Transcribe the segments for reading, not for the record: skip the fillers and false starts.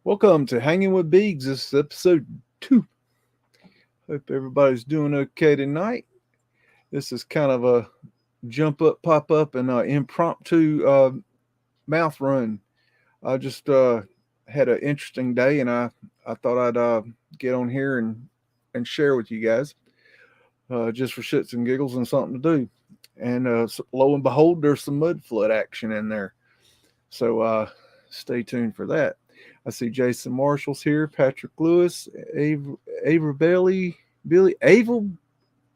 Welcome to Hanging with Beags. This is episode 2. Hope everybody's doing okay tonight. This is kind of a jump up, pop up, and impromptu mouth run. I just had an interesting day, and I thought I'd get on here and share with you guys just for shits and giggles and something to do. And lo and behold, there's some Mudflood action in there. So stay tuned for that. I see Jason Marshall's here, Patrick Lewis, Ava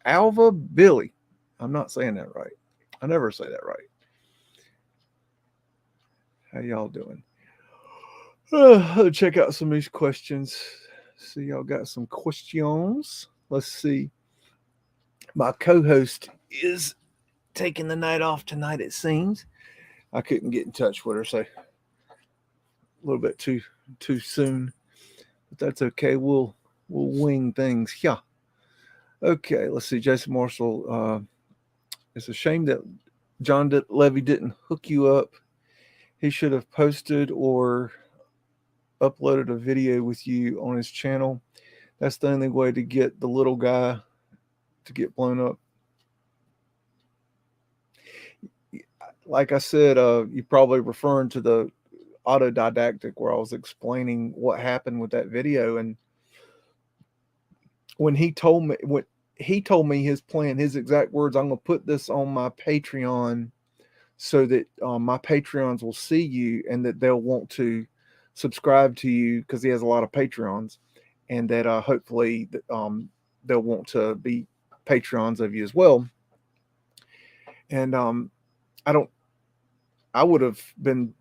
Alva Billy. I'm not saying that right. I never say that right. How y'all doing? Check out some of these questions. See, y'all got some questions. Let's see. My co-host is taking the night off tonight. It seems I couldn't get in touch with her, so a little bit too soon. But that's okay. We'll wing things. Yeah. Okay. Let's see. Jason Marshall. It's a shame that Levy didn't hook you up. He should have posted or uploaded a video with you on his channel. That's the only way to get the little guy to get blown up. Like I said, you're probably referring to the autodidactic where I was explaining what happened with that video. And when he told me his plan, his exact words, I'm going to put this on my Patreon so that my Patreons will see you and that they'll want to subscribe to you because he has a lot of Patreons, and that hopefully they'll want to be Patreons of you as well. And I would have been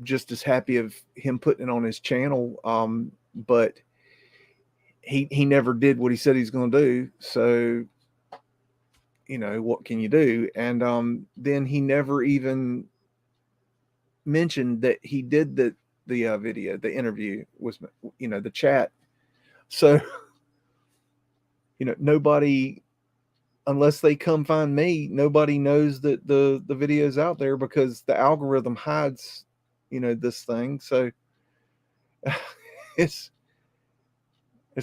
just as happy of him putting it on his channel, but he never did what he said he's going to do. So, what can you do? And then he never even mentioned that he did the video, the interview was, the chat. So, nobody, unless they come find me, nobody knows that the video's out there because the algorithm hides, this thing. So it's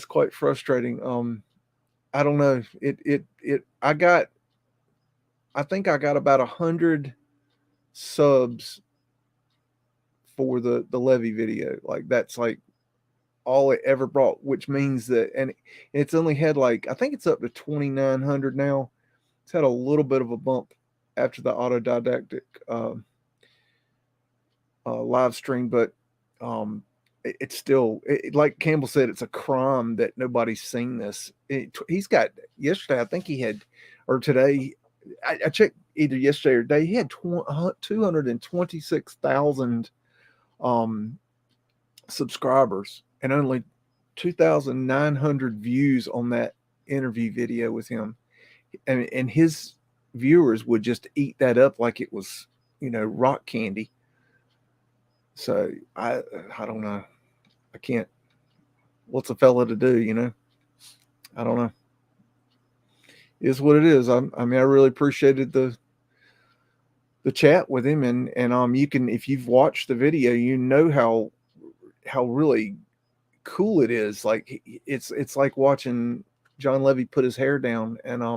quite frustrating. I don't know. I think I got about 100 subs for the Levy video. Like that's like all it ever brought, which means that, and it's only had like, I think it's up to 2,900 now. It's had a little bit of a bump after the autodidactic live stream, but it's still, like Campbell said, it's a crime that nobody's seen this. He's got, yesterday, I think he had, or today, I checked either yesterday or today, he had 226,000 subscribers and only 2,900 views on that interview video with him. And his viewers would just eat that up like it was, rock candy. So I don't know. I can't. What's a fella to do? I don't know. It is what it is. I mean, I really appreciated the chat with him, and you can, if you've watched the video, how really cool it is. Like it's like watching John Levy put his hair down, and I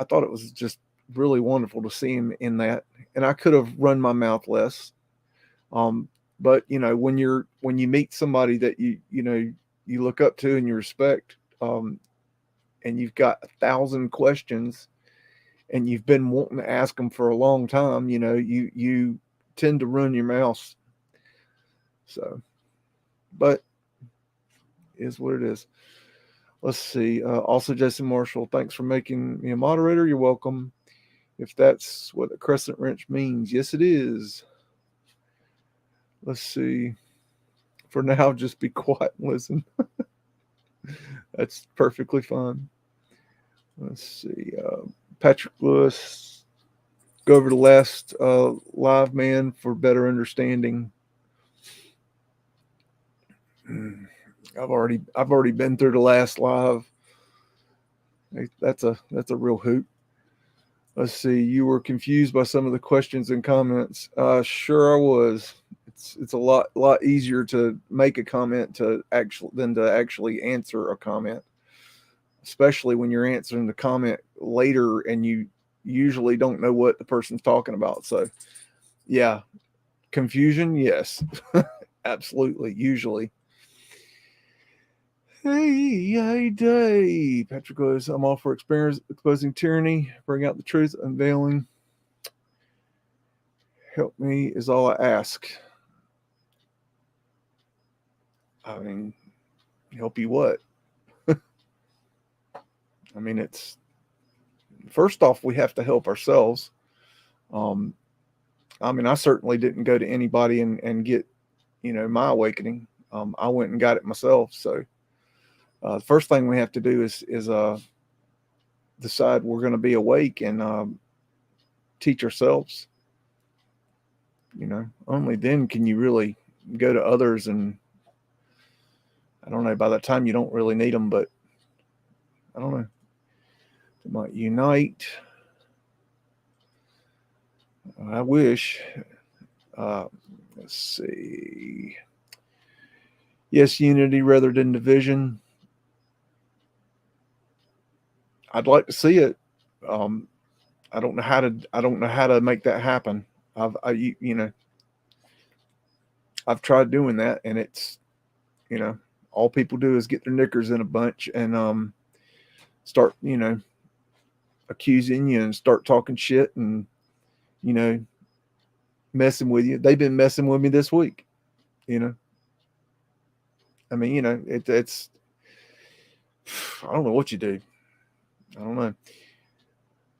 thought it was just really wonderful to see him in that. And I could have run my mouth less. But when you meet somebody that you look up to and you respect, and you've got 1,000 questions and you've been wanting to ask them for a long time, you tend to run your mouth. So, but is what it is. Let's see. Also, Jason Marshall, thanks for making me a moderator. You're welcome. If that's what a crescent wrench means, yes, it is. Let's see. For now, just be quiet and listen. That's perfectly fine. Let's see. Patrick Lewis, go over the last live, man, for better understanding. I've already been through the last live. That's a real hoot. Let's see. You were confused by some of the questions and comments. Sure, I was. It's a lot easier to make a comment than to actually answer a comment, especially when you're answering the comment later and you usually don't know what the person's talking about. So yeah, confusion, yes, absolutely, usually. Hey, day. Patrick goes, I'm all for exposing tyranny, bring out the truth, unveiling. Help me is all I ask. I mean, help you what? I mean, it's first off, we have to help ourselves. Um, I mean, I certainly didn't go to anybody and get, my awakening. I went and got it myself. So the first thing we have to do is decide we're going to be awake and teach ourselves. Only then can you really go to others, and I don't know. By that time, you don't really need them, but I don't know. They might unite. I wish. Let's see. Yes, unity rather than division. I'd like to see it. Um, I don't know how to. I don't know how to make that happen. I've tried doing that, and it's, all people do is get their knickers in a bunch and start, accusing you and start talking shit and you know messing with you. They've been messing with me this week. You know, I mean, it's. I don't know what you do. I don't know.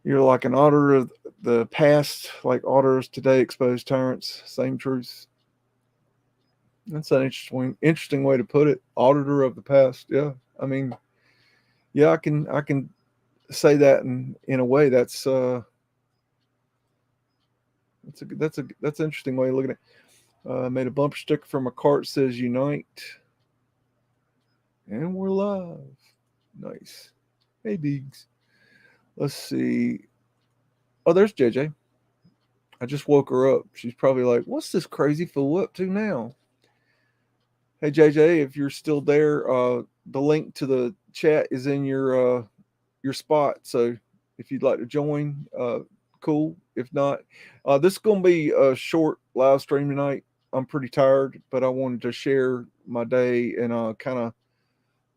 You're like an auditor of the past, like auditors today expose tyrants. Same truth. That's an interesting way to put it. Auditor of the past. Yeah. I mean, yeah, I can say that in a way that's an interesting way of looking at it. Made a bumper sticker for my cart, says unite. And we're live. Nice. Hey Beags. Let's see. Oh, there's JJ. I just woke her up. She's probably like, what's this crazy fool up to now? Hey JJ, if you're still there, the link to the chat is in your spot. So if you'd like to join, cool. If not, this is gonna be a short live stream tonight. I'm pretty tired, but I wanted to share my day and kind of a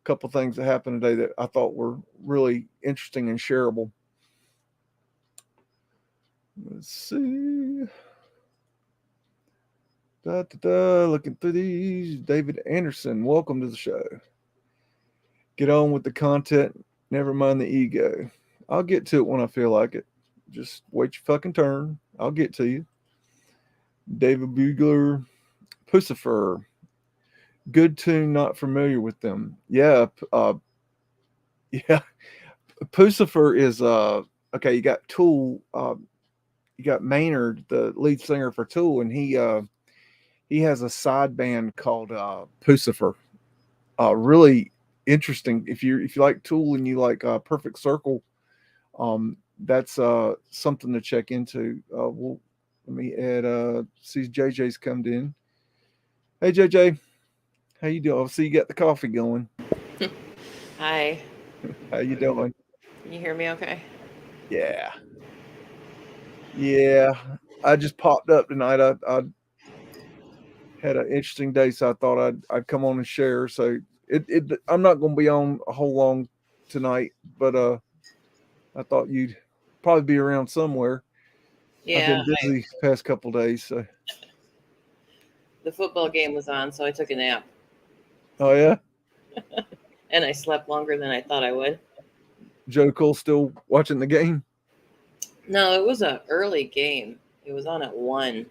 couple things that happened today that I thought were really interesting and shareable. Let's see. Looking through these. David Anderson, welcome to the show. Get on with the content. Never mind the ego. I'll get to it when I feel like it. Just wait your fucking turn. I'll get to you. David Bugler, Pussifer. Good tune, not familiar with them. Yeah, yeah. Pussifer is okay. You got Tool. You got Maynard, the lead singer for Tool, and he has a side band called Pussifer. Really interesting. If you like Tool and you like Perfect Circle, that's something to check into. Let me add. See, JJ's come in. Hey JJ, how you doing? I see you got the coffee going. Hi. How you doing? Can you hear me okay? Yeah, yeah. I just popped up tonight. I had an interesting day, so I thought I'd come on and share. So I'm not going to be on a whole long tonight, but I thought you'd probably be around somewhere. I've Yeah, been busy past couple days, so. the football game was on, so I took a nap. Oh yeah, And I slept longer than I thought I would. Joe Cole still watching the game. No, it was an early game. It was on at 1,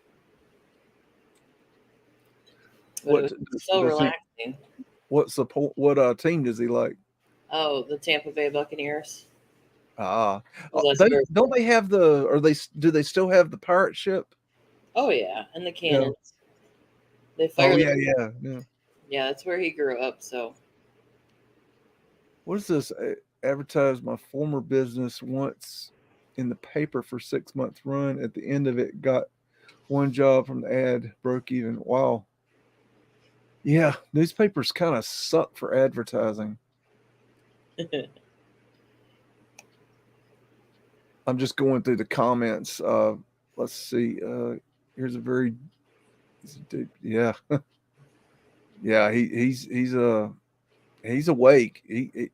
but it What was so does he? relaxing. What support? What team does he like? Oh, the Tampa Bay Buccaneers. Ah, That's they where. don't they have the? Or they do they still have the pirate ship? Oh, yeah. And the Yeah. Cannons. They Oh fire the. yeah. Yeah, that's where he grew up, so. What is this? Advertise my former business once in the paper for 6 months run. At the end of it, got One job from the ad broke even. Wow. Yeah, newspapers kind of suck for advertising. I'm just going through the comments. Let's see. Here's a very, yeah, yeah. He's awake. He's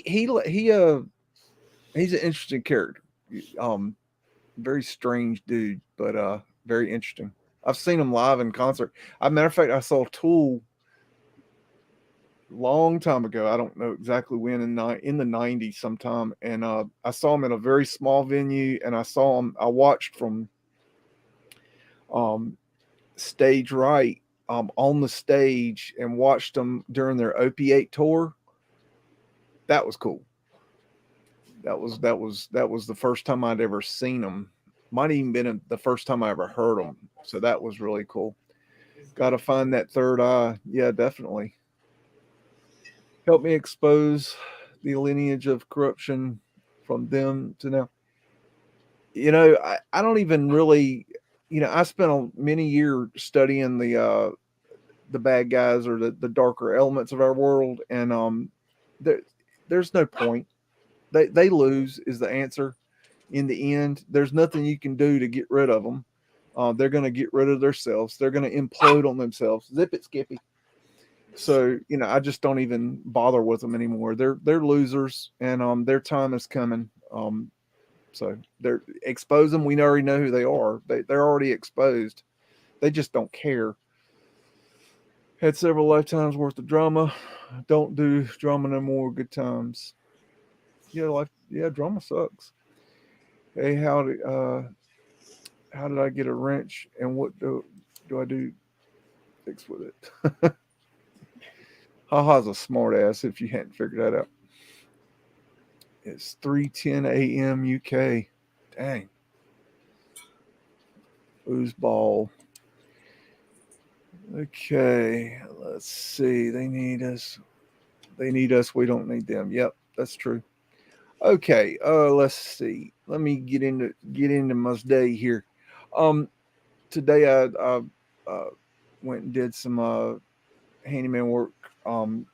an interesting character. Um, Very strange dude, but very interesting. I've seen him live in concert. As a matter of fact, I saw Tool long time ago. I don't know exactly when in the '90s sometime, and I saw him in a very small venue, and I saw him. I watched from um, stage right on the stage and watched them during their Opiate tour. That was cool. That was the first time I'd ever seen them. Might even been the first time I ever heard them. So that was really cool. Got to find that third eye. Yeah, definitely. Help me expose the lineage of corruption from them to now. I don't even really, I spent a many years studying the bad guys or the darker elements of our world, and there, there's no point. They lose is the answer. In the end, there's nothing you can do to get rid of them. They're going to get rid of themselves. They're going to implode on themselves. Zip it, Skippy. So I just don't even bother with them anymore. They're losers, and their time is coming. So they're expose them. We already know who they are. They're already exposed. They just don't care. Had several lifetimes worth of drama. Don't do drama no more. Good times. Yeah, drama sucks. Hey, how did I get a wrench, and what do I do fix with it? Haha's a smart ass if you hadn't figured that out. It's 3:10 a.m. UK. Dang. Foosball. Okay, let's see. They need us. They need us. We don't need them. Yep, that's true. Okay, let's see. Let me get into my day here. Um, Today I went and did some handyman work. And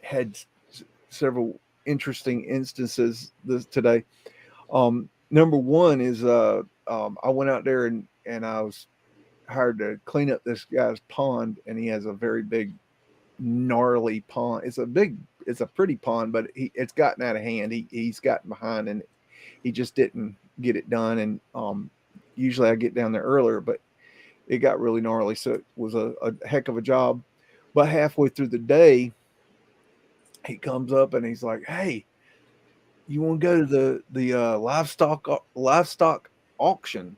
had several interesting instances today. Number one is I went out there and I was hired to clean up this guy's pond, and he has a very big, gnarly pond. It's a pretty pond, but it's gotten out of hand. He's gotten behind, and he just didn't get it done. And usually I get down there earlier, but it got really gnarly, so it was a heck of a job. But halfway through the day, he comes up and he's like, "Hey, you want to go to the livestock auction?"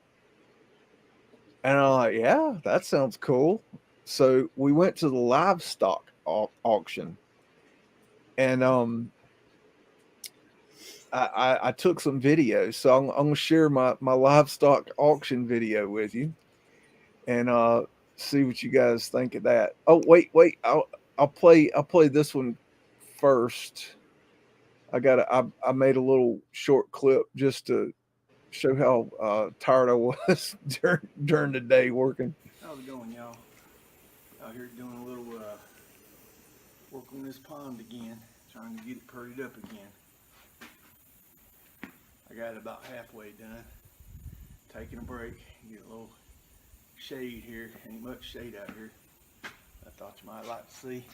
And I'm like, "Yeah, that sounds cool." So we went to the livestock auction, and I took some videos. So I'm gonna share my livestock auction video with you, and see what you guys think of that. Oh, wait, I'll play this one first. I made a little short clip just to show how tired I was during the day working. How's it going, y'all? Out here doing a little work on this pond again, trying to get it purdied up again. I got it about halfway done. Taking a break, get a little shade here. Ain't much shade out here. I thought you might like to see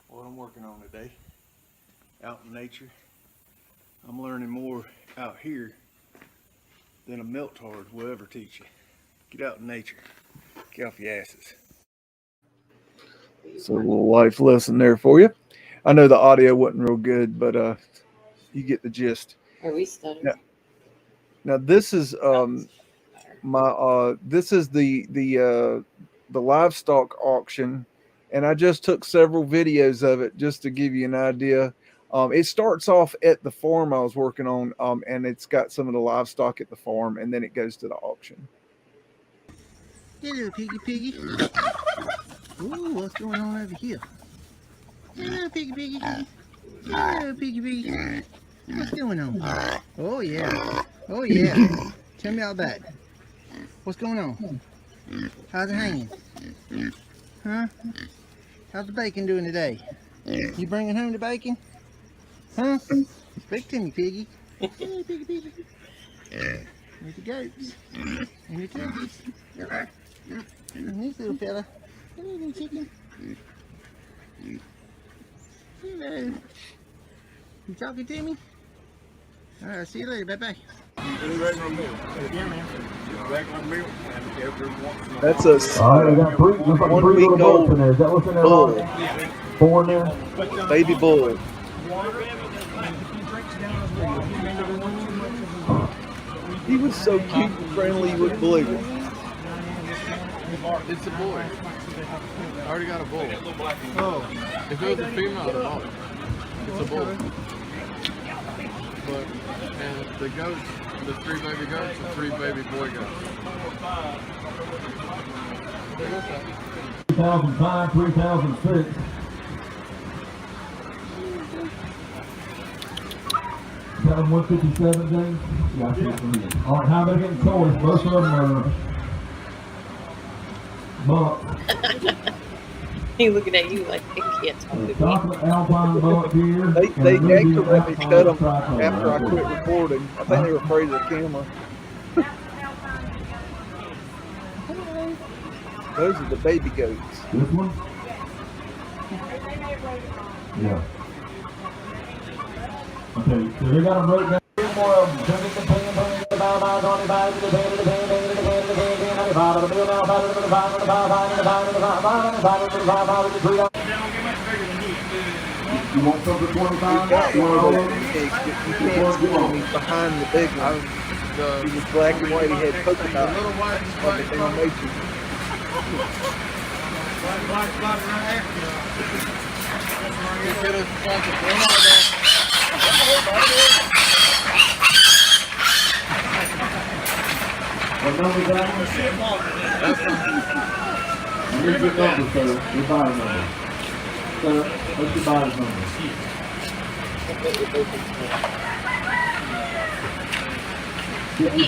what I'm working on today. Out in nature. I'm learning more out here than a Meltology will ever teach you. Get out in nature. Get off your asses. So a little life lesson there for you. I know the audio wasn't real good, but you get the gist. Are we stuttering? Now this is this is the livestock auction, and I just took several videos of it just to give you an idea. It starts off at the farm I was working on, and it's got some of the livestock at the farm, and then it goes to the auction. Hello, Piggy. Ooh, what's going on over here? Hello, Piggy. Hello, Piggy. What's going on? Oh, yeah. Tell me all about it. What's going on? How's it hanging? Huh? How's the bacon doing today? You bringing home the bacon? Huh? Speak to me, piggy. Hey, piggy, piggy. There's the goats. And the turkeys. And this little fella. Hello, little chicken. Hello. You talking to me? Alright, see you later. Bye-bye. Regular meal. Yeah, man. Regular meal. And every once in a That's while. a All right, I got three, looks like 1 three week little bullets old in there. Is that what's in there, bull, Ron? Four in there? baby bull. He was so cute and friendly, you wouldn't believe it. It's a boy. I already got a bull. Oh. If it was a female, I'd have bought it. It's a bull. But, and the goats, the 3 baby goats, and 3 baby boy goats. 2005, 3006. Tell them 157, James? Yeah, I see it from here. All right, how they getting toys? Most of them are bucks. He looking at you like he can't talk to me. Chocolate Alpine buck here. They actually let me cut them after I quit recording. I think they were afraid of the camera. Those are the baby goats. This one? Yeah. Okay, so they got them wrote down. More of them. You want something 25? Got You one want of all those of them? big pigs. You can't see him. He's behind the big one. He was black and white. He had polka The dots little white like a Dalmatian. You get a bunch of one What number is that? Here's your number, sir. Your body number. Sir, what's your body number?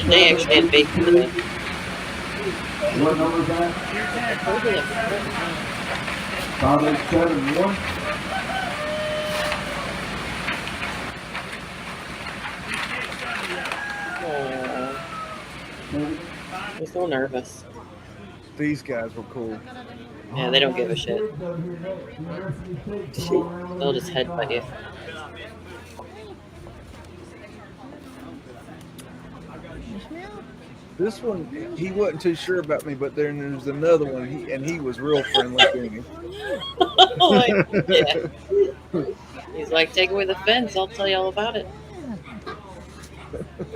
They actually had bacon today. What number is that? 5871. I'm so nervous. These guys were cool. Yeah, they don't give a shit. They'll just headbutt you. This one, he wasn't too sure about me, but then there's another one, he was real friendly to me. Like, yeah. He's like, take away the fence. I'll tell you all about it.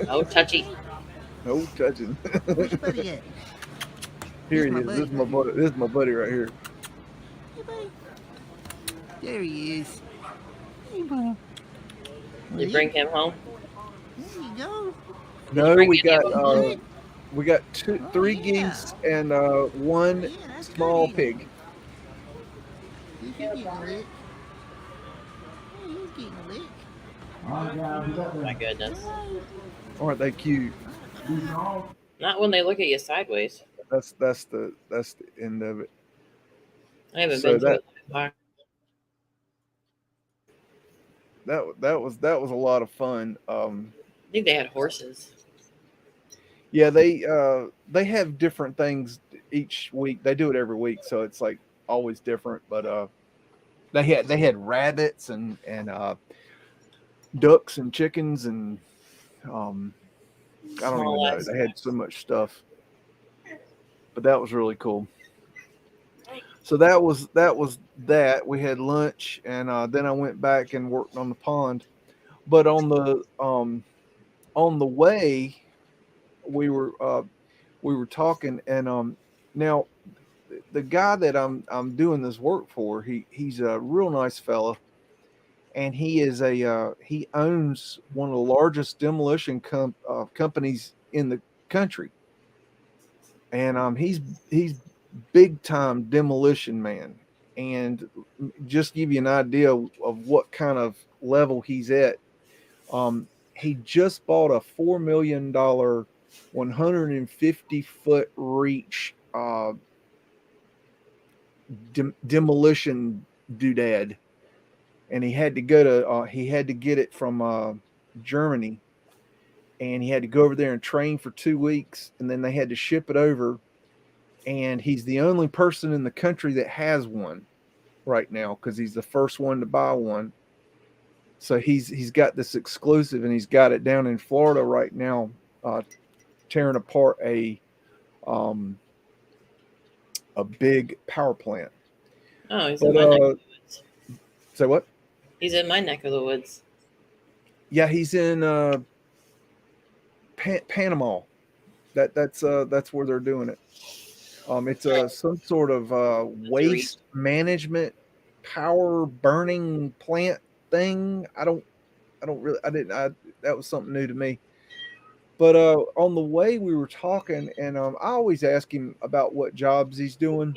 Oh, touchy. No touching. Where's your buddy at? Here he my is. buddy. This is my buddy. This is my buddy right here. Hey, buddy. There he is. Hey, buddy. You bring him home? There you go. No, Bring we any of got them? three yeah. geese and one Yeah, that's small good. pig. He's getting a lick. Hey, he's getting a lick. All right, guys, we got My goodness. Aren't they cute? Not when they look at you sideways. That's the end of it. I haven't So been to it that far. That was a lot of fun. I think they had horses. Yeah, they have different things each week. They do it every week, so it's like always different. But they had rabbits and ducks and chickens and I don't even know. They had so much stuff, but that was really cool. So that was that. We had lunch, and then I went back and worked on the pond. But on the way, we were talking, and now the guy that I'm doing this work for, he's a real nice fella, and he owns one of the largest demolition companies in the country, and he's big time demolition man. And just give you an idea of what kind of level he's at. He just bought a $4 million 150-foot reach demolition doodad, and he had to go to he had to get it from Germany, and he had to go over there and train for 2 weeks, and then they had to ship it over. And he's the only person in the country that has one right now because he's the first one to buy one. So he's got this exclusive, and he's got it down in Florida right now, tearing apart a big power plant. Oh, he's But in my neck of the woods. say what? He's in my neck of the woods. Yeah, he's in Panama. That's where they're doing it. It's some sort of waste management power burning plant thing. I don't really that was something new to me. But on the way we were talking, and I always ask him about what jobs he's doing,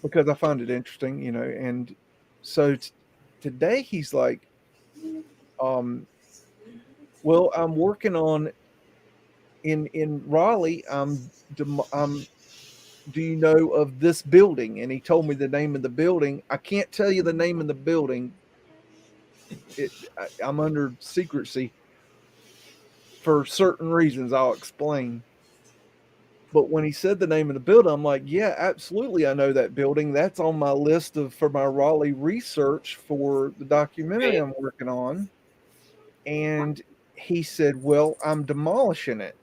because I find it interesting, you know. And so today he's like, well, I'm working on in Raleigh. Do you know of this building? And he told me the name of the building. I can't tell you the name of the building. I'm under secrecy for certain reasons I'll explain. But when he said the name of the building, I'm like, yeah, absolutely, I know that building. That's on my list for my Raleigh research for the documentary I'm working on. And he said, well, I'm demolishing it.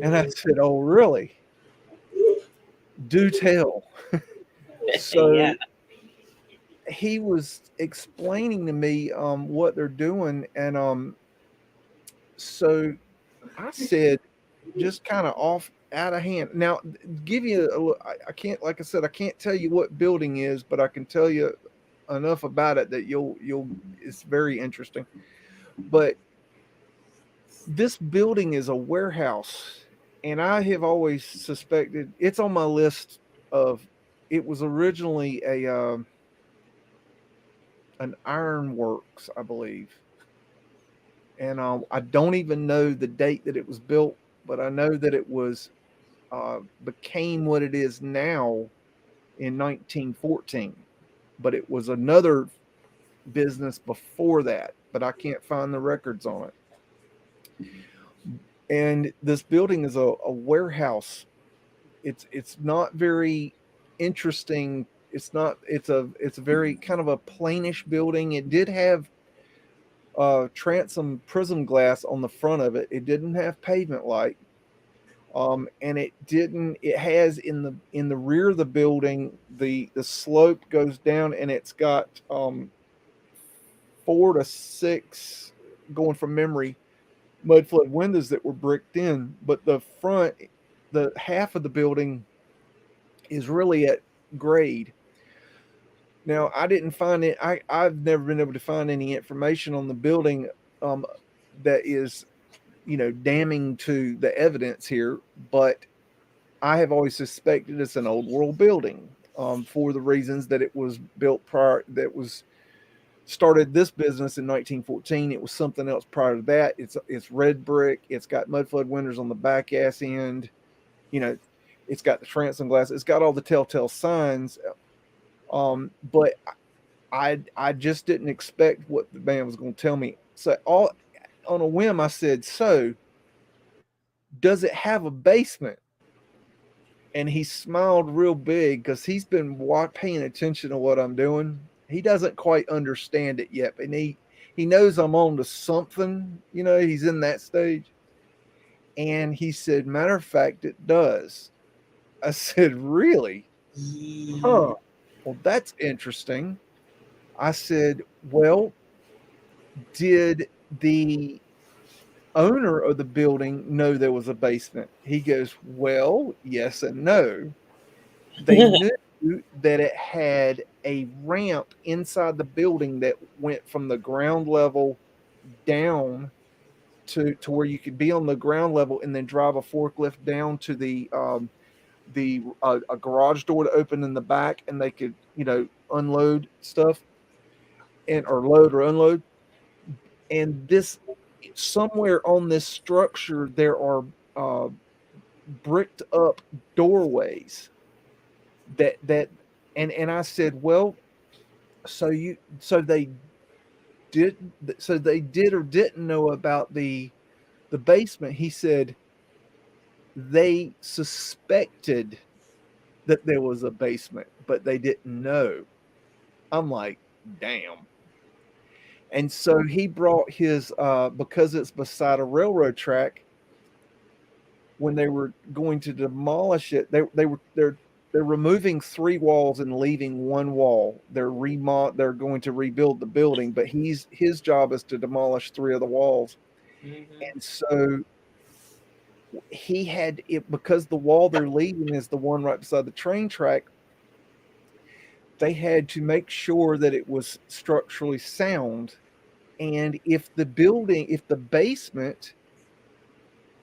And I said, oh, really? Do tell. So Yeah. he was explaining to me what they're doing. And so I said, just kind of off out of hand. Now, give you I can't, like I said, I can't tell you what building is, but I can tell you enough about it that you'll it's very interesting. But this building is a warehouse, and I have always suspected it's on my list of. It was originally an ironworks, I believe, and I don't even know the date that it was built, but I know that it was became what it is now in 1914. But it was another business before that, but I can't find the records on it. And this building is a warehouse. It's not very interesting. It's a very kind of a plainish building. It did have transom prism glass on the front of it. It didn't have pavement light. And it has in the rear of the building, the slope goes down, and it's got 4 to 6, going from memory, Mudflood windows that were bricked in. But the front, the half of the building is really at grade. Now, I didn't find it. I've never been able to find any information on the building that is, damning to the evidence here. But I have always suspected it's an old world building for the reasons that it was built prior. That was started this business in 1914. It was something else prior to that. It's red brick. It's got Mudflood windows on the back ass end. It's got the transom glass. It's got all the telltale signs. But I just didn't expect what the man was going to tell me. So all on a whim, I said, "So, does it have a basement?" And he smiled real big because he's been paying attention to what I'm doing. He doesn't quite understand it yet, and he knows I'm on to something. He's in that stage. And he said, "Matter of fact, it does." I said, "Really? Huh. Well, that's interesting." I said, "Well, did the owner of the building know there was a basement?" He goes, "Well, yes and no. They knew that it had a ramp inside the building that went from the ground level down to where you could be on the ground level and then drive a forklift down to a garage door to open in the back, and they could unload stuff or load or unload. And this somewhere on this structure there are bricked up doorways that and I said, well, so they did or didn't know about the basement. He said they suspected that there was a basement, but they didn't know. I'm like, damn. And so he brought his because it's beside a railroad track. When they were going to demolish it, they're removing 3 walls and leaving 1 wall. They're going to rebuild the building, but his job is to demolish 3 of the walls. Mm-hmm. And so he had it because the wall they're leaving is the one right beside the train track. They had to make sure that it was structurally sound. And if the basement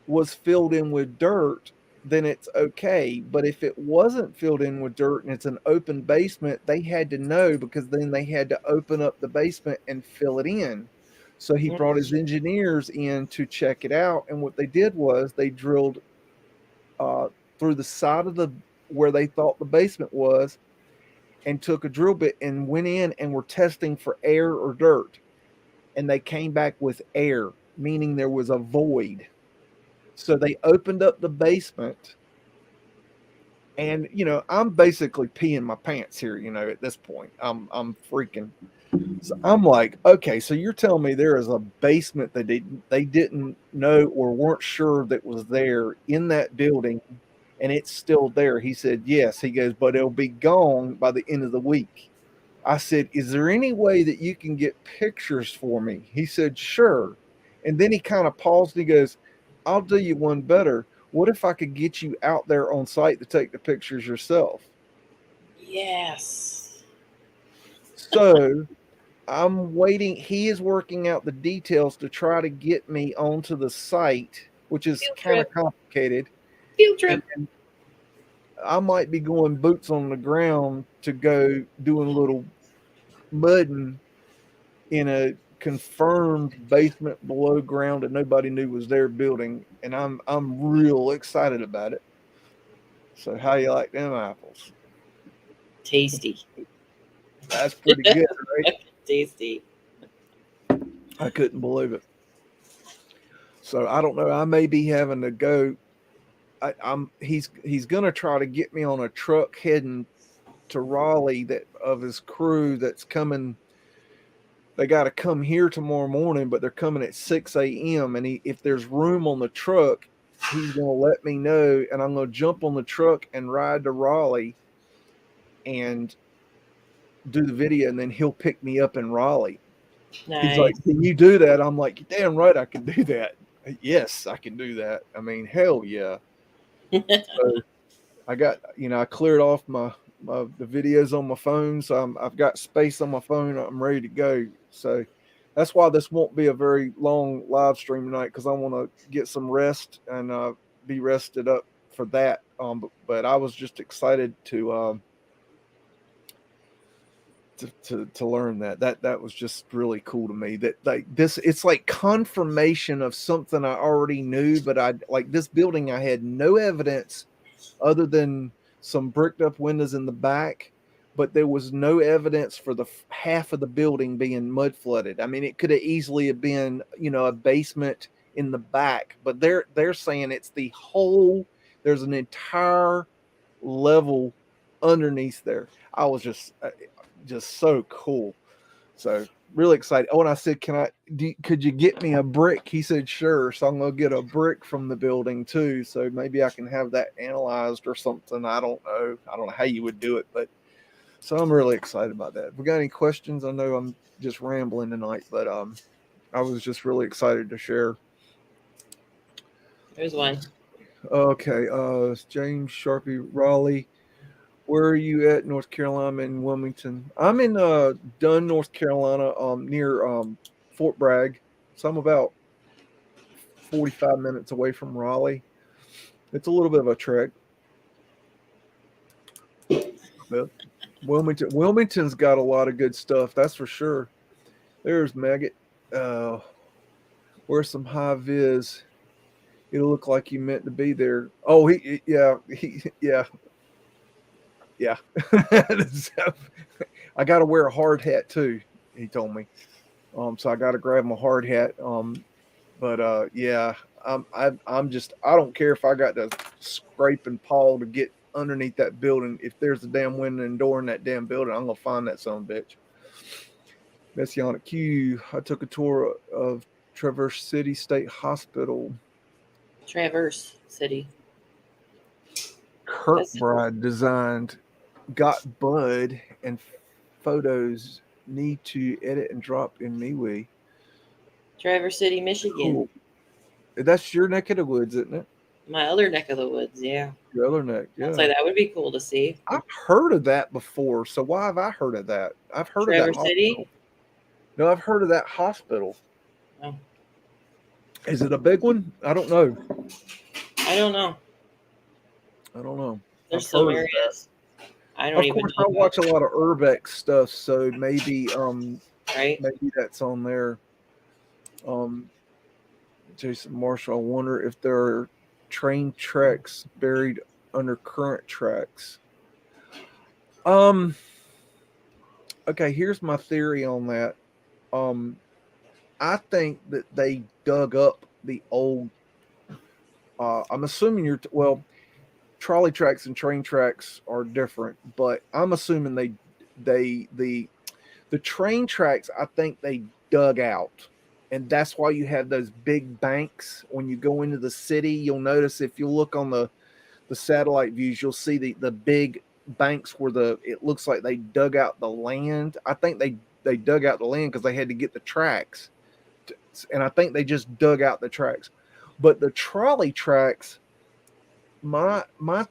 was filled in with dirt, then it's okay. But if it wasn't filled in with dirt and it's an open basement, they had to know because then they had to open up the basement and fill it in. So he brought his engineers in to check it out. And what they did was they drilled uh, through the side of the where they thought the basement was and took a drill bit and went in and were testing for air or dirt. And they came back with air, meaning there was a void. So they opened up the basement, and I'm basically peeing my pants here. At this point, I'm freaking. So I'm like, okay, so you're telling me there is a basement that they didn't know or weren't sure that was there in that building, and it's still there. He said, yes. He goes, but it'll be gone by the end of the week. I said, is there any way that you can get pictures for me? He said, sure. And then he kind of paused and he goes, I'll do you one better. What if I could get you out there on site to take the pictures yourself? Yes. So I'm waiting. He is working out the details to try to get me onto the site, which is kind of complicated. Field trip. And I might be going boots on the ground to go doing a little mudding in a confirmed basement below ground that nobody knew was there building, and I'm real excited about it. So how you like them apples? Tasty. That's pretty good, right? Tasty. I couldn't believe it. So I don't know. I may be having to go. He's gonna try to get me on a truck heading to Raleigh that of his crew that's coming. They got to come here tomorrow morning, but they're coming at 6 a.m. And if there's room on the truck, he's going to let me know. And I'm going to jump on the truck and ride to Raleigh and do the video. And then he'll pick me up in Raleigh. Nice. He's like, can you do that? I'm like, damn right I can do that. Yes, I can do that. I mean, hell yeah. So I got, I cleared off the videos on my phone, so I've got space on my phone. I'm ready to go. So that's why this won't be a very long live stream tonight, because I want to get some rest and be rested up for that. But I was just excited to learn that was just really cool to me. That like this, it's like confirmation of something I already knew, but I like this building. I had no evidence other than some bricked up windows in the back, but there was no evidence for the half of the building being mud flooded. I mean, it could have easily have been, a basement in the back, but they're saying it's the whole. There's an entire level underneath there. I was just so cool. So really excited. Oh, and I said, could you get me a brick? He said, sure. So I'm going to get a brick from the building too. So maybe I can have that analyzed or something. I don't know how you would do it, but so I'm really excited about that. If we got any questions, I know I'm just rambling tonight, but I was just really excited to share. There's one. Okay. James Sharpie, Raleigh. Where are you at? North Carolina? I'm in Wilmington. I'm in Dunn, North Carolina, near Fort Bragg. So I'm about 45 minutes away from Raleigh. It's a little bit of a trek. But Wilmington's got a lot of good stuff, that's for sure. There's Maggot. Wear some high vis. It'll look like you meant to be there. Oh, yeah, yeah. I got to wear a hard hat too. He told me. So I got to grab my hard hat. But yeah, I don't care if I got to scrape and paw to get underneath that building. If there's a damn window and door in that damn building, I'm gonna find that son of a bitch. Messianic Q. I took a tour of Traverse City State Hospital. Traverse City. Kirkbride designed. Got Bud and photos need to edit and drop in MeWe. Traverse City, Michigan. Cool. That's your neck of the woods, isn't it? My other neck of the woods, yeah. Your other neck, yeah. So that would be cool to see. I've heard of that before. So why have I heard of that? I've heard of that Traverse City? hospital. No, I've heard of that hospital. Oh. Is it a big one? I don't know. I don't know. There's some areas. I don't even know. Of course, I watch a lot of Urbex stuff, so maybe right? Maybe that's on there. Jason Marshall, I wonder if there are train tracks buried under current tracks. Okay, here's my theory on that. I think that they dug up the old. I'm assuming trolley tracks and train tracks are different, but I'm assuming the train tracks. I think they dug out, and that's why you have those big banks when you go into the city. You'll notice if you look on the satellite views, you'll see the big banks where it looks like they dug out the land. I think they dug out the land because they had to get the tracks, and I think they just dug out the tracks. But the trolley tracks, my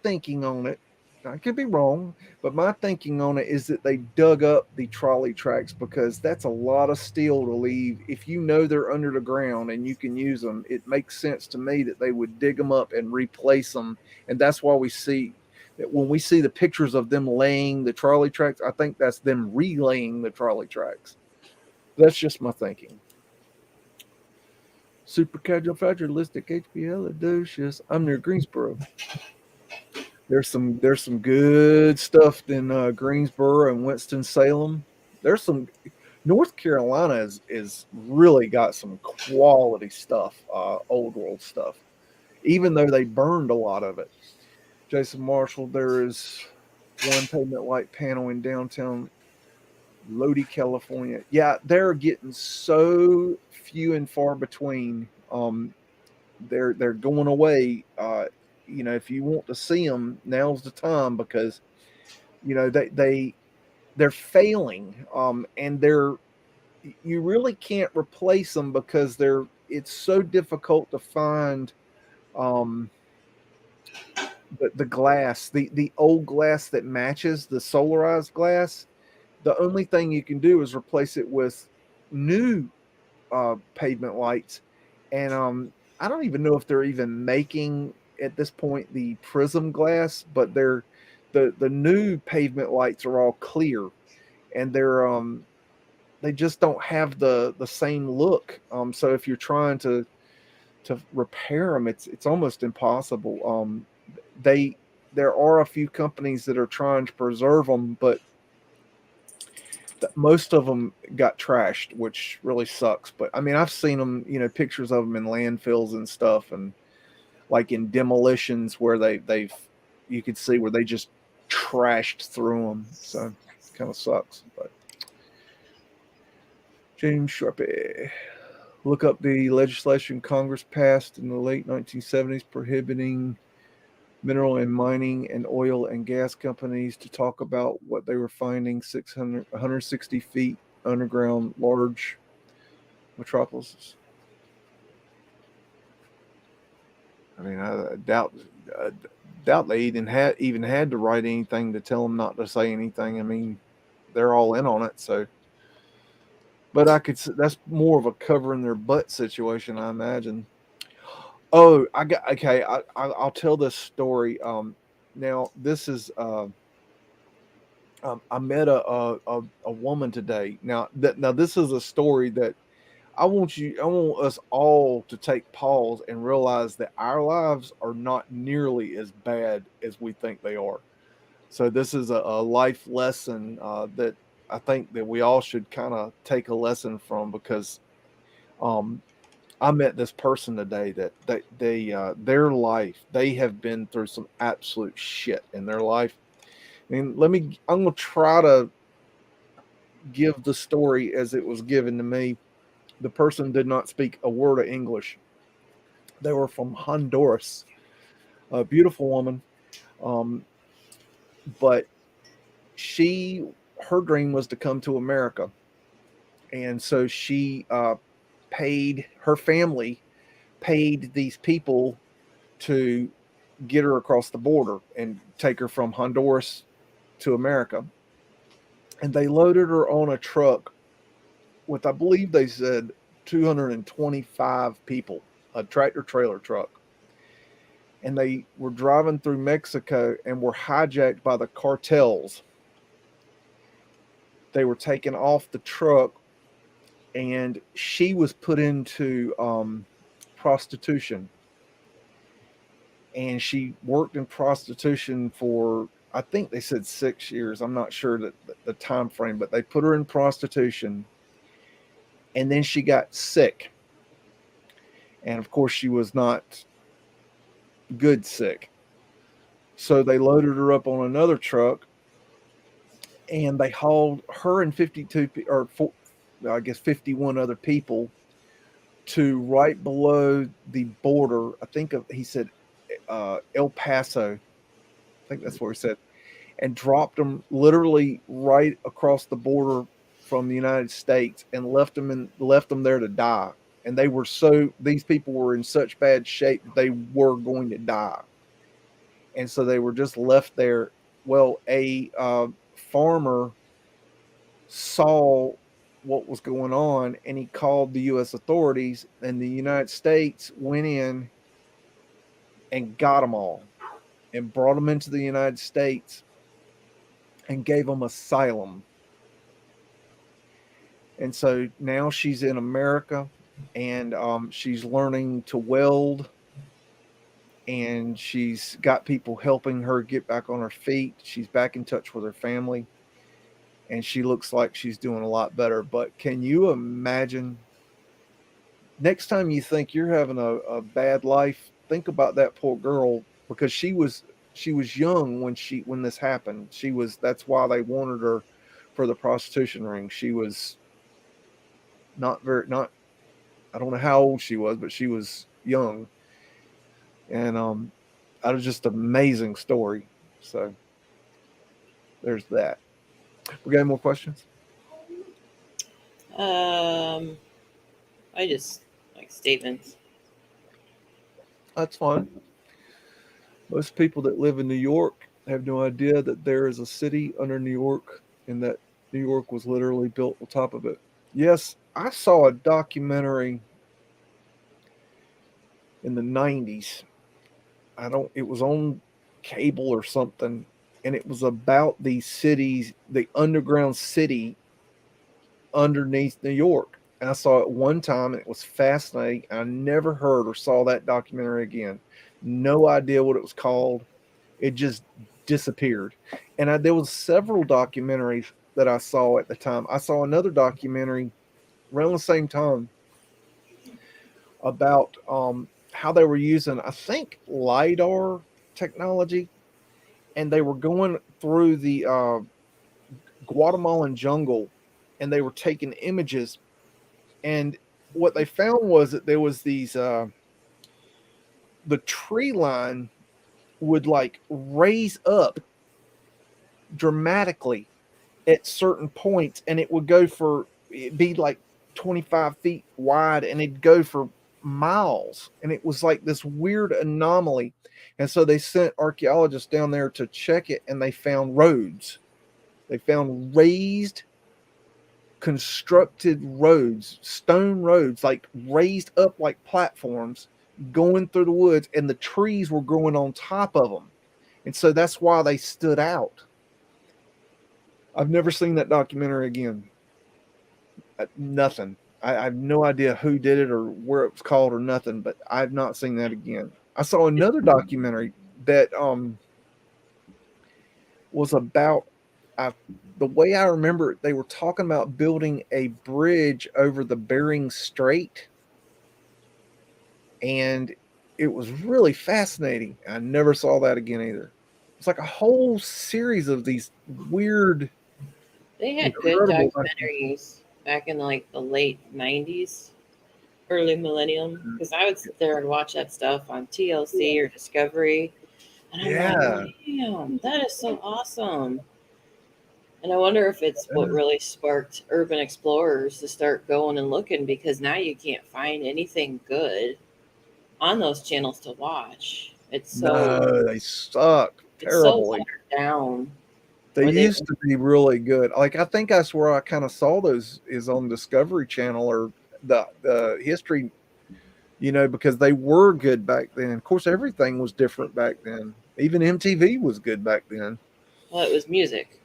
thinking on it, I could be wrong, but my thinking on it is that they dug up the trolley tracks because that's a lot of steel to leave. If you know they're under the ground and you can use them, it makes sense to me that they would dig them up and replace them. And that's why we see that when we see the pictures of them laying the trolley tracks, I think that's them relaying the trolley tracks. That's just my thinking. Super casual fragilistic HPL Adocious. I'm near Greensboro. There's some good stuff in Greensboro and Winston-Salem. There's some North Carolina is really got some quality stuff, old world stuff, even though they burned a lot of it. Jason Marshall, there is one pavement light panel in downtown Lodi, California. Yeah, they're getting so few and far between. They're going away. If you want to see them, now's the time because they're failing, and you really can't replace them because it's so difficult to find the glass, the old glass that matches the solarized glass. The only thing you can do is replace it with new pavement lights, and I don't even know if they're even making at this point the prism glass, but the new pavement lights are all clear, and they just don't have the same look. So if you're trying to repair them, it's almost impossible. There are a few companies that are trying to preserve them, but most of them got trashed, which really sucks. But I mean, I've seen them, pictures of them in landfills and stuff, and like in demolitions where you could see where they just trashed through them. So it kind of sucks. But James Sharpe, look up the legislation Congress passed in the late 1970s prohibiting mineral and mining and oil and gas companies to talk about what they were finding 160 feet underground large metropolises. I mean, I doubt they even had to write anything to tell them not to say anything. I mean, they're all in on it. So, but that's more of a covering their butt situation, I imagine. Oh, I'll tell this story. Now this is I met a woman today. Now this is a story that I want us all to take pause and realize that our lives are not nearly as bad as we think they are. So this is a life lesson that I think that we all should kind of take a lesson from, because um, I met this person today that their life, they have been through some absolute shit in their life. And I'm gonna try to give the story as it was given to me. The person did not speak a word of English. They were from Honduras, a beautiful woman, um, but she her dream was to come to America, and so she paid her family paid these people to get her across the border and take her from Honduras to America. And they loaded her on a truck with, I believe they said, 225 people, a tractor trailer truck. And they were driving through Mexico and were hijacked by the cartels. They were taken off the truck, and she was put into prostitution. And she worked in prostitution for, I think they said 6 years. I'm not sure that the time frame, but they put her in prostitution, and then she got sick. And of course, she was not good sick. So they loaded her up on another truck, and they hauled her and 52 or I guess 51 other people to right below the border. I think he said El Paso. I think that's where he said, and dropped them literally right across the border from the United States, and left them there to die. And these people were in such bad shape that they were going to die, and so they were just left there. Well, a farmer saw what was going on, and he called the U.S. authorities, and the United States went in and got them all and brought them into the United States and gave them asylum. And so now she's in America, and she's learning to weld, and she's got people helping her get back on her feet. She's back in touch with her family, and she looks like she's doing a lot better. But can you imagine, next time you think you're having a bad life, think about that poor girl, because she was young when this happened. That's why they wanted her for the prostitution ring. She was not I don't know how old she was, but she was young. And that was just an amazing story. So there's that. We got any more questions? I just like statements. That's fine. Most people that live in New York have no idea that there is a city under New York, and that New York was literally built on top of it. Yes, I saw a documentary in the 90s. It was on cable or something, and it was about these cities, the underground city underneath New York. And I saw it one time, and it was fascinating. I never heard or saw that documentary again. No idea what it was called. It just disappeared. And there was several documentaries that I saw at the time. I saw another documentary around the same time about how they were using, I think, LiDAR technology, and they were going through the Guatemalan jungle, and they were taking images. And what they found was that there was the tree line would like raise up dramatically at certain points, and it'd be like 25 feet wide, and it'd go for miles, and it was like this weird anomaly. And so they sent archaeologists down there to check it, and they found roads. They found raised, constructed roads, stone roads, like raised up like platforms, going through the woods, and the trees were growing on top of them. And so that's why they stood out. I've never seen that documentary again. Nothing. I have no idea who did it or where it was called or nothing, but I've not seen that again. I saw another documentary that was about the way I remember it, they were talking about building a bridge over the Bering Strait, and it was really fascinating. I never saw that again either. It's like a whole series of these weird, They had good incredible. documentaries back in like the late 90s, early millennium, because I would sit there and watch that stuff on TLC or Discovery. And I'm like, Yeah, damn, that is so awesome. And I wonder if it's what really sparked urban explorers to start going and looking, because now you can't find anything good on those channels to watch. no, they suck It's so terribly. watered down. They Or they used to be really good. Like I think that's where I kind of saw those is on Discovery Channel or the history, because they were good back then. Of course, everything was different back then. Even MTV was good back then. well, it was music.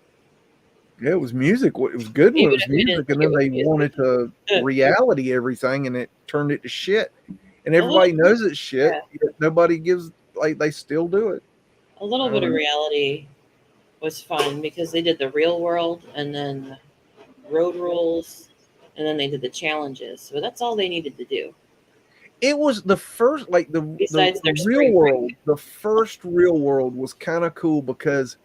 Yeah, it was music. It was good when it Even was if we didn't music, and think it then was they music. wanted to reality everything, and it turned it to shit. And A little everybody knows it's shit. yeah. Yet nobody gives like they still do it. A little I bit don't of know. reality was fun because they did the real world and then road rules and then they did the challenges. So that's all they needed to do. It was the first, like Besides the their real spring break. world. The first real world was kind of cool because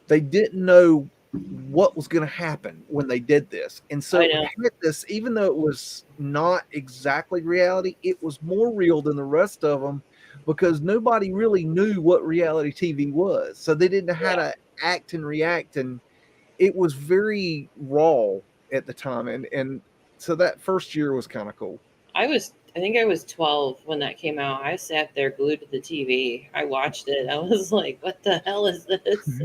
they didn't know what was going to happen when they did this, and so I it know. had this. Even though it was not exactly reality, it was more real than the rest of them because nobody really knew what reality TV was, so they didn't know how Yeah. to act and react, and it was very raw at the time, and so that first year was kind of cool. I think I was 12 when that came out. I sat there glued to the TV. I watched it. I was like, what the hell is this?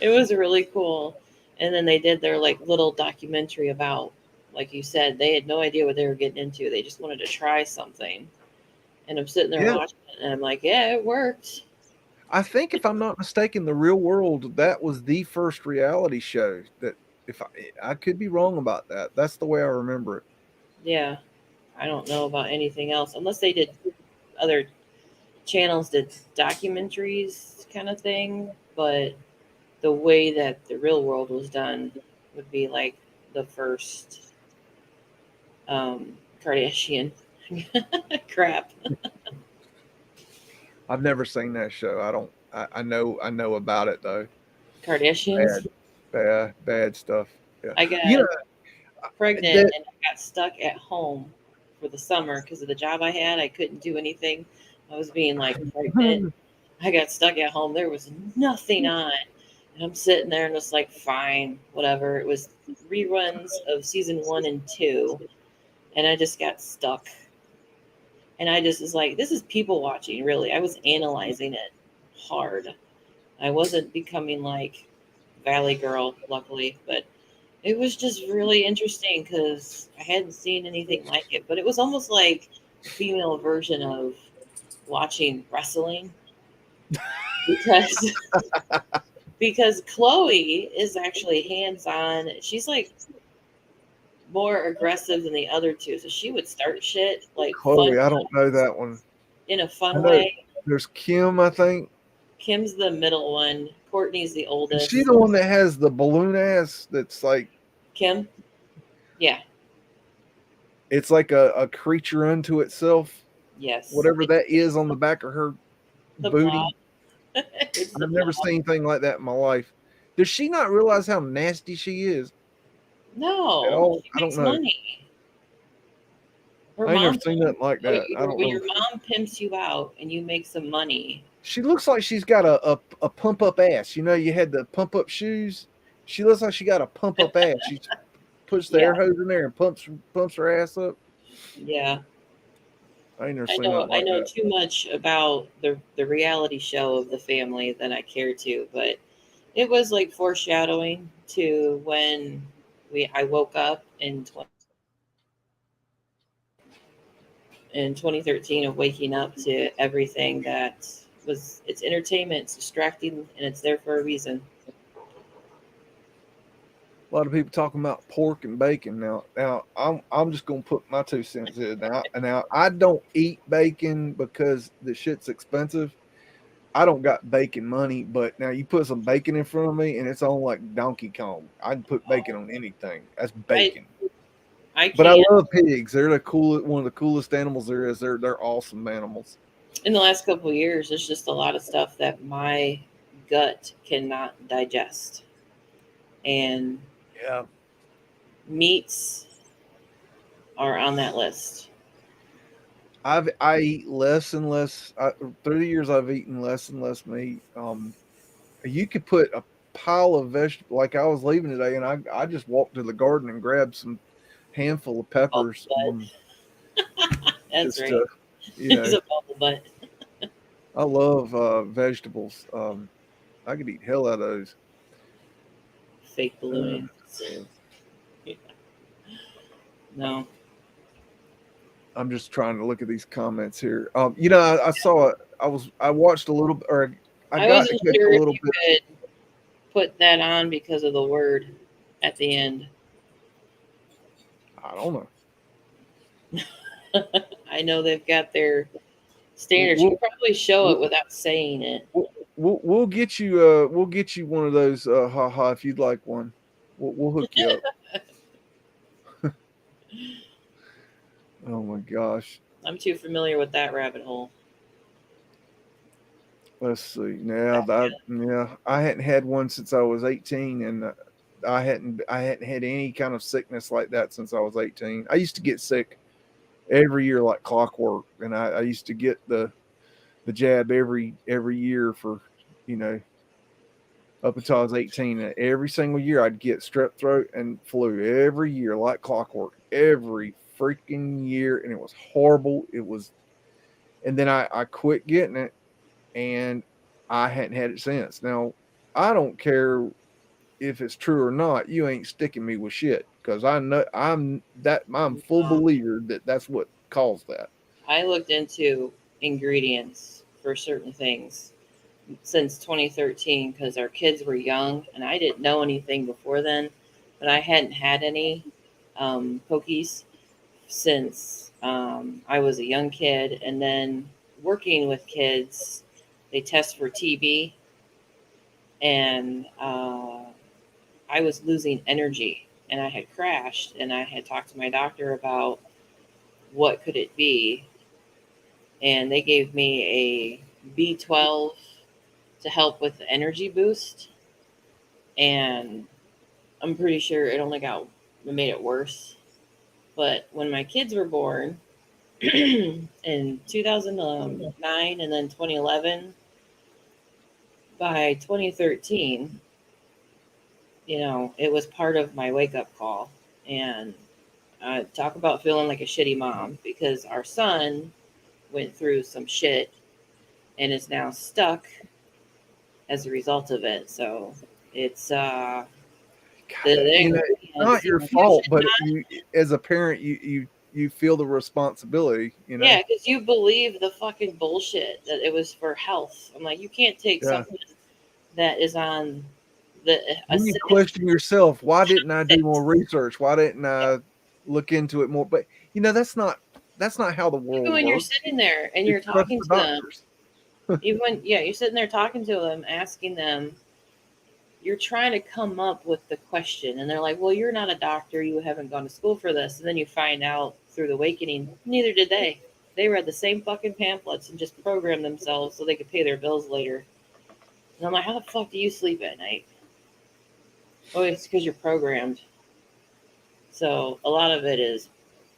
It was really cool. And then they did their like little documentary about, like you said, they had no idea what they were getting into. They just wanted to try something. And I'm sitting there Yeah, watching it and I'm like, yeah, it worked. I think if I'm not mistaken, the Real World that was the first reality show that. If I could be wrong about that, that's the way I remember it. Yeah. I don't know about anything else unless they did other channels did documentaries kind of thing, but the way that the real world was done would be like the first Kardashian crap. I've never seen that show. I don't. I know about it though. Kardashians. Bad, bad stuff. Yeah. I You got know pregnant that. and I got stuck at home for the summer because of the job I had. I couldn't do anything. I was being like pregnant. I got stuck at home. There was nothing on. And I'm sitting there and it's like, fine, whatever. It was reruns of season 1 and 2. And I just got stuck. And I just was like, this is people watching, really. I was analyzing it hard. I wasn't becoming like Valley Girl, luckily, but it was just really interesting because I hadn't seen anything like it. But it was almost like a female version of watching wrestling because because Chloe is actually hands on. She's like more aggressive than the other two, so she would start shit like fun Chloe, I don't know that one. in a I fun know way. there's Kim. I think Kim's the middle one. Courtney's the is she oldest. the one that has the balloon ass? That's like Kim, yeah, it's like a creature unto itself. yes, Whatever that is on the back of her the booty. blob. It's the I've never blob. seen anything like that in my life. Does she not realize how nasty she is at No, all? she I don't makes know. money. Her I ain't never mom. seen nothing like that. I don't When know. your mom pimps you out and you make some money, She looks like she's got a pump up ass. You had the pump up shoes. She looks like she got a pump up ass. She puts the yeah, air hose in there and pumps her ass up. yeah. I ain't never I seen know nothing I like know that. too much about the reality show of the family than I care to, but it was like foreshadowing to when I woke up in 2013 of waking up to everything that was it's entertainment, it's distracting, and it's there for a reason. A lot of people talking about pork and bacon now. Now I'm just gonna put my 2 cents in. Now I don't eat bacon because the shit's expensive. I don't got bacon money, but now you put some bacon in front of me and it's on like Donkey Kong. I'd put bacon on anything. That's I bacon. I But I can't. love pigs. They're the one of the coolest animals there is. They're awesome animals. In the last couple of years, there's just a lot of stuff that my gut cannot digest, and Yeah. meats are on that list. I eat less and less. Through the years, I've eaten less and less meat. You could put a pile of vegetable. Like I was leaving today, and I just walked to the garden and grabbed some handful of Bubble peppers. butt. That's Just right. you It's know, a bubble butt. I love vegetables. I could eat hell out of those. Fake Uh, ballooning. No. I'm just trying to look at these comments here. I saw it. I watched a little, or I I got to wasn't catch a sure if little you bit. could put that on because of the word at the end. I don't know. I know they've got their standards. You We'll, can probably show it we'll, without saying it. we'll get you we'll get you one of those haha if you'd like one. We'll hook you up. Oh my gosh. I'm too familiar with that rabbit hole. Let's see. Yeah, I hadn't had one since I was 18, and I hadn't had any kind of sickness like that since I was 18. I used to get sick every year like clockwork, and I used to get the jab every year for you know up until I was 18. And every single year I'd get strep throat and flu every year like clockwork every freaking year, and it was horrible. It was, and then I quit getting it, and I hadn't had it since. Now I don't care if it's true or not. You ain't sticking me with shit because I know I'm full believer that that's what caused that. I looked into ingredients for certain things since 2013 because our kids were young and I didn't know anything before then, but I hadn't had any pokies since I was a young kid. And then working with kids, they test for TB, and I was losing energy and I had crashed, and I had talked to my doctor about what could it be, and they gave me a B12 to help with the energy boost, and I'm pretty sure it made it worse. But when my kids were born in 2009 and then 2011, by 2013, it was part of my wake up call. And talk about feeling like a shitty mom, because our son went through some shit and is now stuck as a result of it. So it's It's not your fault, but you, as a parent, you feel the responsibility. Yeah, because you believe the fucking bullshit that it was for health. I'm like, you can't take Yeah. something that is on the Then you question yourself, why didn't I do more research? Why didn't I look into it more? But that's not how the world even when you're works. sitting there and you're You trust talking the to them, doctors. even when you're sitting there talking to them, asking them, you're trying to come up with the question, and they're like, well, you're not a doctor, you haven't gone to school for this. And then you find out through the awakening, neither did they. They read the same fucking pamphlets and just programmed themselves so they could pay their bills later. And I'm like, how the fuck do you sleep at night? Oh, it's because you're programmed. So a lot of it is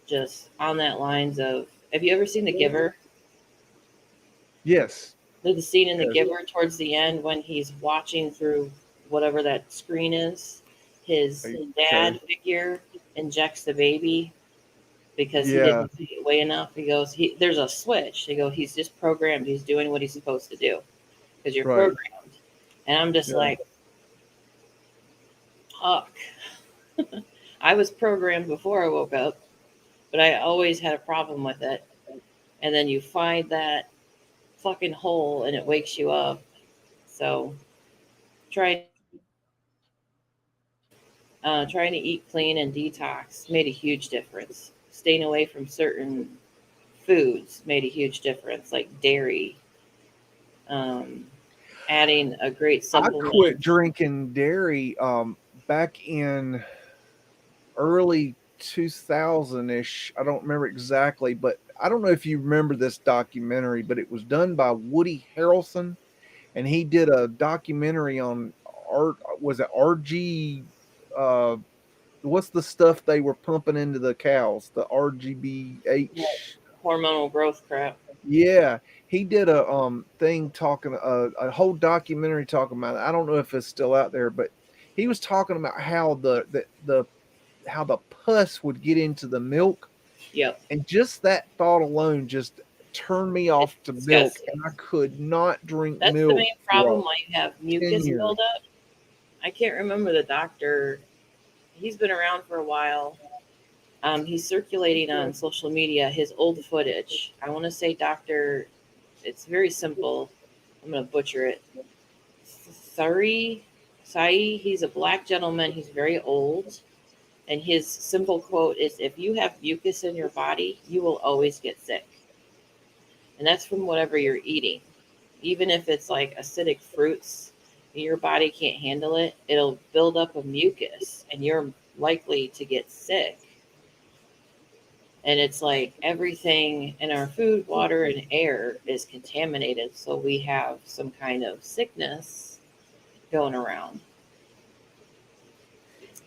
just on that lines of, have you ever seen The Giver? Yes. There's the scene in The Yes. Giver towards the end when he's watching through whatever that screen is. His dad figure injects the baby because he didn't see it way enough. He goes, there's a switch. They go, he's just programmed. He's doing what he's supposed to do because you're programmed. And I'm just like, fuck. I was programmed before I woke up, but I always had a problem with it. And then you find that fucking hole and it wakes you up. So try. Trying to eat clean and detox made a huge difference. Staying away from certain foods made a huge difference, like dairy. Um, Adding a great I quit supplement. drinking dairy back in early 2000-ish. I don't remember exactly, but I don't know if you remember this documentary, but it was done by Woody Harrelson, and he did a documentary on art. Was it RG? Uh, what's the stuff they were pumping into the cows? The RGBH. Hormonal growth crap. Yeah, he did a thing talking a whole documentary talking about it. I don't know if it's still out there, but he was talking about how the how the pus would get into the milk, Yep. and just that thought alone just turned me It's off to milk, disgusting. and I could not drink That's the milk main for problem why you have 10 mucus years. buildup. I can't remember the doctor. He's been around for a while. He's circulating on social media his old footage. I want to say Dr. It's very simple. I'm going to butcher it. Sai, he's a black gentleman. He's very old. And his simple quote is, if you have mucus in your body, you will always get sick. And that's from whatever you're eating. Even if it's like acidic fruits, your body can't handle it, it'll build up a mucus and you're likely to get sick. And it's like everything in our food, water, and air is contaminated. So we have some kind of sickness going around.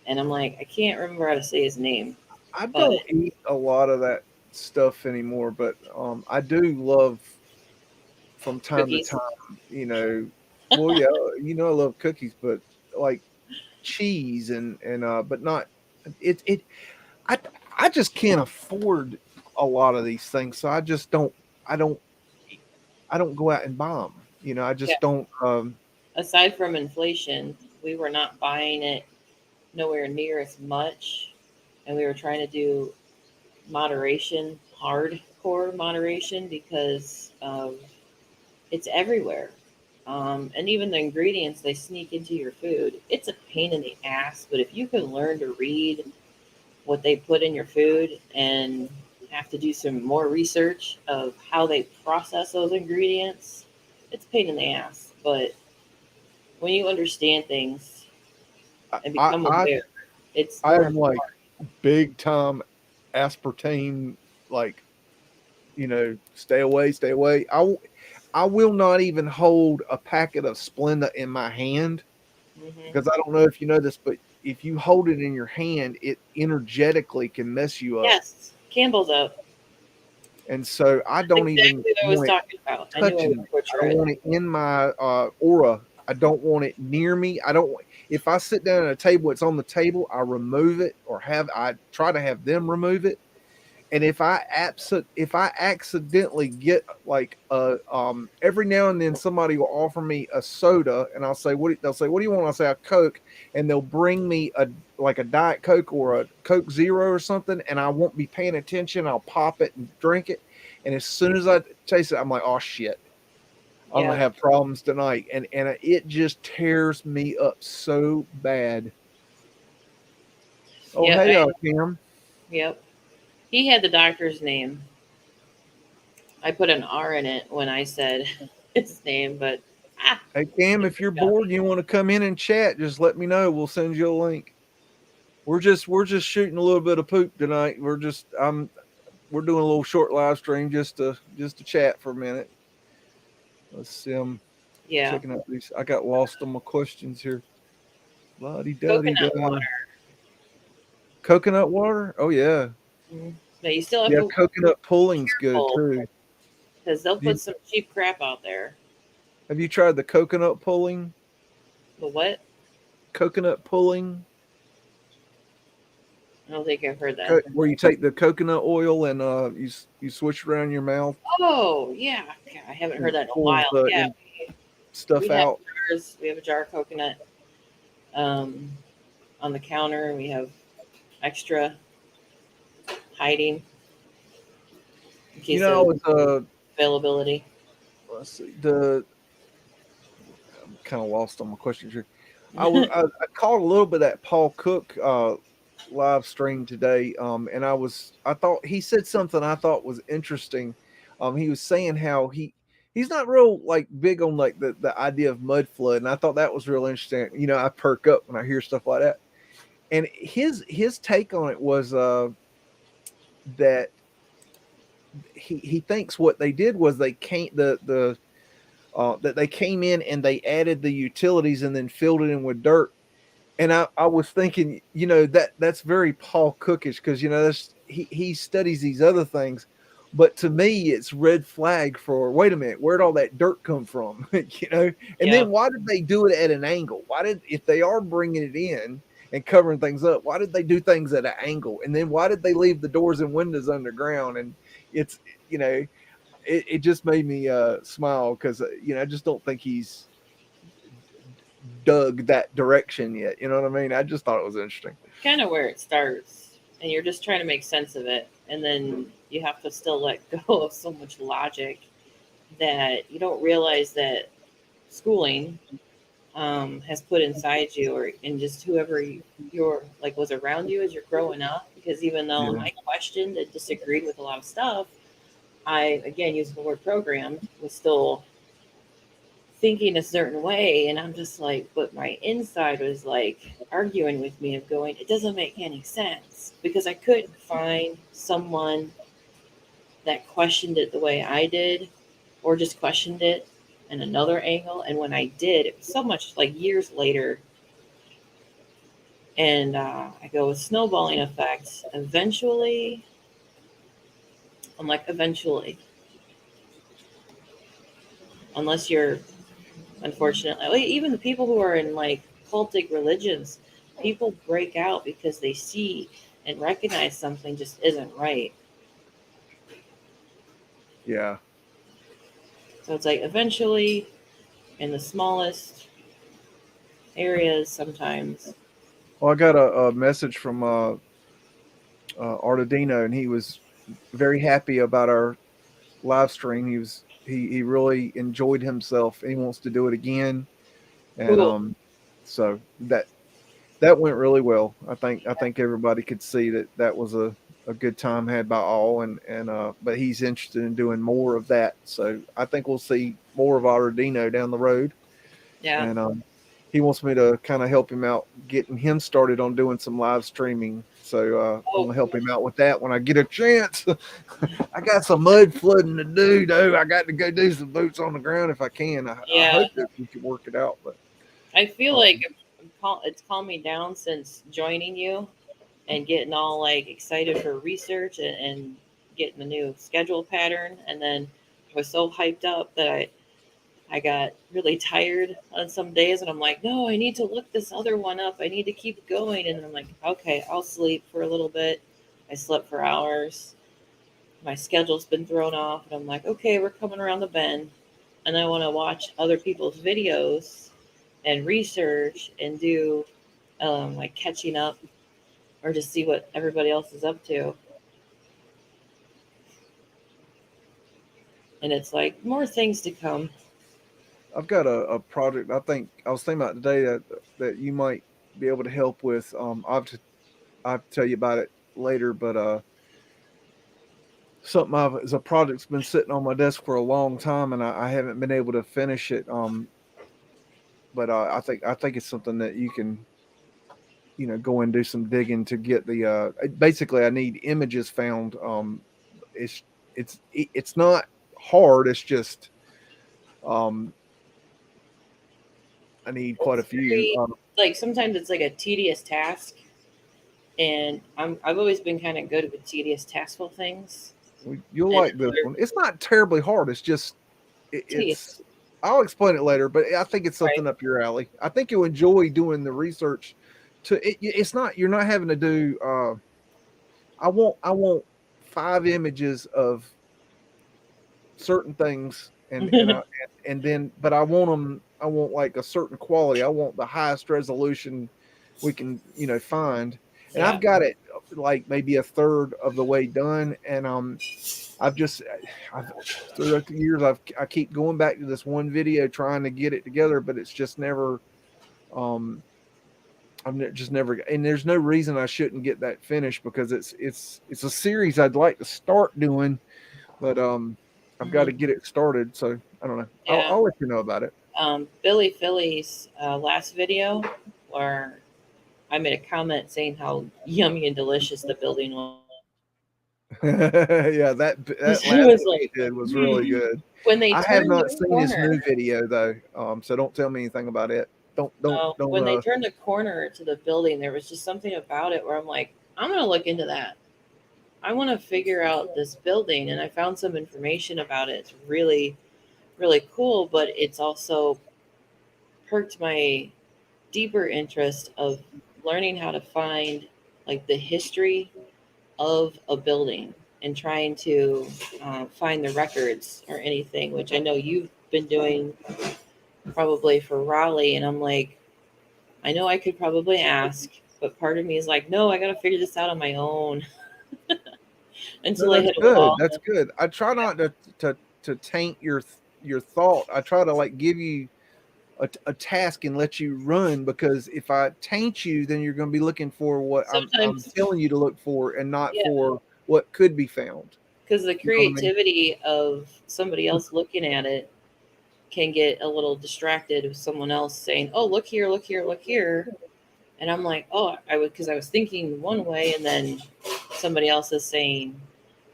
And I'm like, I can't remember how to say his name, I but don't eat a lot of that stuff anymore, but I do love from time to cookies. time, well, yeah, I love cookies, but like cheese and but not it I I just can't afford a lot of these things, so I don't I don't go out and buy them. I Yeah. just don't. Aside from inflation, we were not buying it nowhere near as much. And we were trying to do moderation, hardcore moderation, because it's everywhere. And even the ingredients they sneak into your food. It's a pain in the ass, but if you can learn to read what they put in your food and have to do some more research of how they process those ingredients, it's a pain in the ass. But when you understand things and I become I aware, it's I more am like important. big time aspartame, like stay away, stay away. I will not even hold a packet of Splenda in my hand, Hmm. because I don't know if you know this, but if you hold it in your hand, it energetically can mess you up. Yes, Campbell's out. And so I That's don't even exactly what I was want it talking about. I knew I touching would me. butcher I don't it. want it in my aura. I don't want it near me. I don't want, if I sit down at a table, it's on the table, I remove it, or I try to have them remove it. And if I accidentally get like every now and then somebody will offer me a soda, and they'll say, what do you want? I'll say a Coke, and they'll bring me a Diet Coke or a Coke Zero or something, and I won't be paying attention. I'll pop it and drink it, and as soon as I taste it, I'm like, oh shit, I'm gonna Yeah. have problems tonight, and it just tears me up so bad. Oh Yeah. hey, Cam. Yep. He had the doctor's name. I put an R in it when I said his name, but Hey Cam, if you're bored and you want to come in and chat, just let me know. We'll send you a link. We're just shooting a little bit of poop tonight. We're doing a little short live stream just to chat for a minute. Let's see. I'm yeah, checking out these. I got lost on my questions here. La di da di da. coconut water. Coconut water? Oh yeah. Mhm. But you still have Yeah, to be coconut pulling's good careful too. because they'll Do put you, some cheap crap out there. have you tried the coconut pulling? But what? Coconut pulling? I don't think I've heard that. Where you take the coconut oil and you switch it around your mouth Oh yeah, God, I haven't and heard it that in a pulls while. the Yeah, we stuff have out. jars. We have a jar of coconut um, on the counter. We have extra hiding in You case of know, it's availability. let's see, the I'm kind of lost on my questions here. I caught a little bit of that Paul Cook live stream today, and I thought he said something I thought was interesting. He was saying how he's not real like big on like the idea of mud flood, and I thought that was real interesting. You know, I perk up when I hear stuff like that. And his take on it was that he thinks what they did was they came that they came in and they added the utilities and then filled it in with dirt. And I was thinking, you know, that's very Paul Cookish because you know he studies these other things, but to me it's red flag for wait a minute, where'd all that dirt come from? You know, and Yeah. then why did they do it at an angle? Why did if they are bringing it in and covering things up, why did they do things at an angle? And then why did they leave the doors and windows underground? And it's you know it just made me smile because you know I just don't think he's dug that direction yet. You know what I mean? I just thought it was interesting. Kind of where it starts, and you're just trying to make sense of it, and then you have to still let go of so much logic that you don't realize that schooling has put inside you, or in just whoever you're like was around you as you're growing up. Because even though Yeah. I questioned and disagreed with a lot of stuff, I again using the word programmed was still thinking a certain way, and I'm just like, but my inside was like arguing with me of going, it doesn't make any sense because I couldn't find someone that questioned it the way I did, or just questioned it in another angle. And when I did, it was so much like years later. And I go with snowballing effect. Eventually, I'm like, eventually, unless you're unfortunately, even the people who are in like cultic religions, people break out because they see and recognize something just isn't right. Yeah. So it's like eventually, in the smallest areas, sometimes. Well, I got a message from Artadino, and he was very happy about our live stream. He really enjoyed himself. And he wants to do it again, and Cool. so that went really well. I think everybody could see that was a good time had by all, and but he's interested in doing more of that. So I think we'll see more of Artadino down the road, Yeah. and he wants me to kind of help him out getting him started on doing some live streaming. So I'm Oh, gonna help him out with that when I get a chance. I got some mud flooding to do, though. I got to go do some boots on the ground if I can. I yeah. hope that we can work it out, but I feel um, like it's calmed me down since joining you and getting all like excited for research and getting the new schedule pattern. And then I was so hyped up that I got really tired on some days, and I'm like, no, I need to look this other one up. I need to keep going. And I'm like, okay, I'll sleep for a little bit. I slept for hours. My schedule's been thrown off, and I'm like, okay, we're coming around the bend, and I want to watch other people's videos and research and do like catching up or just see what everybody else is up to. And it's like more things to come. I've got a project. I think I was thinking about today that you might be able to help with. I'll tell you about it later, but something is a project's been sitting on my desk for a long time, and I haven't been able to finish it. But I think it's something that you can go and do some digging to get the basically I need images found. It's it's not hard. It's just um I need quite a It's few. very like sometimes it's like a tedious task, and I've always been kind of good with tedious, taskful things. You'll And like this one. It's not terribly hard. It's just tedious, it's. I'll explain it later, but I think it's right? something up your alley. I think you'll enjoy doing the research. It's not you're not having to do. I want 5 images of certain things, and then but I want them. I want like a certain quality. I want the highest resolution we can find, and Yeah. I've got it like maybe a third of the way done, and I've just I've throughout the years I keep going back to this one video trying to get it together, but it's just never Um, just never, and there's no reason I shouldn't get that finished because it's a series I'd like to start doing, but I've got to get it started. So I don't know. Yeah. I'll let you know about it. Billy Philly's last video, where I made a comment saying how yummy and delicious the building was. Yeah, that He last was one like, he did was really good. when they I have turned not the seen his corner. new video though, so don't tell me anything about it. Don't When they don't. turned the corner to the building, there was just something about it where I'm like, I'm gonna look into that. I want to figure out this building, and I found some information about it. It's really, really cool, but it's also perked my deeper interest of learning how to find like the history of a building and trying to find the records or anything, which I know you've been doing probably for Raleigh. And I'm like, I know I could probably ask, but part of me is like, no, I got to figure this out on my own No, until I that's hit a good. wall. That's good. I try not to taint your thought. I try to like give you a task and let you run because if I taint you, then you're going to be looking for what I'm Sometimes, telling you to look for and not yeah, for what could be found. because the You know what I mean? creativity of somebody else looking at it can get a little distracted with someone else saying, "Oh, look here, look here, look here," and I'm like, "Oh, I would," because I was thinking one way, and then somebody else is saying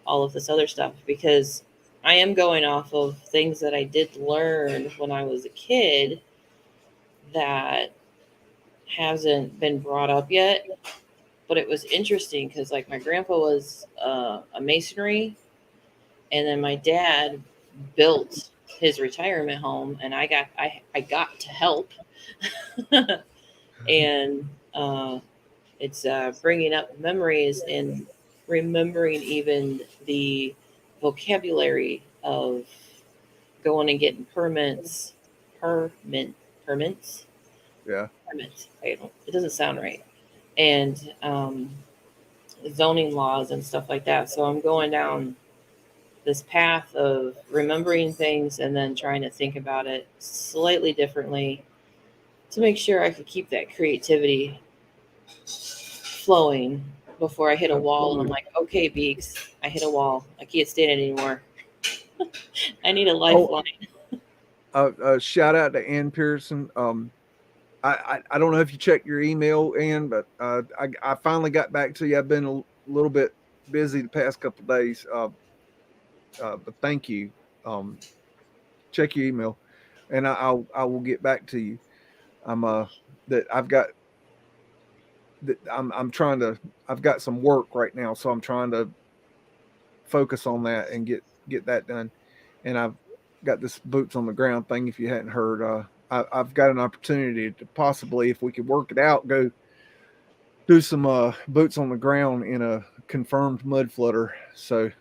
all of this other stuff because I am going off of things that I did learn when I was a kid that hasn't been brought up yet. But it was interesting because, like, my grandpa was a masonry, and then my dad built his retirement home, and I got to help, and it's bringing up memories and remembering even the vocabulary of going and getting permits, Yeah. permits. I don't, it doesn't sound right, and zoning laws and stuff like that. So I'm going down this path of remembering things and then trying to think about it slightly differently to make sure I could keep that creativity flowing before I hit a wall and I'm Absolutely. like, okay, Beags, I hit a wall. I can't stand it anymore. I need a Oh, lifeline. shout out to Ann Pearson. I don't know if you checked your email, Ann, but I finally got back to you. I've been a little bit busy the past couple of days, but thank you. Um, check your email, and I will get back to you. I'm that I've got that I'm trying to I've got some work right now, so I'm trying to focus on that and get that done. And I've got this boots on the ground thing. If you hadn't heard, I've got an opportunity to possibly, if we could work it out, go do some boots on the ground in a confirmed mud flutter. So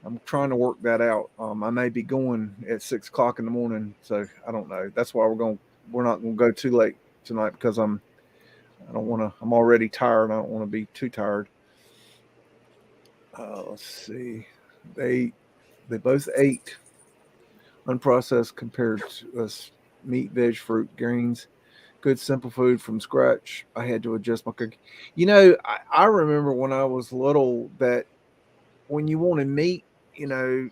I'm trying to work that out. I may be going at 6 o'clock in the morning, so I don't know. That's why we're not gonna go too late tonight because I don't want to. I'm already tired. I don't want to be too tired. Let's see. They they both ate unprocessed compared to us meat, veg, fruit, greens. Good simple food from scratch. I had to adjust my cooking. I remember when I was little that when you wanted meat, you know,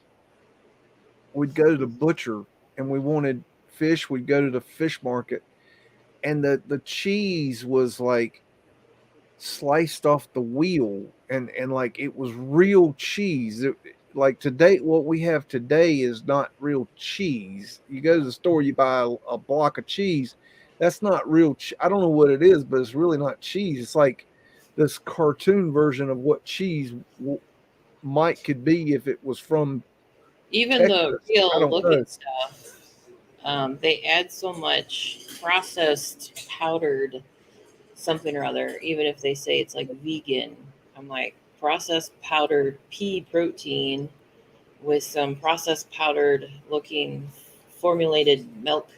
we'd go to the butcher and we wanted fish, we'd go to the fish market. And the cheese was like sliced off the wheel and like it was real cheese. Like today, what we have today is not real cheese. You go to the store, you buy a block of cheese. That's not real. I don't know what it is, but it's really not cheese. It's like this cartoon version of what cheese might could be if it was from Even the Texas. I real don't looking know. stuff, they add so much processed, powdered something or other, even if they say it's like vegan. I'm like, processed powdered pea protein with some processed powdered looking formulated milk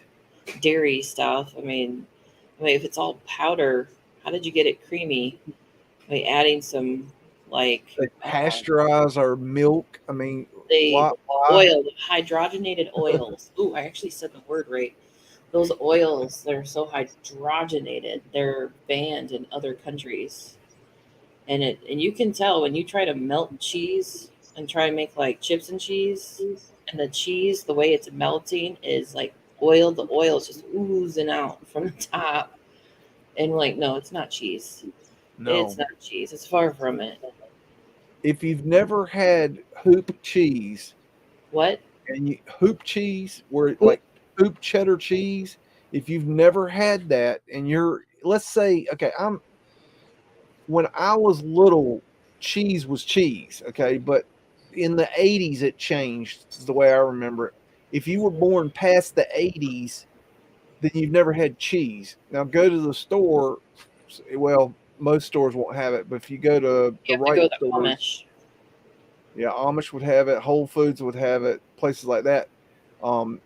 dairy stuff. I mean, if it's all powder, how did you get it creamy? By adding some like They pasteurize our milk. I mean, the why? oil, the hydrogenated oils. Ooh, I actually said the word right. those oils, they're so hydrogenated, they're banned in other countries. And you can tell when you try to melt cheese and try to make like chips and cheese, and the cheese, the way it's melting is like oil. The oil is just oozing out from the top. And like, no, it's not cheese. No. It's not cheese. It's far from it. If you've never had hoop cheese, What? and hoop cheese, where like hoop cheddar cheese, if you've never had that, and let's say, okay, when I was little, cheese was cheese, okay, but in the 80s it changed, is the way I remember it. If you were born past the 80s, then you've never had cheese. Now go to the store, well, most stores won't have it, but if you go to You the have to go right to stores, Amish. yeah, Amish would have it, Whole Foods would have it, places like that. Um,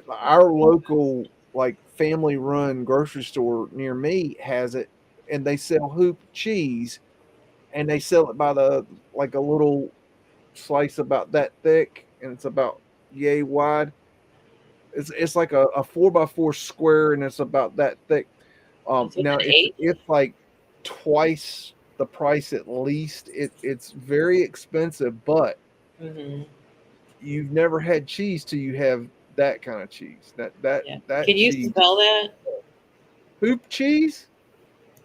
our local like family run grocery store near me has it, and they sell hoop cheese, and they sell it by the like a little slice about that thick, and it's about yay wide. It's like a 4x4 square, and it's about that thick. That's what Now an eight. it's like twice the price at least. It's very expensive, but Mm-hmm. you've never had cheese till you have that kind of cheese. Yeah. That Can you cheese, spell that? hoop cheese.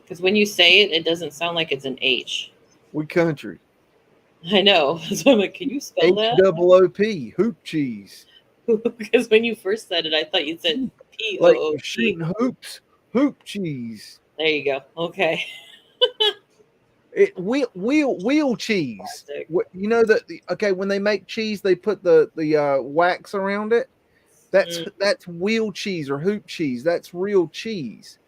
Because when you say it, it doesn't sound like it's an H. We country. I know. So I'm like, can you spell that? HOOP, hoop cheese. Because when you first said it, I thought you said Like POOP. shooting hoops, hoop cheese. There you go. Okay. Wheel cheese. Plastic. You know that okay, when they make cheese, they put the wax around it. That's wheel cheese or hoop cheese. That's real cheese.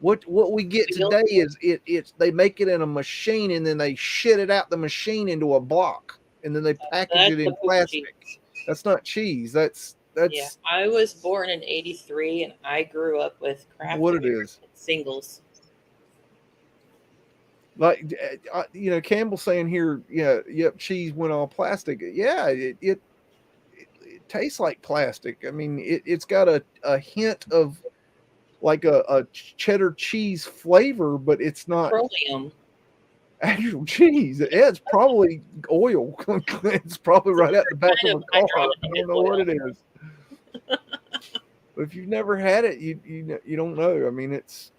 What we get Wheel? today is it's they make it in a machine, and then they shit it out the machine into a block, and then they package That's it the in poop plastic. cheese. That's not cheese. That's Yeah. I was born in '83, and I grew up with craft what it beer is. singles. Like Campbell saying here, yeah, yep, cheese went all plastic. Yeah, it tastes like plastic. I mean, it's got a hint of like a cheddar cheese flavor, but it's not Petroleum. actual cheese. Yeah, it's probably oil. It's probably right out the back Kind of of a car. I hydrogenated don't know oil. what it is. But if you've never had it, you don't know. I mean, it's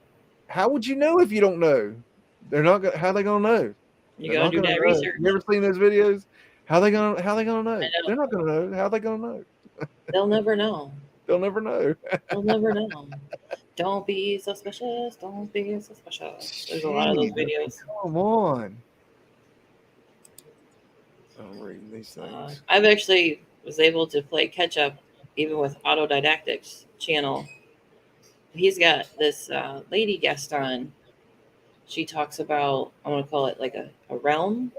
how would you know if you don't know? They're not gonna. How they gonna know? You They're gotta not do gonna that know. research. You ever seen those videos? How they gonna know? I know. They're not gonna know. How they gonna know? They'll never know. They'll never know. They'll never know. Don't be suspicious. Don't be suspicious. There's a lot of those Jeez, videos. come on. I'm reading these things. I've actually was able to play catch up even with Autodidactics channel. He's got this lady guest on. She talks about, I want to call it like a realm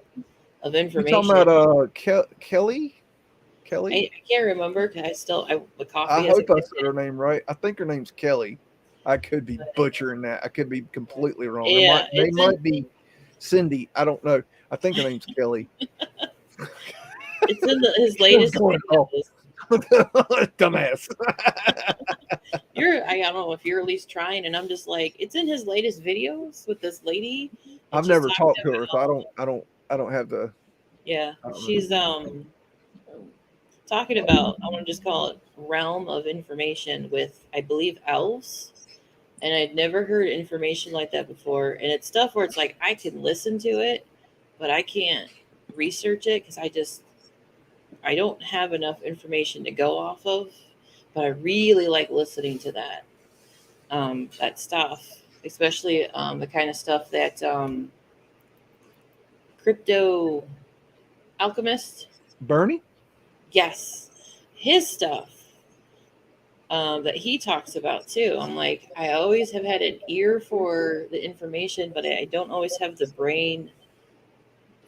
of You information. talking about Kelly? I can't remember because the coffee. I hope I said her name right. I think her name's Kelly. I could be butchering that. I could be completely wrong. Yeah, They might be Cindy. I don't know. I think her name's Kelly. It's in his latest videos. Dumbass. I don't know if you're at least trying, and I'm just like, it's in his latest videos with this lady. I've never talked to her, so I don't have the. Yeah, she's talking about, I want to just call it realm of information with, I believe, elves. And I'd never heard information like that before. And it's stuff where it's like I can listen to it, but I can't research it because I don't have enough information to go off of. But I really like listening to that stuff, especially the kind of stuff that Crypto Alchemist. Bernie? Yes, his stuff that he talks about too. I'm like, I always have had an ear for the information, but I don't always have the brain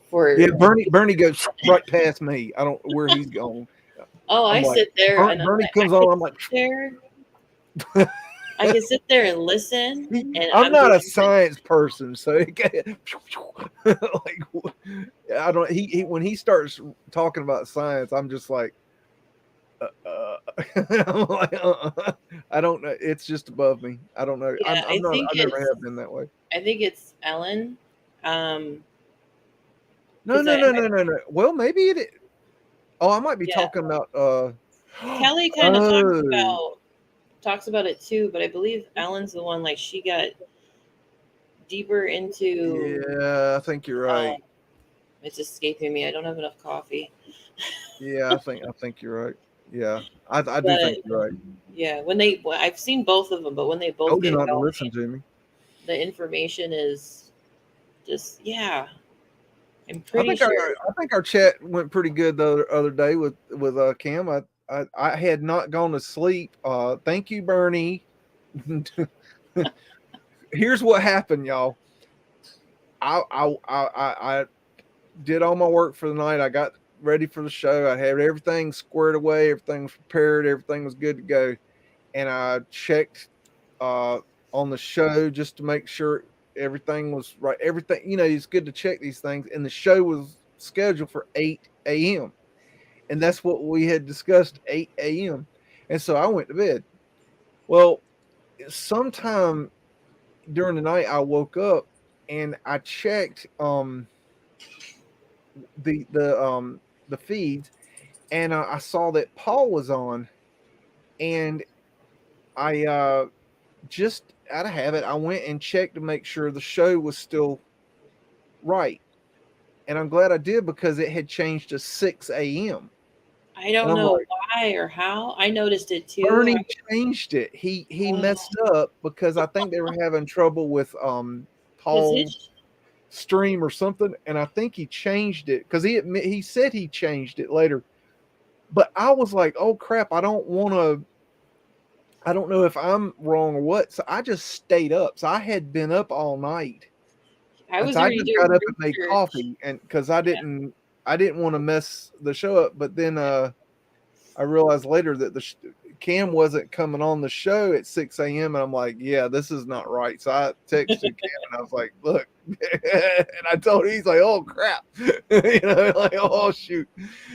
for. Yeah, Bernie goes right past me. I don't know where he's going. Oh, I sit there and Bernie comes on. I'm like, there. I can sit there and listen. And I'm not a science person, so like I don't. He when he starts talking about science, I'm just like, I'm like, I don't know. It's just above me. I don't know. Yeah, I'm not. I never have been that way. I think it's Ellen. Um, No, because no, no, no, no, no. Well, maybe it. Oh, I might be yeah, talking about. Kelly kind of Oh, talks about it too, but I believe Ellen's the one like she got deeper into. yeah. I think you're Um, right. it's escaping me. I don't have enough coffee, Yeah, I think you're right. Yeah, I do think but you're right. yeah, I've seen both of them, but when they both Told you get not to going, listen to me. the information is just yeah. I'm I pretty think sure. our chat went pretty good the other day with Cam. I had not gone to sleep. Thank you, Bernie. Here's what happened, y'all. I did all my work for the night. I got ready for the show. I had everything squared away. Everything was prepared. Everything was good to go. And I checked on the show just to make sure everything was right. Everything, it's good to check these things. And the show was scheduled for 8 a.m. And that's what we had discussed, 8 a.m. And so I went to bed. Well, sometime during the night, I woke up and I checked the feeds, and I saw that Paul was on, and I just out of habit, I went and checked to make sure the show was still right. And I'm glad I did because it had changed to 6 a.m. I And don't I'm know like, why or how. I noticed it too. Bernie changed it. He messed up because I think they were having trouble with Because Paul's stream or something, and I think he changed it because he said he changed it later. But I was like, oh crap, I don't want to. I don't know if I'm wrong or what. So I just stayed up. So I had been up all night. I And was so I already just doing got up and made research. coffee, and because I Yeah. didn't want to mess the show up. But then I realized later that Cam wasn't coming on the show at 6 a.m. And I'm like, yeah, this is not right. So I texted Cam and I was like, look, and I told him, he's like, oh crap, like, oh shoot.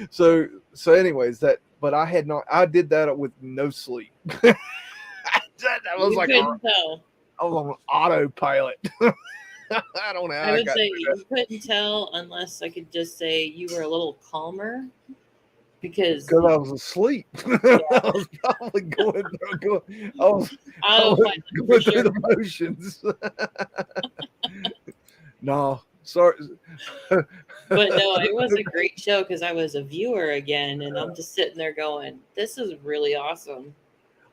So anyways, but I did that with no sleep. I was You like, couldn't tell. I was on autopilot. I don't know how I I would got say through that. you couldn't tell unless I could just say you were a little calmer because Because I was asleep. yeah, I was probably I oh, was for going through sure. the motions. No, sorry. But no, it was a great show because I was a viewer again, and I'm just sitting there going, "This is really awesome."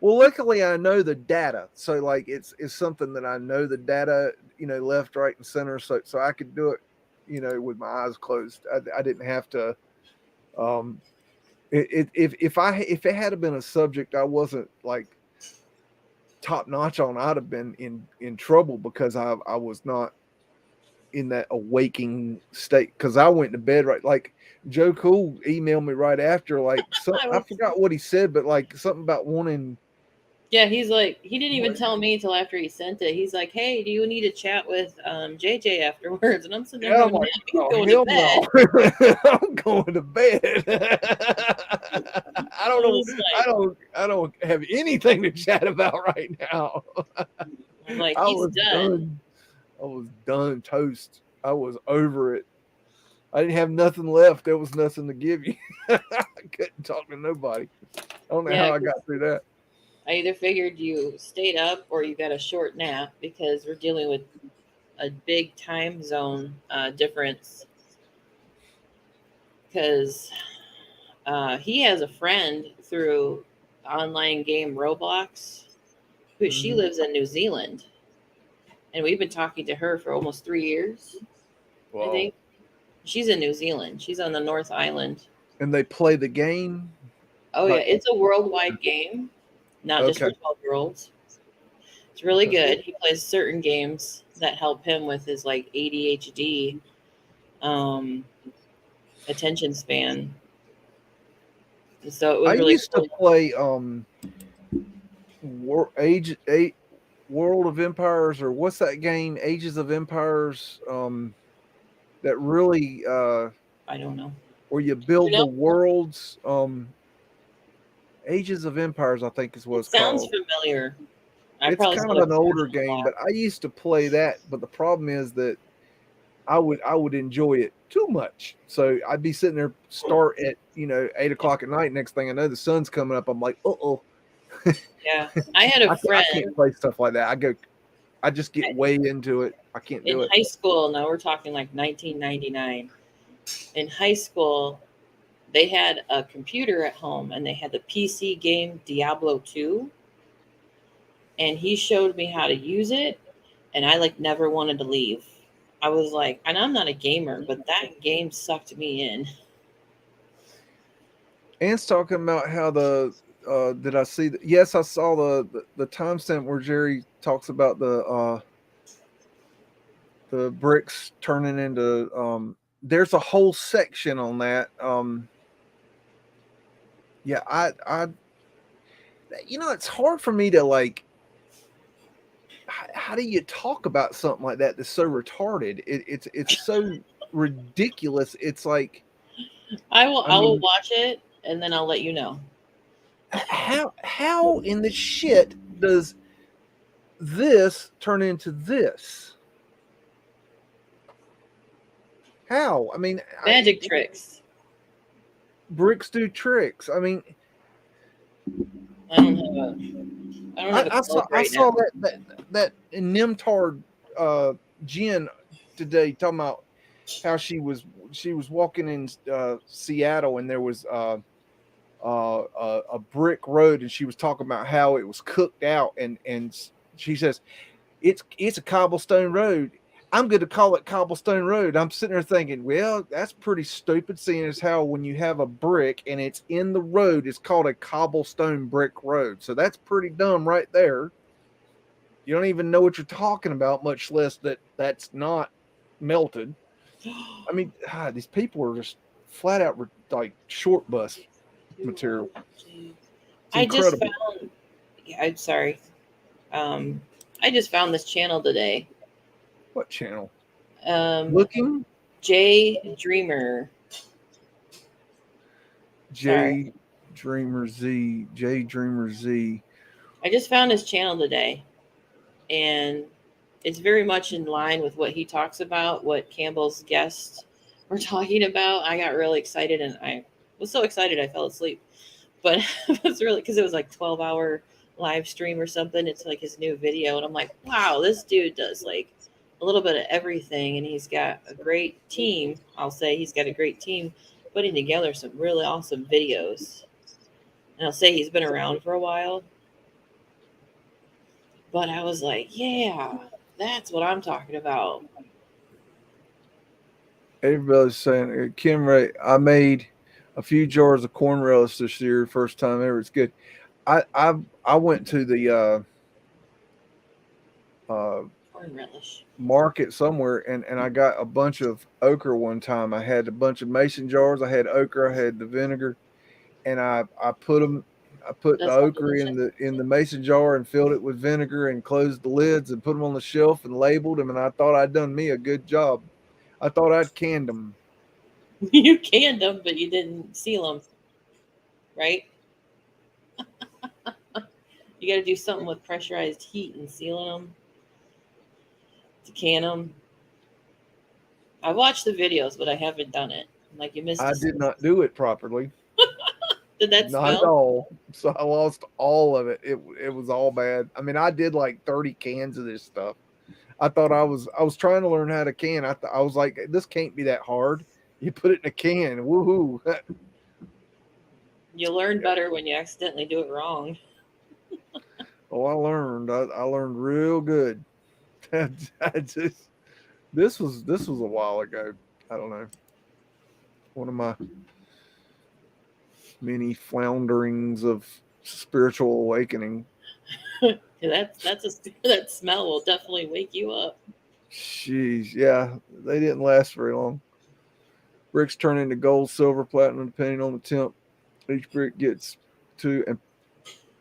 Well, luckily I know the data, so like it's something that I know the data, left, right, and center, so I could do it, with my eyes closed. I didn't have to. Um, if it had been a subject I wasn't like top notch on, I'd have been in trouble because I was not in that awaking state because I went to bed right. Like Joe Cool emailed me right after, like I I was, forgot what he said, but like something about wanting. yeah, he's like, he didn't even tell me till after he sent it. He's like, "Hey, do you need to chat with JJ afterwards?" And I'm sitting there Yeah, I'm going, like, "Man, he's oh going to hell bed." no, I'm going to bed. I I don't know. was like, I don't have anything to chat about right now. I'm like, I he's was done. done. I was done toast. I was over it. I didn't have nothing left. There was nothing to give you. I couldn't talk to nobody. I don't know Yeah, how I 'cause got through that. I either figured you stayed up or you got a short nap because we're dealing with a big time zone difference. Because he has a friend through online game Roblox, who she Mhm. lives in New Zealand, and we've been talking to her for almost 3 years. I Wow. think she's in New Zealand. She's on the North Island. And they play the game. Oh yeah, Like, it's a worldwide game, not just okay, for 12-year-olds. It's really okay. good. He plays certain games that help him with his like ADHD, um, attention span. And so it I was really used to cool. play Age 8 World of Empires, or what's that game? Ages of Empires. That really I don't know. where you You build the know? worlds. Ages of Empires, I think is what It it's sounds called. familiar. I It's probably kind saw of it an older commercials a game, lot. but I used to play that. But the problem is that I would enjoy it too much. So I'd be sitting there, start at 8 o'clock at night. Next thing I know, the sun's coming up. I'm like, oh, Yeah, I had a I friend can't play stuff like that. I just get way into it. I can't in do it. high school. Now we're talking like 1999. In high school, they had a computer at home, and they had the PC game Diablo 2, and he showed me how to use it, and I like never wanted to leave. I was like, and I'm not a gamer, but that game sucked me in. Ann's talking about how did I see that? Yes, I saw the timestamp where Jerry talks about the bricks turning into there's a whole section on that. Yeah, I it's hard for me to like how do you talk about something like that that's so retarded? It's so ridiculous. It's like I will watch it, and then I'll let you know. how in the shit does this turn into this? How? I mean, Magic tricks. bricks do tricks. I mean, I don't have a I club I right saw now. that Nimtard Jen today talking about how she was walking in Seattle and there was a brick road and she was talking about how it was cooked out and she says it's a cobblestone road. I'm going to call it cobblestone road. I'm sitting there thinking, well, that's pretty stupid, seeing as how when you have a brick and it's in the road, it's called a cobblestone brick road. So that's pretty dumb right there. You don't even know what you're talking about, much less that that's not melted. I mean, God, these people are just flat out like short bus material. It's I just incredible. found. Yeah, I'm sorry. Um, I just found this channel today. What channel? Um, Looking J Dreamer. Sorry, J Dreamer Z, J Dreamer Z. I just found his channel today, and it's very much in line with what he talks about. What Campbell's guests were talking about. I got really excited, and I was so excited I fell asleep. But it was really because it was like 12-hour live stream or something. It's like his new video, and I'm like, wow, this dude does like a little bit of everything, and he's got a great team. I'll say he's got a great team putting together some really awesome videos. And I'll say he's been around for a while, but I was like, yeah, that's what I'm talking about. Everybody's saying, Kim Ray, I made a few jars of corn relish this year, first time ever. It's good. I went to the Corn relish. market somewhere and I got a bunch of okra one time. I had a bunch of mason jars. I had okra, I had the vinegar, and I put them. I put the That sounds okra delicious. in the mason jar and filled it with vinegar and closed the lids and put them on the shelf and labeled them. And I thought I'd done me a good job. I thought I'd canned them. You canned them, but you didn't seal them, right? You got to do something with pressurized heat and sealing them to can them. I watched the videos, but I haven't done it. Like you missed I a did step. not do it properly. Did that Not at smell? all. So I lost all of it. It was all bad. I mean, I did like 30 cans of this stuff. I thought I was trying to learn how to can. I was like, this can't be that hard. You put it in a can. Woohoo. You learn better when you accidentally do it wrong. Oh, I learned. I learned real good. I just this was a while ago. I don't know. One of my many flounderings of spiritual awakening. That smell will definitely wake you up. Jeez, yeah, they didn't last very long. Bricks turn into gold, silver, platinum, depending on the temp. Each brick gets to and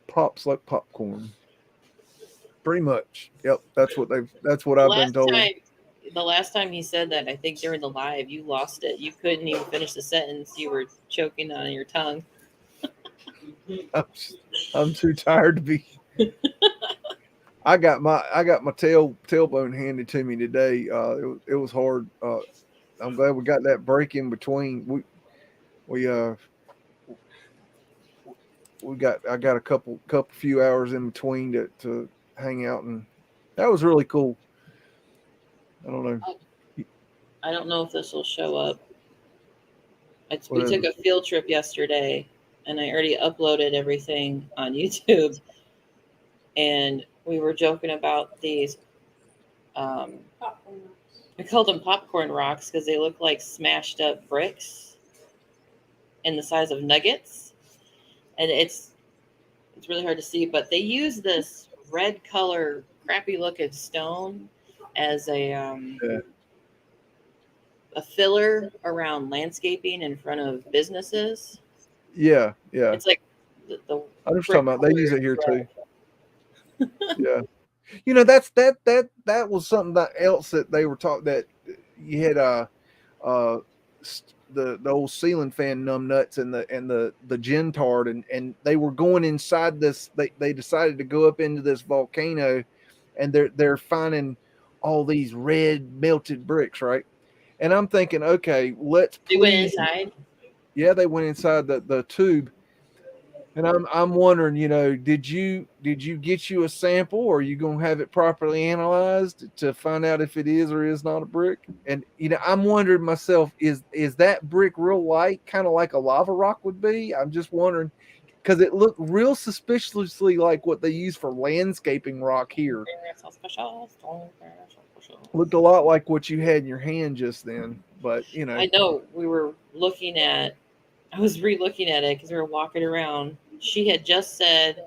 pops like popcorn. Pretty much. Yep, that's what The I've been last told. time, the last time he said that, I think during the live, you lost it. You couldn't even finish the sentence. You were choking on your tongue. I'm too tired to be. I got my tailbone handed to me today. It was hard. I'm glad we got that break in between. We I got a couple few hours in between to hang out, and that was really cool. I don't know. I don't know if this will show up. We What is took it? a field trip yesterday, and I already uploaded everything on YouTube. And we were joking about these. We called them popcorn rocks because they look like smashed up bricks in the size of nuggets, and it's really hard to see. But they use this red color, crappy looking stone as Yeah. a filler around landscaping in front of businesses. Yeah, yeah. It's like the I'm just brick talking about they color use it is here too. red. Yeah. You know, that was something that else that they were taught that you had uh the old ceiling fan numb nuts and the gin tart and they were going inside this they decided to go up into this volcano and they're finding all these red melted bricks, right? And I'm thinking, okay, let's They went please. inside. Yeah, they went inside the tube. And I'm wondering, did you get you a sample, or are you gonna have it properly analyzed to find out if it is or is not a brick? And I'm wondering myself, is that brick real light, kind of like a lava rock would be? I'm just wondering because it looked real suspiciously like what they use for landscaping rock here. Looked a lot like what you had in your hand just then, but I know we were looking at. I was re-looking at it because we were walking around. She had just said,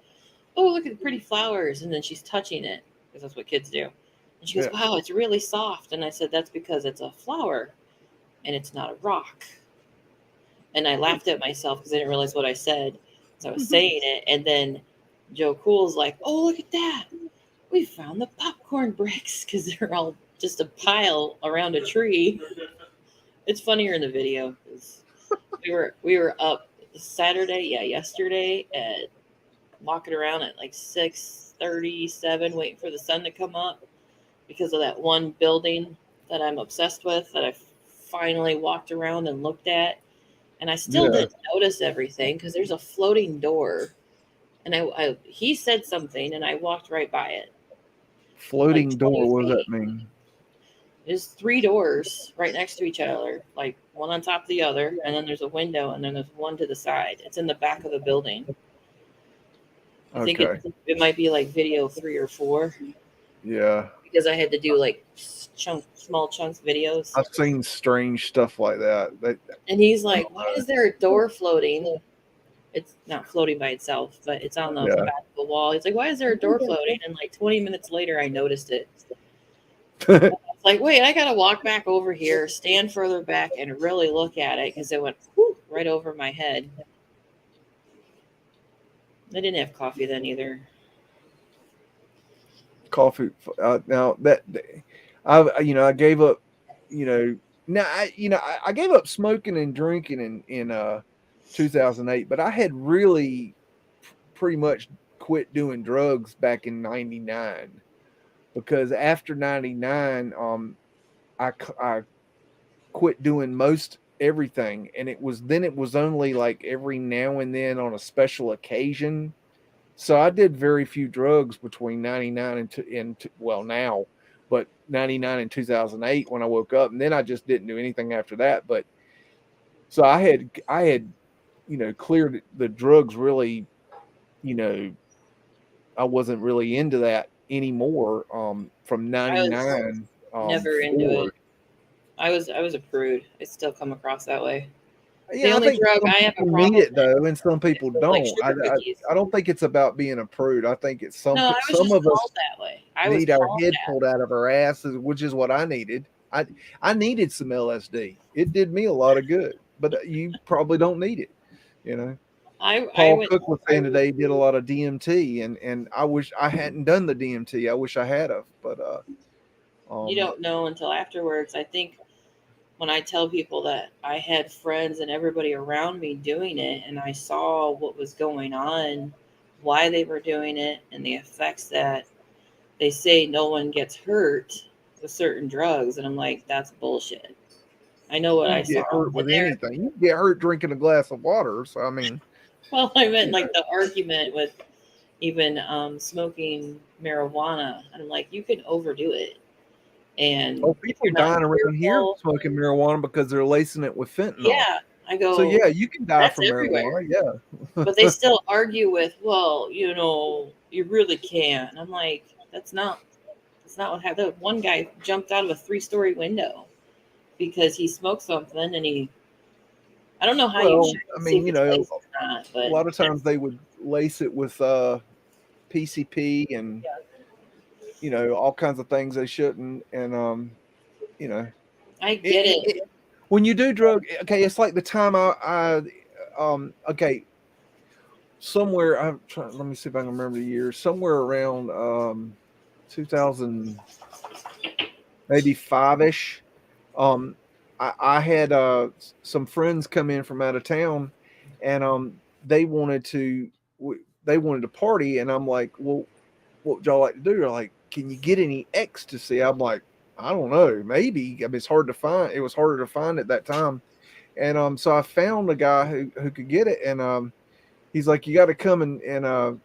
"Oh, look at the pretty flowers," and then she's touching it because that's what kids do. And she goes, Yeah. "Wow, it's really soft." And I said, "That's because it's a flower, and it's not a rock." And I laughed at myself because I didn't realize what I said. So I was saying it, and then Joe Cool's like, "Oh, look at that! We found the popcorn bricks because they're all just a pile around a tree." It's funnier in the video because we were up Saturday, yeah, yesterday at walking around at like 6:37, waiting for the sun to come up because of that one building that I'm obsessed with that I finally walked around and looked at, and I still Yeah. didn't notice everything because there's a floating door, and he said something, and I walked right by it, like Floating door. 20 What does that feet. mean? There's three doors right next to each other, like one on top of the other, and then there's a window, and then there's one to the side. It's in the back of the building. I think Okay. it might be like video 3 or 4 Yeah. because I had to do like small chunks videos. I've seen strange stuff like that. And he's like, "Why is there a door floating?" It's not floating by itself, but it's on the Yeah. back of the wall. He's like, "Why is there a door floating?" And like 20 minutes later, I noticed it. It's like, wait, I gotta walk back over here, stand further back, and really look at it because it went right over my head. I didn't have coffee then either. Coffee. Now that I gave up. Now I gave up smoking and drinking in 2008, but I had really pretty much quit doing drugs back in '99 because after '99, I quit doing most everything, and it was only like every now and then on a special occasion. So I did very few drugs between '99 well now, but '99 and 2008 when I woke up, and then I just didn't do anything after that. But so I had cleared the drugs really. You know, I wasn't really into that anymore. From I was '99 never into it. forward. I was a prude. I still come across that way. The Yeah, I only think drug some I have a people need problem it though, and some with people is like don't. sugar cookies. I don't think it's about being a prude. I think it's No, I was some just of us called that way. I was need our called head that. pulled out of our asses, which is what I needed. I needed some LSD. It did me a lot of good, but you probably don't need it. You know, I Paul went. Cook was saying today he did a lot of DMT, and I wish I hadn't done the DMT. I wish I had of, but You don't know until afterwards. I think when I tell people that I had friends and everybody around me doing it, and I saw what was going on, why they were doing it, and the effects that they say no one gets hurt with certain drugs. And I'm like, that's bullshit. I know what You I saw. get hurt And with anything. You get hurt drinking a glass of water. So I mean, well, I meant you like know, the argument with even smoking marijuana. And I'm like, you can overdo it. And oh, if people you're not dying around here careful, smoking marijuana because they're lacing it with fentanyl. yeah, I So go, yeah, you can die that's from everywhere. marijuana. Yeah. But they still argue with, well, you really can't. And I'm like, that's not what happened. One guy jumped out of a 3-story window because he smoked something, and I don't know how you Well, check I to see mean, if it's laced or not, a but lot of times that's, they would lace it with PCP and all kinds of things they shouldn't. And you know, I it, get it, it. it, when you do drug, okay, it's like the time okay, somewhere I'm trying. Let me see if I can remember the year. Somewhere around 2000, maybe 5ish. Um, I had some friends come in from out of town, and they wanted to they wanted to party, and I'm like, well, what would y'all like to do? They're like, can you get any ecstasy? I'm like, I don't know, maybe. I mean, it's hard to find. It was harder to find at that time, and so I found a guy who could get it, and he's like, you got to come and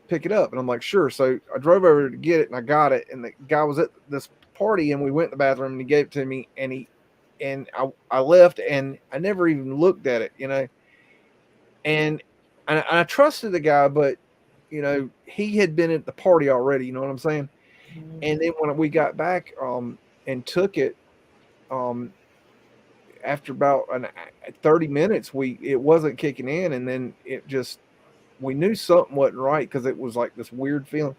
pick it up, and I'm like, sure. So I drove over to get it, and I got it, and the guy was at this party, and we went to the bathroom, and he gave it to me, and I left, and I never even looked at it. And I trusted the guy, but he had been at the party already. You know what I'm saying? And then when we got back, and took it, um, after about 30 minutes, it wasn't kicking in, and then we knew something wasn't right because it was like this weird feeling.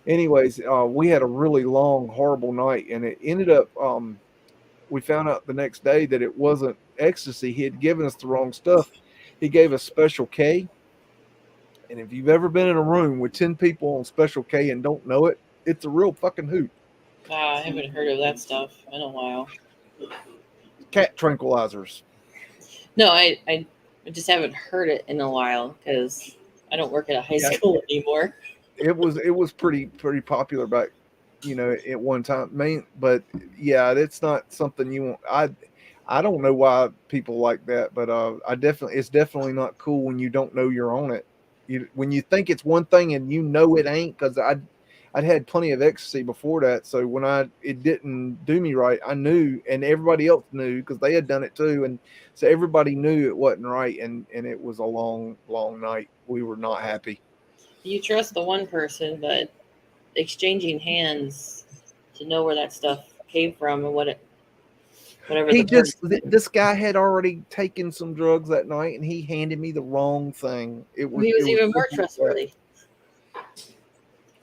Anyways, we had a really long, horrible night, and it ended up. We found out the next day that it wasn't ecstasy. He had given us the wrong stuff. He gave us Special K, and if you've ever been in a room with 10 people on Special K and don't know it, it's a real fucking hoot. Wow, I haven't heard of that stuff in a while. Cat tranquilizers. No, I just haven't heard it in a while because I don't work at a high Yeah, school anymore. it was pretty popular back, at one time. But yeah, it's not something you want. I don't know why people like that, but it's definitely not cool when you don't know you're on it. When you think it's one thing and it ain't, because I'd had plenty of ecstasy before that, so when it didn't do me right, I knew, and everybody else knew because they had done it too, and so everybody knew it wasn't right, and it was a long, long night. We were not happy. You trust the one person, but exchanging hands to know where that stuff came from and whatever He the person. just this guy had already taken some drugs that night, and he handed me the wrong thing. It was He it was was even more simple as that. trustworthy.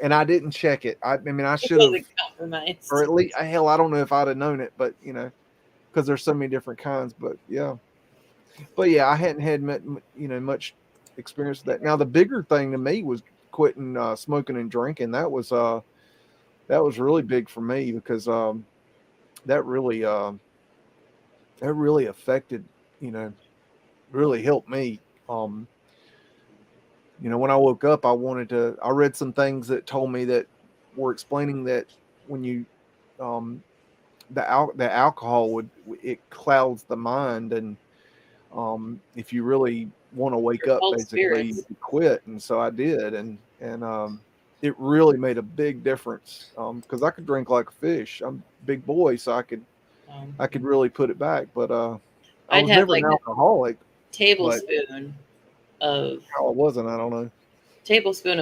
And I didn't check it. I mean, I He should have, wasn't compromised. or at least hell, I don't know if I'd have known it, but because there's so many different kinds. But yeah, I hadn't had much experience with that. Now the bigger thing to me was quitting smoking and drinking. That was really big for me because that really affected, really helped me. Um, when I woke up, I read some things that told me that were explaining that when you, um, the alcohol it clouds the mind, and if you really want to wake Your up, old basically spirits. you quit. And so I did, and it really made a big difference because I could drink like a fish. I'm a big boy, so I could really put it back. But I I'd was have never an like a alcoholic, but tablespoon of how I wasn't, I don't know.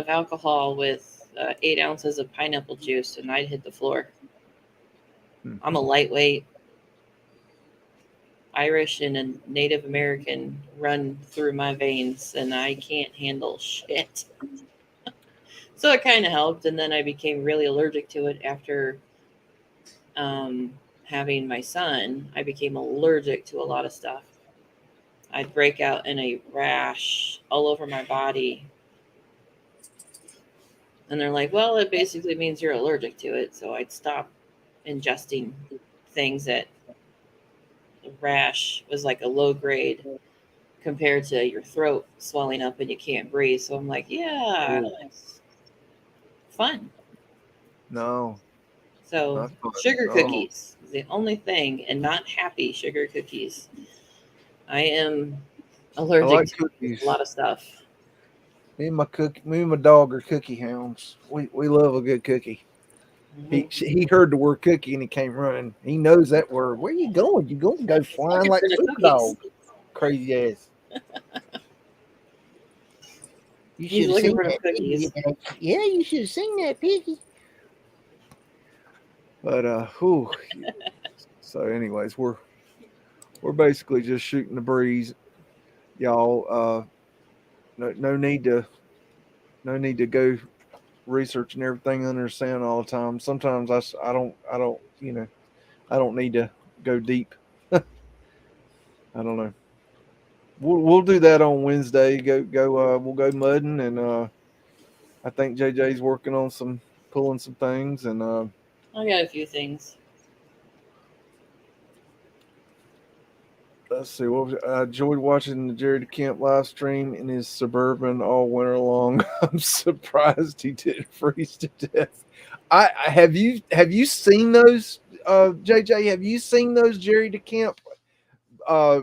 alcohol with 8 ounces of pineapple juice, and I'd hit the floor. Hmm. I'm a lightweight. Irish and a Native American run through my veins, and I can't handle shit. So it kind of helped, and then I became really allergic to it after having my son. I became allergic to a lot of stuff. I'd break out in a rash all over my body, and they're like, "Well, it basically means you're allergic to it." So I'd stop ingesting things that rash was like a low grade compared to your throat swelling up and you can't breathe. So I'm like, yeah, Ooh. it's fun. No, So not fun. sugar No. cookies is the only thing, and not happy sugar cookies. I am I allergic like to a cookies. lot of stuff. Me and my dog are cookie hounds. We love a good cookie. Mhm. He heard the word cookie and he came running. He knows that word. Where you going? You going to go He's flying looking like for the super cookies. dog? Crazy ass. You He's should have looking seen for the that piggy. cookies. Yeah, you should have seen that piggy. But whew. So, anyways, we're basically just shooting the breeze, y'all. No need to go researching everything under the sun all the time. Sometimes I don't I don't need to go deep. I don't know. We'll do that on Wednesday. We'll go mudding, and I think JJ's working on pulling some things, and I got a few things. let's see. I enjoyed watching the Jerry DeCamp live stream in his Suburban all winter long. I'm surprised he didn't freeze to death. I have you seen those, JJ? Have you seen those Jerry DeCamp uh,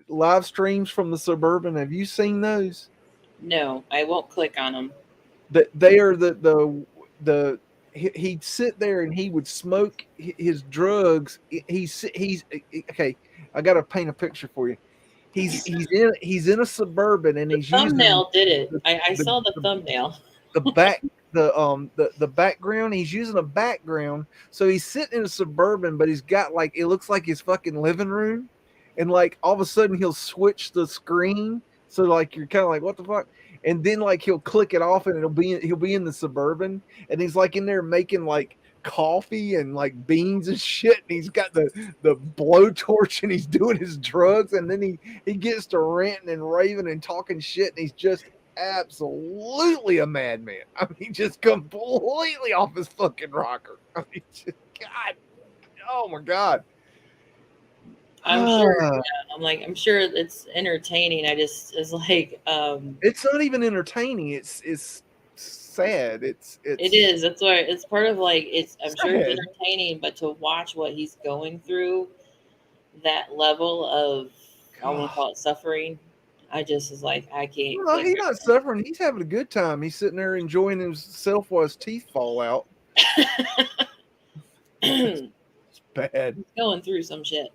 live streams from the Suburban? Have you seen those? No, I won't click on them. That they are he'd sit there and he would smoke his drugs. He's okay. I got to paint a picture for you. He's in a Suburban and The he's using thumbnail did it. the I the, saw the the, thumbnail. the back the background. He's using a background, so he's sitting in a Suburban, but he's got like it looks like his fucking living room, and like all of a sudden he'll switch the screen, so like you're kind of like what the fuck, and then like he'll click it off and he'll be in the Suburban, and he's like in there making like coffee and like beans and shit, and he's got the blowtorch and he's doing his drugs, and then he gets to ranting and raving and talking shit, and he's just absolutely a madman. I mean, just completely off his fucking rocker. I mean, just God, oh my God. I'm sure. Yeah, I'm sure it's entertaining. I just it's like It's not even entertaining. It's sad. it It's is. That's why it's part of like it's. I'm sure it's sad. entertaining, but to watch what he's going through, that level of I want to God. call it suffering. I just is like I can't No, click. he's not suffering. He's having a good time. He's sitting there enjoying himself while his teeth fall out. He's It's bad. going through some shit.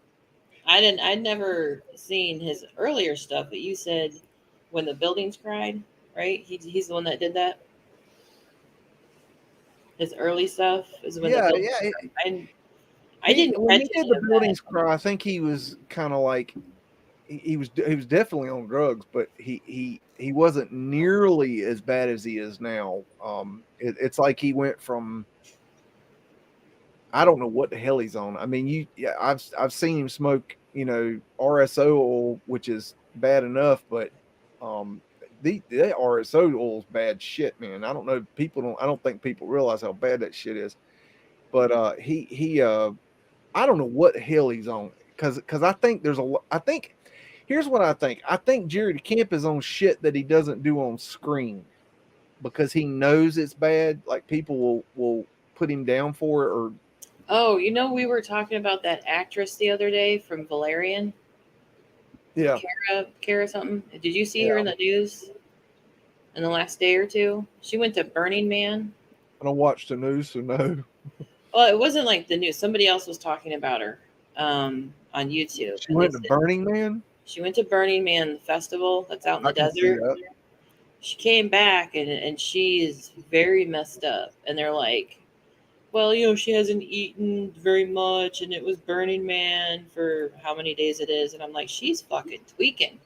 I'd never seen his earlier stuff, but you said when the buildings cried, right? He's the one that did that. His early stuff is when the Yeah, buildings. yeah. I didn't When catch he did any the of that. buildings cry, I think he was kind of like he was definitely on drugs, but he wasn't nearly as bad as he is now. It's like he went from I don't know what the hell he's on. I mean, I've seen him smoke, RSO oil, which is bad enough, but um, the RSO oil is bad shit, man. I don't think people realize how bad that shit is. But he I don't know what the hell he's on because I think I think here's what I think. I think Jerry DeCamp is on shit that he doesn't do on screen because he knows it's bad. Like people will put him down for it or Oh, we were talking about that actress the other day from Valerian, yeah. Kara something. Did you see her Yeah, in the news in the last day or two? She went to Burning Man. I don't watch the news, so no. Well, it wasn't like the news. Somebody else was talking about her on YouTube, She and they went to said Burning Man. she went to Burning Man festival that's out in I the can see desert. that. She came back and she is very messed up, and they're like, well, she hasn't eaten very much, and it was Burning Man for how many days it is, and I'm like, she's fucking tweaking.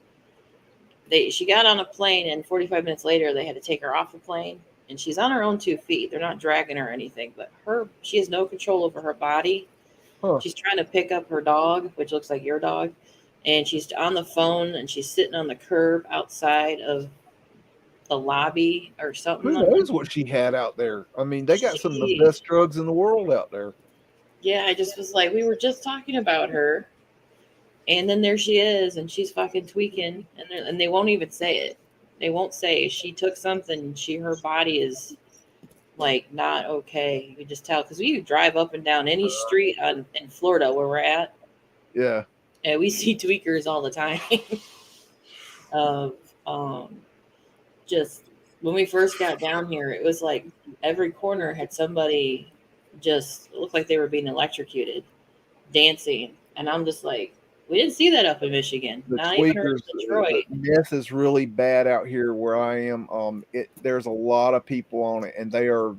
She got on a plane, and 45 minutes later, they had to take her off the plane, and she's on her own 2 feet. They're not dragging her or anything, but she has no control over her body. Huh. She's trying to pick up her dog, which looks like your dog, and she's on the phone, and she's sitting on the curb outside of the lobby or something. Who knows what she had out there? I mean, they got some of the best drugs in the world out there. Yeah, I just was like, we were just talking about her. And then there she is, and she's fucking tweaking, and they won't even say it. They won't say she took something. Her body is like not okay. You can just tell because we drive up and down any street in Florida where we're at, Yeah. and we see tweakers all the time. Of just when we first got down here, it was like every corner had somebody just looked like they were being electrocuted, dancing, and I'm just like, we didn't see that up in Michigan, The not even around tweakers, Detroit. meth is really bad out here where I am. There's a lot of people on it, and they are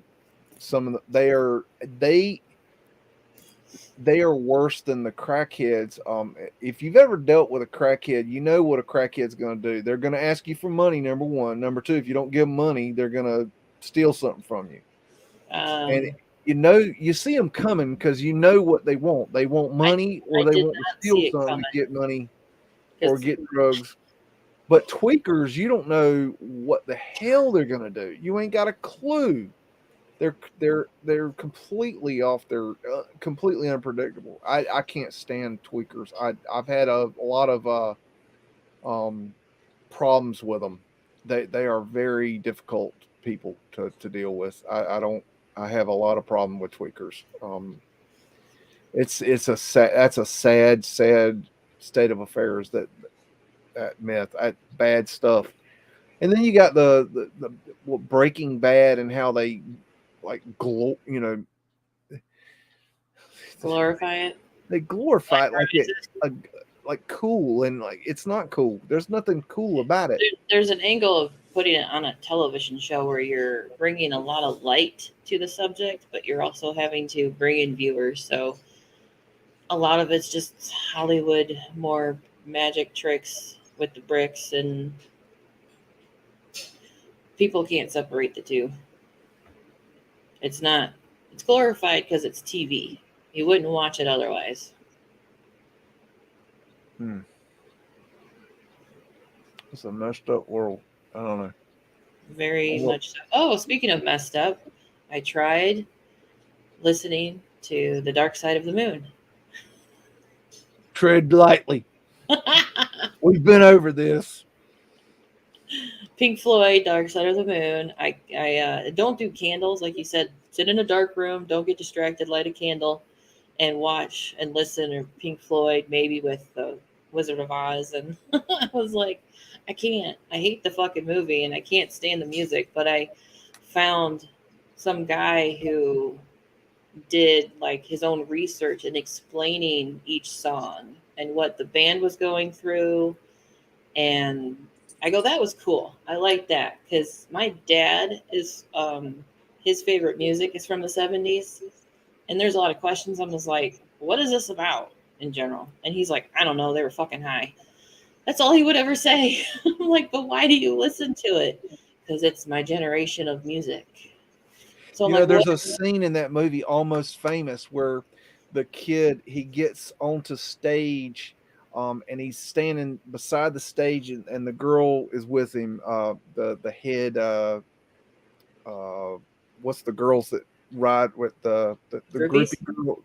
they are worse than the crackheads. If you've ever dealt with a crackhead, you know what a crackhead's going to do. They're going to ask you for money. Number one. Number two, if you don't give them money, they're going to steal something from you. And you see them coming because you know what they want. They want money, or they want to steal something to get money or get drugs. But tweakers, you don't know what the hell they're going to do. You ain't got a clue. They're completely off. They're completely unpredictable. I can't stand tweakers. I've had a lot of problems with them. They are very difficult people to deal with. I have a lot of problem with tweakers. That's a sad state of affairs that myth, bad stuff. And then you got the Breaking Bad and how they like glorify it. They glorify it like it's like cool, and like it's not cool. There's nothing cool about it. There's an angle of putting it on a television show where you're bringing a lot of light to the subject, but you're also having to bring in viewers. So a lot of it's just Hollywood, more magic tricks with the bricks, and people can't separate the two. It's glorified because it's TV. You wouldn't watch it otherwise. It's a messed up world. I don't know. Very much so. Oh, speaking of messed up, I tried listening to The Dark Side of the Moon. Tread lightly. We've been over this. Pink Floyd, Dark Side of the Moon. I don't do candles, like you said. Sit in a dark room, don't get distracted, light a candle, and watch and listen. Or Pink Floyd, maybe with the Wizard of Oz. And I was like, I can't. I hate the fucking movie, and I can't stand the music. But I found some guy who did like his own research and explaining each song and what the band was going through, and I go, that was cool. I like that because my dad is his favorite music is from the 70s, and there's a lot of questions. I'm just like, what is this about in general? And he's like, I don't know, they were fucking high. That's all he would ever say. I'm like, but why do you listen to it? Because it's my generation of music. So there's a scene in that movie, Almost Famous, where the kid, he gets onto stage, and he's standing beside the stage, and the girl is with him. The head, what's the girls that ride with the groupie girl?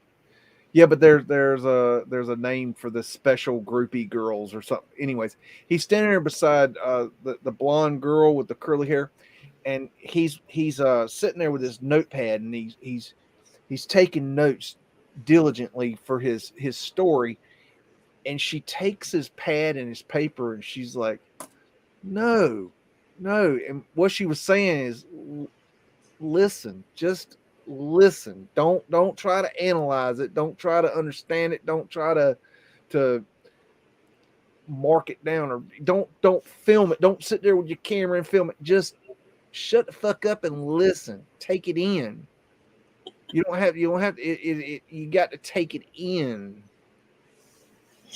Yeah, but there's a name for the special groupie girls or something. Anyways, he's standing there beside the blonde girl with the curly hair, and he's sitting there with his notepad, and he's taking notes diligently for his story. And she takes his pad and his paper, and she's like, no. And what she was saying is, listen, just listen. Don't try to analyze it. Don't try to understand it. Don't try to mark it down, or don't film it. Don't sit there with your camera and film it. Just shut the fuck up and listen. Take it in. You don't have you got to take it in.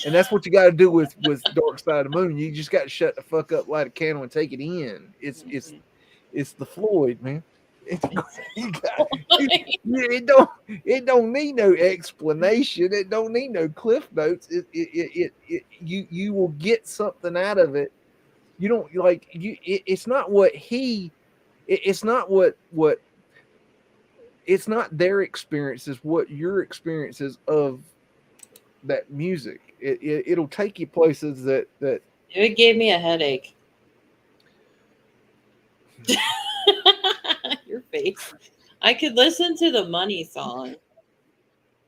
And that's what you got to do with Dark Side of the Moon. You just got to shut the fuck up, light a candle, and take it in. It's the Floyd, man. It don't need no explanation. It don't need no cliff notes. You will get something out of it. You don't like you. It's not what he. It's not what. It's not their experiences. What your experiences of that music. It'll take you places that It gave me a headache. Your face. I could listen to the Money song.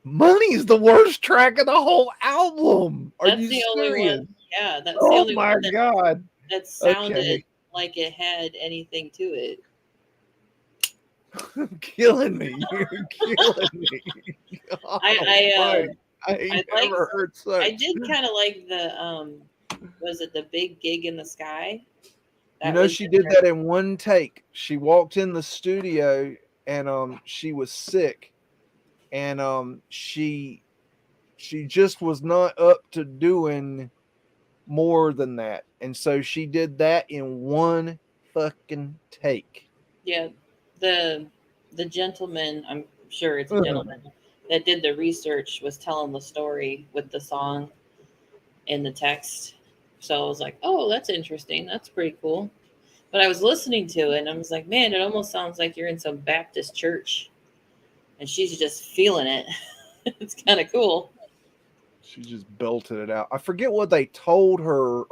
Money's the worst track of the whole album. Are That's you the only serious? one. Yeah, that's the Oh only my one god. that sounded Okay. like it had anything to it. You're killing me. You're killing me. God I almighty. I ain't like never heard I such. did kind of like the was it the Big Gig in the Sky? You That know, was she did that in one take. She walked in the studio and she was sick and she just was not up to doing more than that. And so she did that in one fucking take. yeah, the gentleman, I'm sure it's a Ugh. gentleman that did the research was telling the story with the song in the text. So I was like, "Oh, that's interesting. That's pretty cool." But I was listening to it and I was like, "Man, it almost sounds like you're in some Baptist church." And she's just feeling it. It's kind of cool. She just belted it out. I forget what they told her.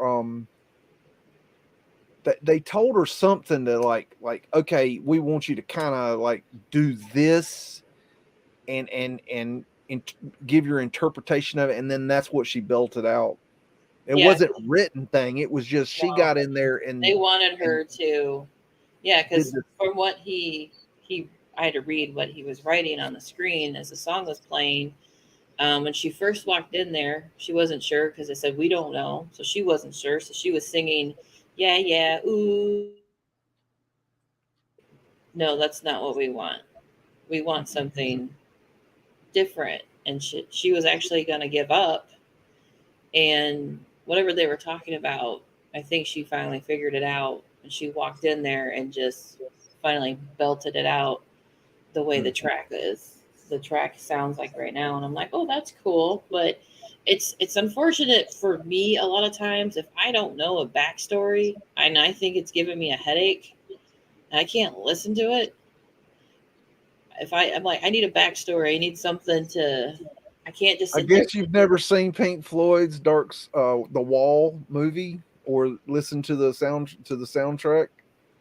That they told her something to like, okay, we want you to kind of like do this and give your interpretation of it, and then that's what she belted out. It Yeah, wasn't written thing. It was just she no, got in there they wanted and her to, yeah, did because this. from what I had to read what he was writing on the screen as the song was playing. When she first walked in there, she wasn't sure because they said we don't know, so she wasn't sure. So she was singing, "Yeah, yeah, ooh." No, that's not what we want. We want something different. And she was actually going to give up. And whatever they were talking about, I think she finally figured it out. And she walked in there and just finally belted it out the way the track is. The track sounds like right now. And I'm like, oh, that's cool. But it's unfortunate for me a lot of times if I don't know a backstory and I think it's giving me a headache and I can't listen to it. If I'm like, I need a backstory, I need something to, I can't just I sit there. guess you've never seen Pink Floyd's The Wall movie or listened to the soundtrack.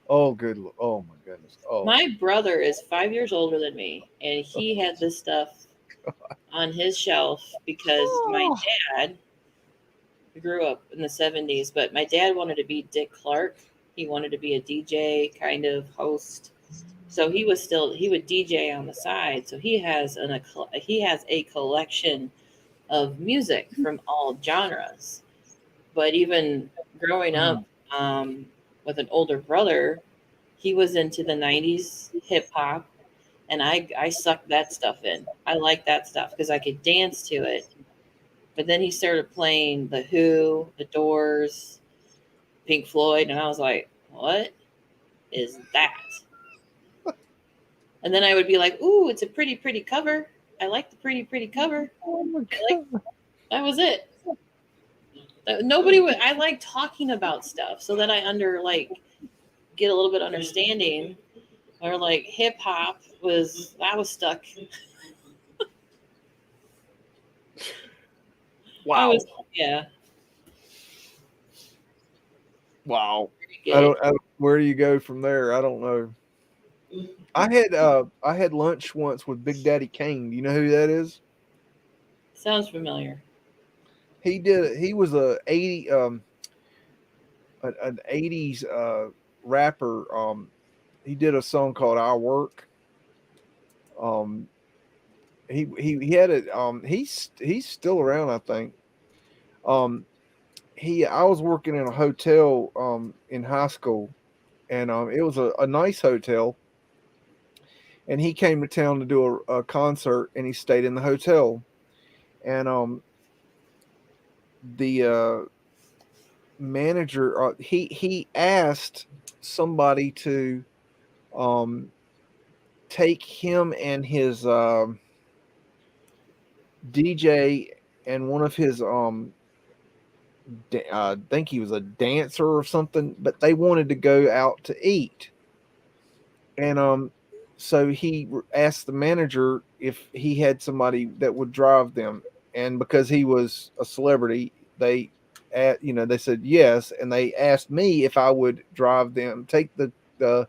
Oh, oh my goodness. Oh, My brother is 5 years older than me, and he had this stuff on his shelf because my oh. dad grew up in the 70s, but my dad wanted to be Dick Clark. He wanted to be a DJ kind of host. So he would DJ on the side. So he has a collection of music from all genres. But even growing up with an older brother, he was into the 90s hip hop, and I sucked that stuff in. I like that stuff because I could dance to it. But then he started playing The Who, The Doors, Pink Floyd, and I was like, what is that? And then I would be like, ooh, it's a pretty, pretty cover. I like the pretty, pretty cover. Oh my I like, that was it. Nobody would. I like talking about stuff so that get a little bit understanding. Or like hip hop I was stuck. Wow. Yeah. Wow. I Where do you go from there? I don't know. I had lunch once with Big Daddy Kane. Do you know who that is? Sounds familiar. He was an 80s rapper. He did a song called "Our Work." He had it. He's still around, I think. I was working in a hotel in high school, and it was a nice hotel. And he came to town to do a concert, and he stayed in the hotel. And the manager he asked somebody to take him and his DJ and one of his I think he was a dancer or something, but they wanted to go out to eat. And so he asked the manager if he had somebody that would drive them. and because he was a celebrity, they said yes, and they asked me if I would take the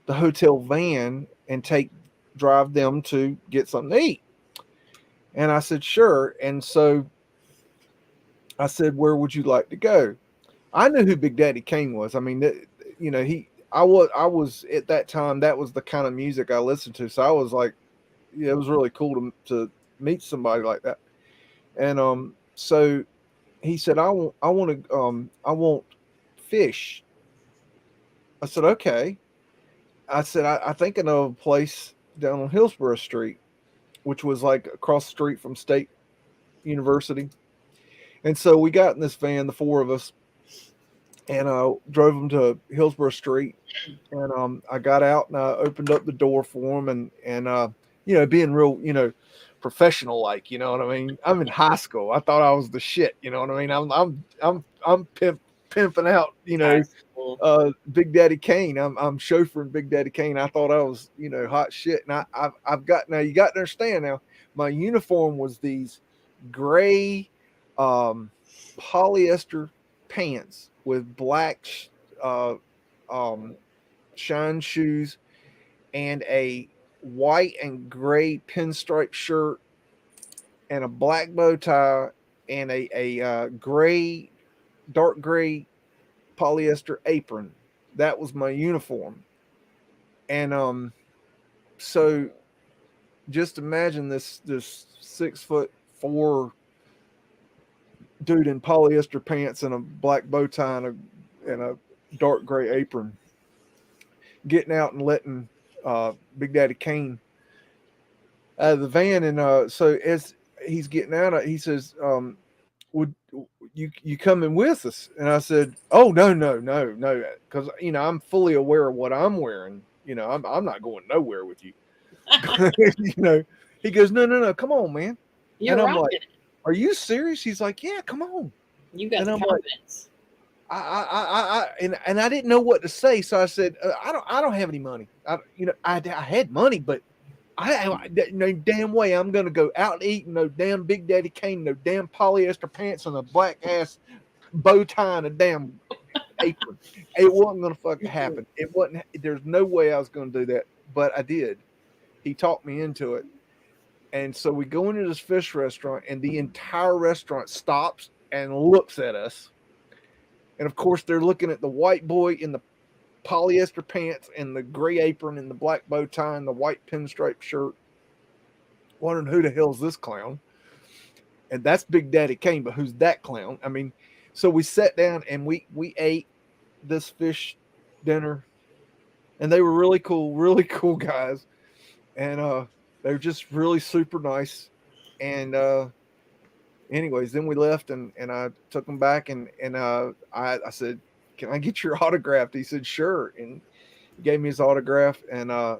hotel van and drive them to get something to eat. And I said sure. And so I said, where would you like to go? I knew who Big Daddy Kane was. I mean, I was at that time, that was the kind of music I listened to. So I was like, yeah, it was really cool to meet somebody like that. And so he said, I want fish. I said, okay. I said, I think I know a place down on Hillsborough Street, which was like across the street from State University. And so we got in this van, the four of us, and drove them to Hillsborough Street. And I got out and I opened up the door for them, and being real, professional, like, you know what I mean. I'm in high school. I thought I was the shit. You know what I mean. I'm pimping out, High school. Big Daddy Kane. I'm chauffeuring Big Daddy Kane. I thought I was, hot shit. And I've got, now you got to understand now, my uniform was these gray polyester pants with black shine shoes and a white and gray pinstripe shirt and a black bow tie and a dark gray polyester apron. That was my uniform. And so just imagine this 6'4" dude in polyester pants and a black bow tie and a dark gray apron getting out and letting Big Daddy Kane out of the van. And so as he's getting out, he says, would you coming with us? And I said, oh, no, because I'm fully aware of what I'm wearing. I'm not going nowhere with you. He goes, no, come on, man. You're and I'm rocking like, it. are you serious? He's like, yeah, come on. You got And the I'm like, confidence. and I didn't know what to say, so I said, I don't have any money. I had money, but I no damn way I'm gonna go out and eat no damn Big Daddy Kane, no damn polyester pants and a black ass bow tie and a damn apron. It wasn't gonna fucking happen. It wasn't. There's no way I was gonna do that, but I did. He talked me into it, and so we go into this fish restaurant, and the entire restaurant stops and looks at us. And of course, they're looking at the white boy in the polyester pants and the gray apron and the black bow tie and the white pinstripe shirt, wondering who the hell's this clown. And that's Big Daddy Kane, but who's that clown? I mean, so we sat down and we ate this fish dinner, and they were really cool guys. And they were just really super nice. And anyways, then we left, and I took him back, and I said, can I get your autograph? He said, sure. And he gave me his autograph, and I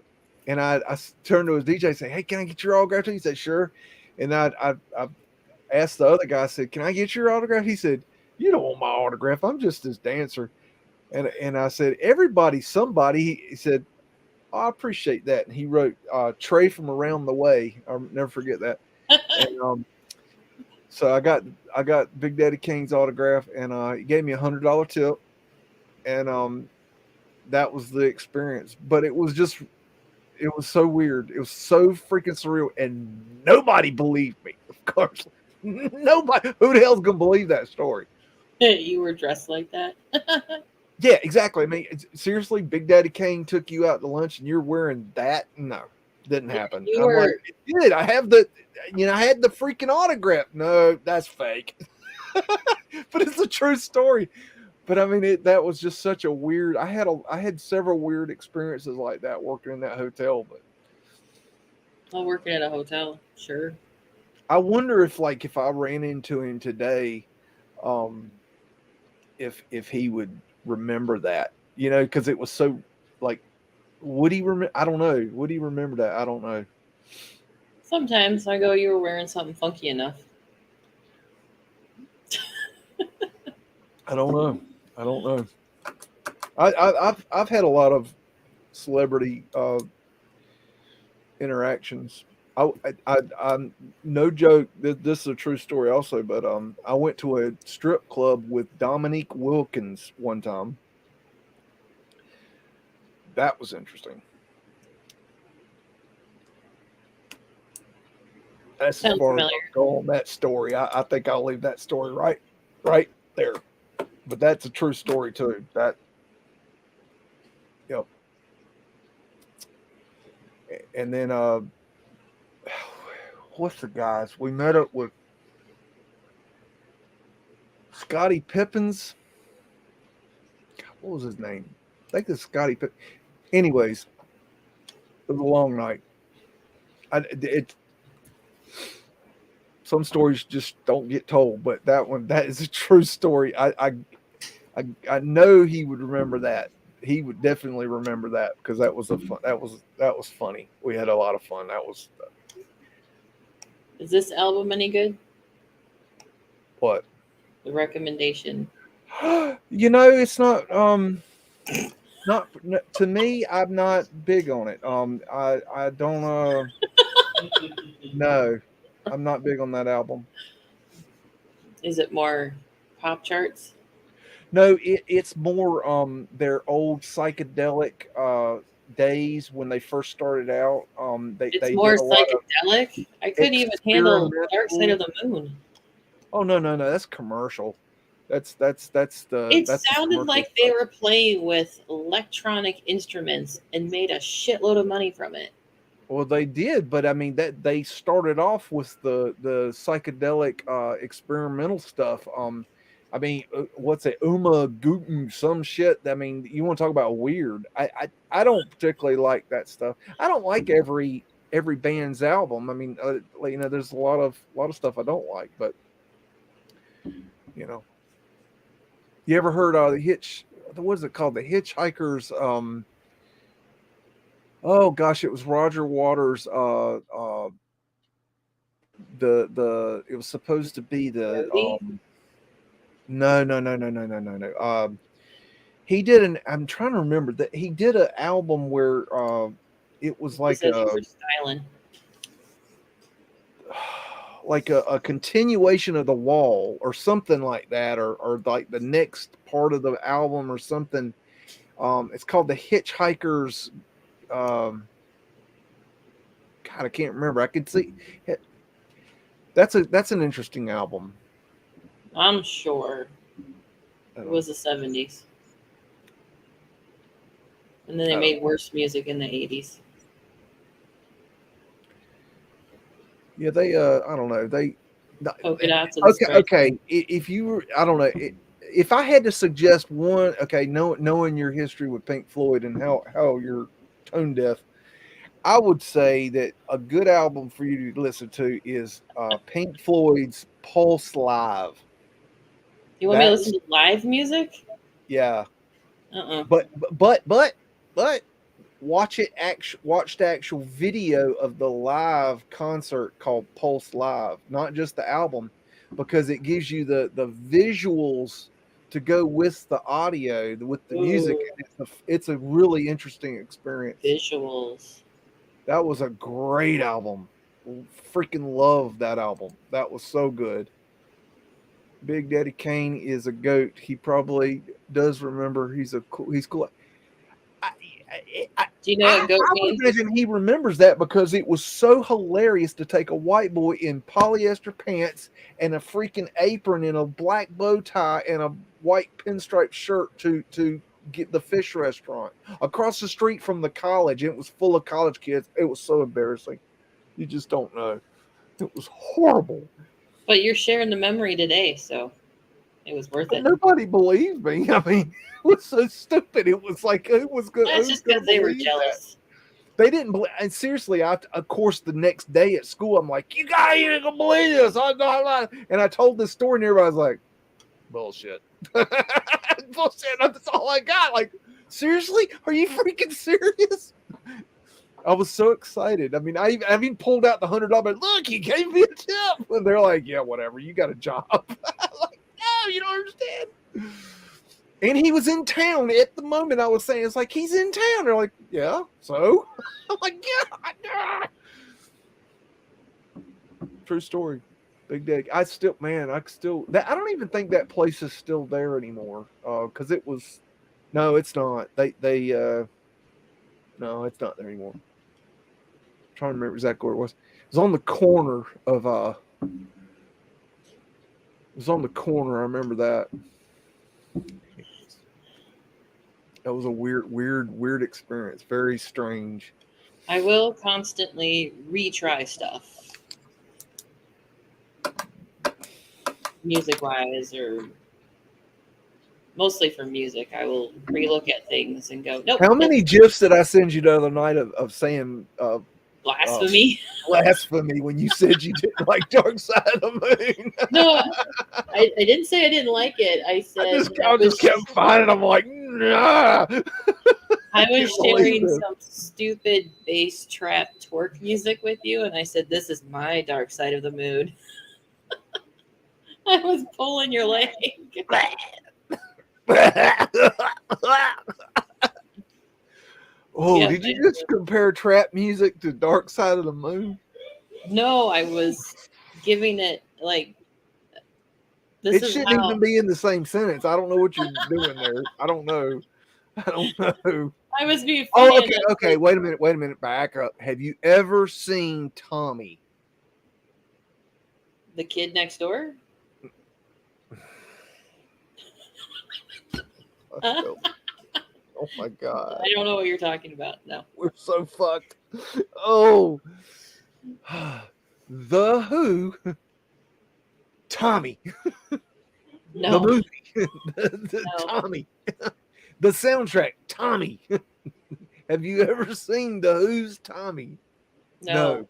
turned to his DJ and said, hey, can I get your autograph? He said, sure. And I asked the other guy, I said, can I get your autograph? He said, you don't want my autograph. I'm just his dancer. And I said, everybody's somebody. He said, oh, I appreciate that. And he wrote Trey from Around the Way. I'll never forget that. And so I got Big Daddy Kane's autograph, and he gave me $100 tip. And that was the experience. But it was so weird. It was so freaking surreal, and nobody believed me. Of course, nobody. Who the hell's gonna believe that story? You were dressed like that. Yeah, exactly. I mean, seriously, Big Daddy Kane took you out to lunch, and you're wearing that? No, didn't happen. You I'm were... like, it did. I had the freaking autograph. No, that's fake. But it's a true story. But I mean, that was just such a weird. I had several weird experiences like that working in that hotel. But Well, working at a hotel, sure. I wonder if I ran into him today, if he would remember that, because it was so would he remember? I don't know. Would he remember that? I don't know. Sometimes I go, you were wearing something funky enough. I don't know. I've had a lot of celebrity interactions, I'm no joke. This is a true story also, but I went to a strip club with Dominique Wilkins one time. That was interesting. That's as Sounds far as familiar. I'll go on that story. I think I'll leave that story right there. But that's a true story too. That yep. And then what's the guys? We met up with Scotty Pippins. What was his name? I think it's Scotty Pippins. Anyways, it was a long night. It some stories just don't get told, but that is a true story. I know he would remember that. He would definitely remember that because that was that was funny. We had a lot of fun. That was Is this album any good? what The recommendation. it's not to me. I'm not big on it. I don't no, I'm not big on that album. Is it more pop charts? No, it's more their old psychedelic days when they first started out. It's They more did a lot of psychedelic. I couldn't even handle Dark Side of experimental. the Moon. Oh no, that's commercial. That's It the sounded commercial like they stuff. were playing with electronic instruments and made a shitload of money from it. Well, they did, but I mean that they started off with the psychedelic experimental stuff. I mean, what's it, Uma Guten, some shit. I mean, you want to talk about weird? I don't particularly like that stuff. I don't like every band's album. I mean, there's a lot of stuff I don't like, but you know, you ever heard the hitch? What is it called? The Hitchhikers. Oh gosh, it was Roger Waters. The it was supposed to be the Coyote? no. He did an. I'm trying to remember that he did an album where it was He like says you were styling. a continuation of the Wall or something like that, or like the next part of the album or something. It's called the Hitchhikers. God, I can't remember. I could see that's an interesting album. I'm sure it was the 70s. And then they made worse music in the 80s. Yeah, they I don't know. Polka dots and Okay. If you were, I don't know. If I had to suggest one, okay, knowing your history with Pink Floyd and how you're tone deaf, I would say that a good album for you to listen to is Pink Floyd's Pulse Live. You want me to listen to live music? Yeah. Uh-uh. But watch the actual video of the live concert called Pulse Live, not just the album, because it gives you the visuals to go with the audio, with the music. It's a really interesting experience. Visuals. That was a great album. Freaking love that album. That was so good. Big Daddy Kane is a goat. He probably does remember. He's cool. Do you know what goat I means? would imagine he remembers that because it was so hilarious to take a white boy in polyester pants and a freaking apron and a black bow tie and a white pinstripe shirt to get the fish restaurant across the street from the college. It was full of college kids. It was so embarrassing. You just don't know. It was horrible. But you're sharing the memory today, so it was worth it. Nobody believed me. I mean, it was so stupid. It was like it was good. That's just because they were jealous. They didn't believe. And seriously, of course, the next day at school, I'm like, "You guys ain't gonna believe this!" And I told this story, and everybody's like, "Bullshit, bullshit." That's all I got. Like, seriously, are you freaking serious? I was so excited. I mean, I even pulled out the $100. Look, he gave me a tip, and they're like, "Yeah, whatever. You got a job." I'm like, no, you don't understand. And he was in town at the moment. I was saying, it's like, he's in town. They're like, yeah, so? I'm like, yeah. True story. Big Dig. I still, man, I still. That, I don't even think that place is still there anymore. Because it was. No, it's not. No, it's not there anymore. I'm trying to remember exactly where it was. It was on the corner of. It was on the corner. I remember that. That was a weird experience. Very strange. I will constantly retry stuff, music wise, or mostly for music. I will relook at things and go, nope, How that's many gifs did I send you the other night of saying blasphemy. blasphemy when you said you didn't like Dark Side of the Moon? No, I didn't say I didn't like it. I said I just kept finding. I'm like, nah. I was can't believe sharing this. some stupid bass trap twerk music with you, and I said, this is my dark side of the moon. I was pulling your leg. Oh, Yeah, did you just compare trap music to Dark Side of the Moon? No, I was giving it like this It is shouldn't how even be in the same sentence. I don't know what you're doing there. I don't know. I don't know. I was being Oh, funny. okay, okay. Wait a minute. Back up. Have you ever seen Tommy? The kid next door. Oh my god, I don't know what you're talking about. No. we're so fucked. Oh, The Who, Tommy, the No. movie, the No. Tommy, the soundtrack, Tommy. Have you ever seen The Who's Tommy? No.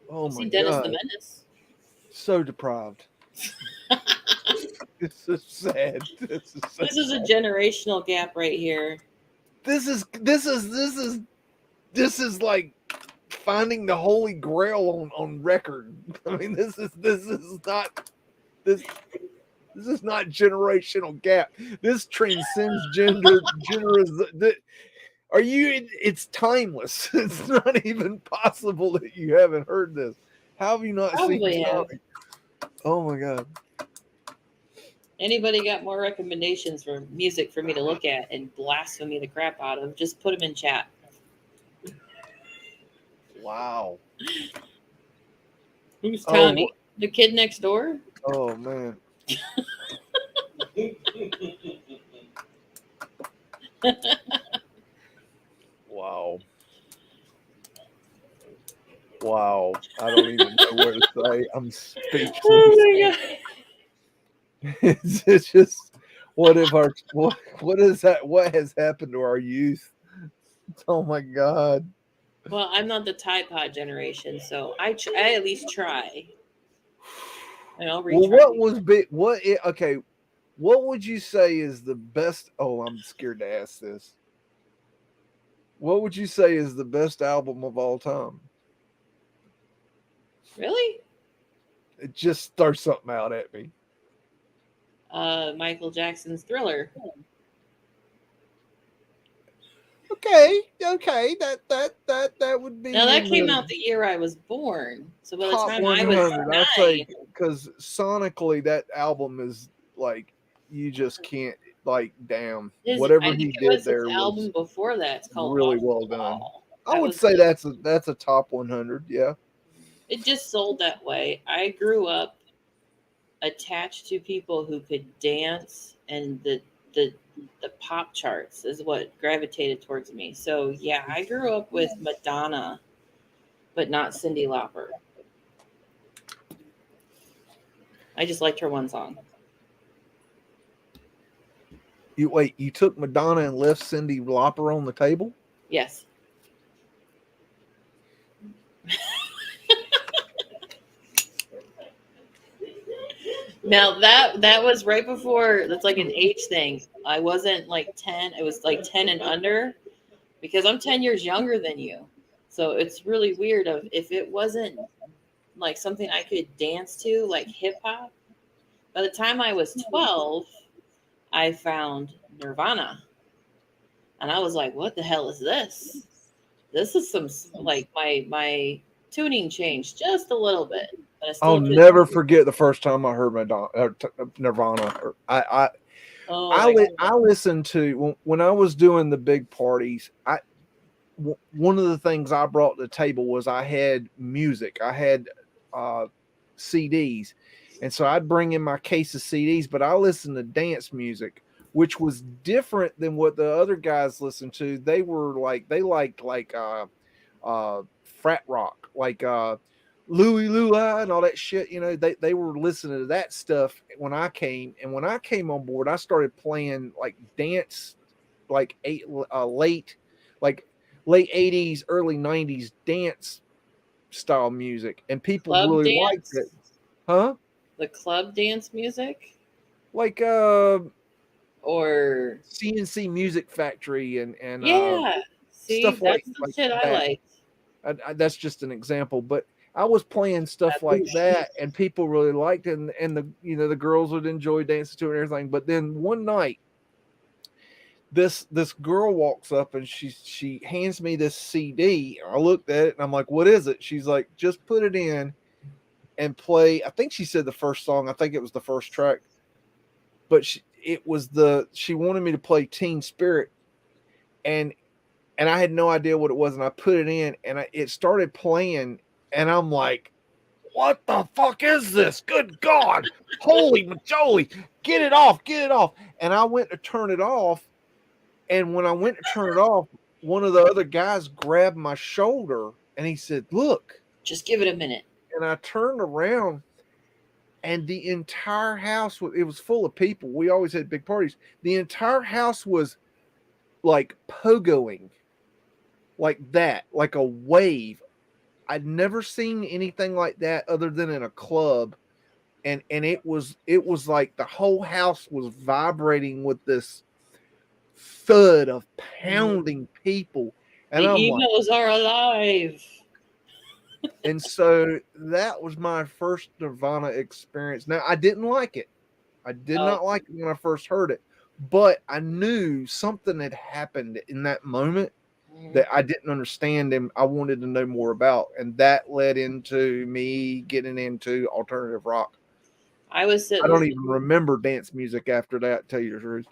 Oh I've my seen Dennis the god, Menace. so deprived. It's so sad. This is so This is a sad. generational gap right here. This is like finding the holy grail on record. I mean, this is not this is not generational gap. This transcends genders. Are you? It's timeless. It's not even possible that you haven't heard this. How have you not Probably seen have. Tommy? Oh my god. Anybody got more recommendations for music for me to look at and blasphemy the crap out of? Just put them in chat. Wow. Who's Oh, Tommy? The kid next door? Oh man. Wow. Wow. I don't even know what to say. I'm speechless. Oh my god. It's just what is that? What has happened to our youth? Oh my god. Well, I'm not the Tide Pod generation, so I at least try. And I'll retry. Well, what was big? Okay? What would you say is the best? Oh, I'm scared to ask this. What would you say is the best album of all time? Really? It just throw something out at me. Michael Jackson's Thriller. Okay, that would be Now that in came the out the year I was born. So by the top time I was 100. I 9, say because sonically that album is like you just can't like damn whatever I he think it did was there his was album before that. It's called really Off the well done. Wall. I That would was say good. that's a top 100. Yeah. It just sold that way. I grew up attached to people who could dance, and the pop charts is what gravitated towards me. So yeah, I grew up with Madonna, but not Cyndi Lauper. I just liked her one song. You took Madonna and left Cyndi Lauper on the table? Yes. Now that was right before. That's like an age thing. I wasn't like 10. It was like 10 and under, because I'm 10 years younger than you. So it's really weird of if it wasn't like something I could dance to, like hip hop. By the time I was 12, I found Nirvana. And I was like, what the hell is this? This is some like my tuning changed just a little bit, but I still I'll couldn't. never forget the first time I heard Nirvana. Oh my I listened to when I was doing the big parties. One of the things I brought to the table was I had music. I had uh, CDs, and so I'd bring in my case of CDs. But I listened to dance music, which was different than what the other guys listened to. They liked frat rock, like Louie Louie and all that shit. You know, they were listening to that stuff when I came, and when I came on board, I started playing like dance, like late, like late 80s, early 90s dance style music, and people club really liked it. dance, Huh? the club dance music, Like or CNC Music Factory and yeah. See, stuff that's the like shit I that. like. That's just an example, but I was playing stuff like that, and people really liked it, and the girls would enjoy dancing to it and everything. But then one night, this girl walks up and she hands me this CD. I looked at it and I'm like, "What is it?" She's like, "Just put it in and play." I think she said the first song. I think it was the first track, but she wanted me to play Teen Spirit, and I had no idea what it was, and I put it in, and it started playing, and I'm like, "What the fuck is this? Good God, holy majoli, get it off, get it off!" And I went to turn it off, and when I went to turn it off, one of the other guys grabbed my shoulder, and he said, "Look," Just give it a minute. and I turned around. And the entire house it was full of people. We always had big parties. The entire house was like pogoing, like that, like a wave. I'd never seen anything like that other than in a club. And it was like the whole house was vibrating with this thud of pounding people. And The I'm like, emos are alive. and so that was my first Nirvana experience. Now I didn't like it. I did Oh, not like it when I first heard it, but I knew something had happened in that moment that I didn't understand and I wanted to know more about. And that led into me getting into alternative rock. I was I sitting. don't even remember dance music after that, to tell you the truth.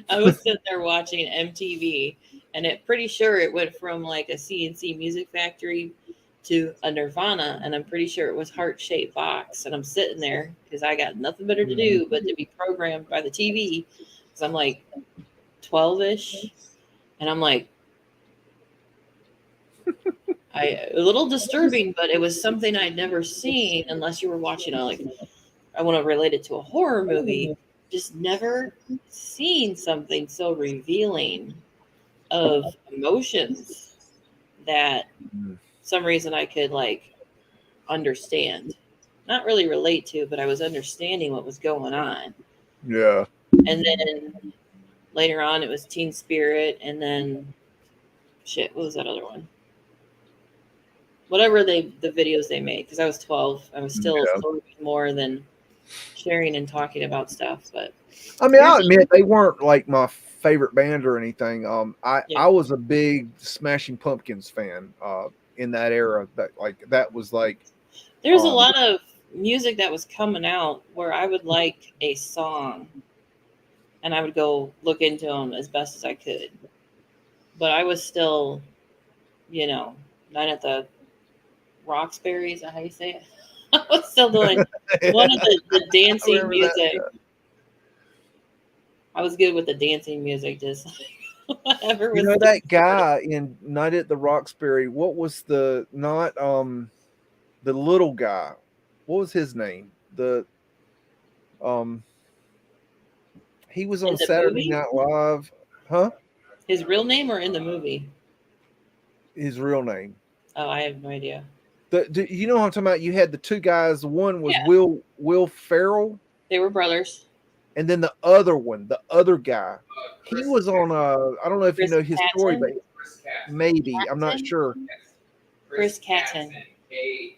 I was sitting there watching MTV, and pretty sure it went from like a CNC Music Factory to a Nirvana, and I'm pretty sure it was Heart Shaped Box. And I'm sitting there because I got nothing better to do but to be programmed by the TV. Because I'm like 12-ish, and I'm like, a little disturbing, but it was something I'd never seen unless you were watching I want to relate it to a horror movie. Just never seen something so revealing of emotions that some reason I could understand. Not really relate to, but I was understanding what was going on. Yeah. And then later on it was Teen Spirit, and then what was that other one? Whatever the videos they made, because I was 12. I was still more than sharing and talking about stuff, but I mean, I'll admit they weren't like my favorite band or anything. I was a big Smashing Pumpkins fan in that era. That was like there's a lot of music that was coming out where I would like a song and I would go look into them as best as I could. But I was still, not at the Roxbury, is that how you say it? I was still doing one of the dancing music. I was good with the dancing music, just whatever was. That guy in Night at the Roxbury, what was the little guy? What was his name? He was on Saturday Night Live. Huh? His real name or in the movie? His real name. Oh, I have no idea. You know what I'm talking about? You had the two guys. One was Will Ferrell. They were brothers. And then the other guy, he was on I don't know if you know his story, but maybe I'm not sure. Chris Catton.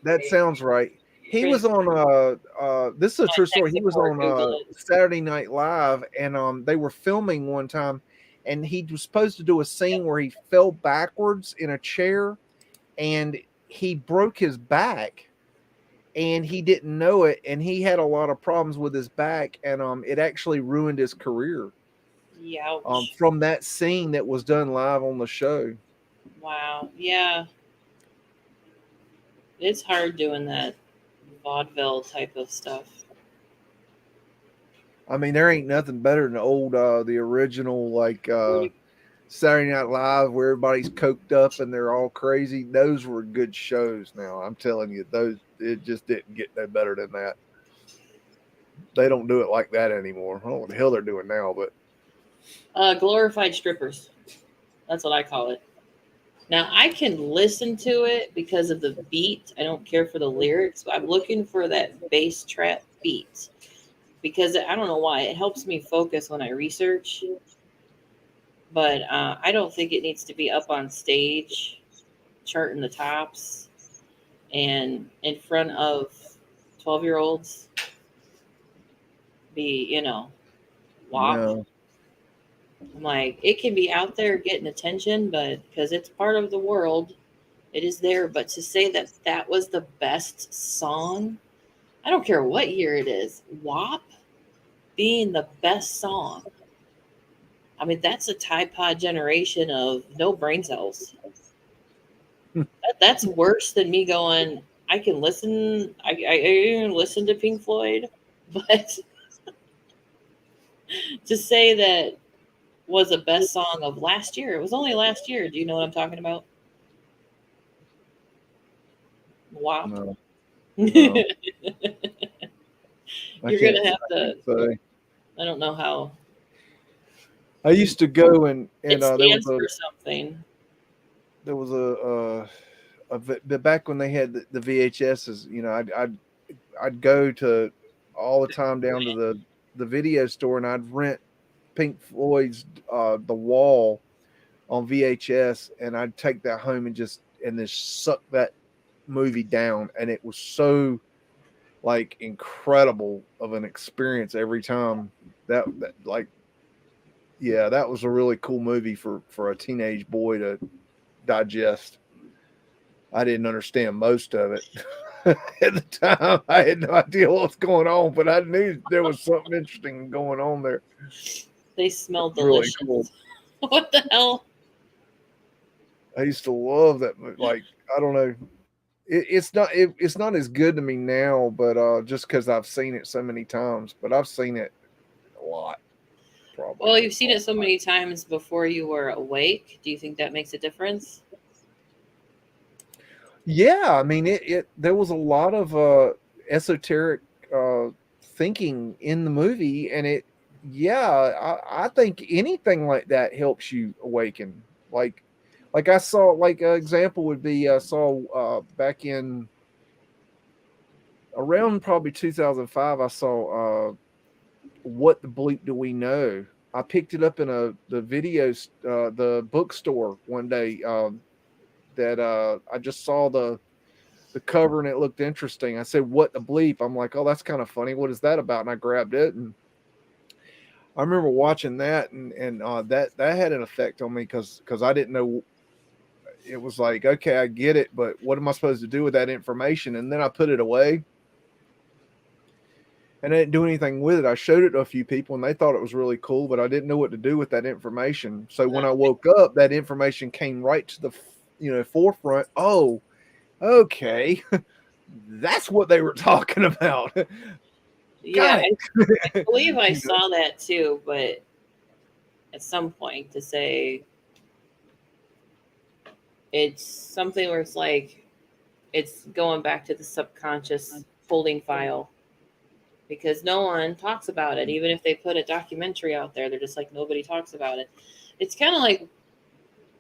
That sounds right. He was on this is a true story. He was on Saturday Night Live, and they were filming one time, and he was supposed to do a scene where he fell backwards in a chair, and he broke his back and he didn't know it, and he had a lot of problems with his back, and it actually ruined his career. Youch. From that scene that was done live on the show. Wow. Yeah. It's hard doing that vaudeville type of stuff. I mean, there ain't nothing better than the original Saturday Night Live where everybody's coked up and they're all crazy. Those were good shows. Now I'm telling you, it just didn't get no better than that. They don't do it like that anymore. I don't know what the hell they're doing now, but glorified strippers. That's what I call it. Now I can listen to it because of the beat. I don't care for the lyrics, but I'm looking for that bass trap beat because I don't know why it helps me focus when I research. But I don't think it needs to be up on stage, charting the tops, and in front of 12-year-olds. Be WAP. no. I'm like, it can be out there getting attention, but because it's part of the world, it is there. But to say that that was the best song, I don't care what year it is, WAP being the best song. I mean, that's a Tide Pod generation of no brain cells. That's worse than me going, I can listen. I even listen to Pink Floyd, but to say that was the best song of last year. It was only last year. Do you know what I'm talking about? Wow. No. You're I going to have I to, can't say. I don't know how. I used to go and It stands for something. there was back when they had the VHSs. I'd go to all the time down to the video store and I'd rent Pink Floyd's The Wall on VHS, and I'd take that home and just suck that movie down, and it was so incredible of an experience every time. That was a really cool movie for a teenage boy to digest. I didn't understand most of it at the time. I had no idea what was going on, but I knew there was something interesting going on there. They smell Really delicious. cool. What the hell? I used to love that. I don't know. It's not as good to me now, but just because I've seen it so many times. But I've seen it a lot. Probably. Well, you've seen it so many times before you were awake. Do you think that makes a difference? Yeah, I mean, there was a lot of esoteric thinking in the movie, and I think anything like that helps you awaken. Like I saw, an example would be I saw back in around probably 2005. I saw What the Bleep Do We Know? I picked it up in the bookstore one day. That I just saw the cover and it looked interesting. I said, "What the bleep?" I'm like, "Oh, that's kind of funny. What is that about?" And I grabbed it, and I remember watching that, and that had an effect on me because I didn't know. It was like, okay, I get it, but what am I supposed to do with that information? And then I put it away, and I didn't do anything with it. I showed it to a few people, and they thought it was really cool, but I didn't know what to do with that information. So when I woke up, that information came right to the forefront. Oh, okay. That's what they were talking about. Yeah, I believe I saw that too, but at some point to say it's something where it's like it's going back to the subconscious holding file because no one talks about it. Even if they put a documentary out there, they're just like, nobody talks about it. It's kind of like